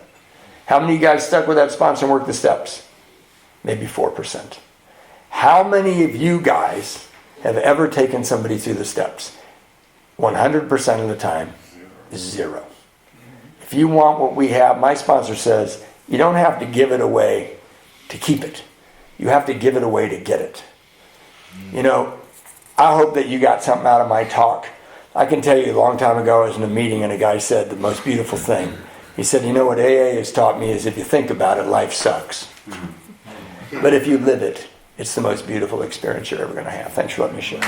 How many of you guys stuck with that sponsor and worked the steps? Maybe 4%. How many of you guys have ever taken somebody through the steps? 100% of the time, 0. If you want what we have, my sponsor says, you don't have to give it away to keep it. You have to give it away to get it. You know, I hope that you got something out of my talk. I can tell you a long time ago I was in a meeting and a guy said the most beautiful thing. He said, you know what AA has taught me is if you think about it, life sucks. But if you live it, it's the most beautiful experience you're ever going to have. Thanks for letting me share.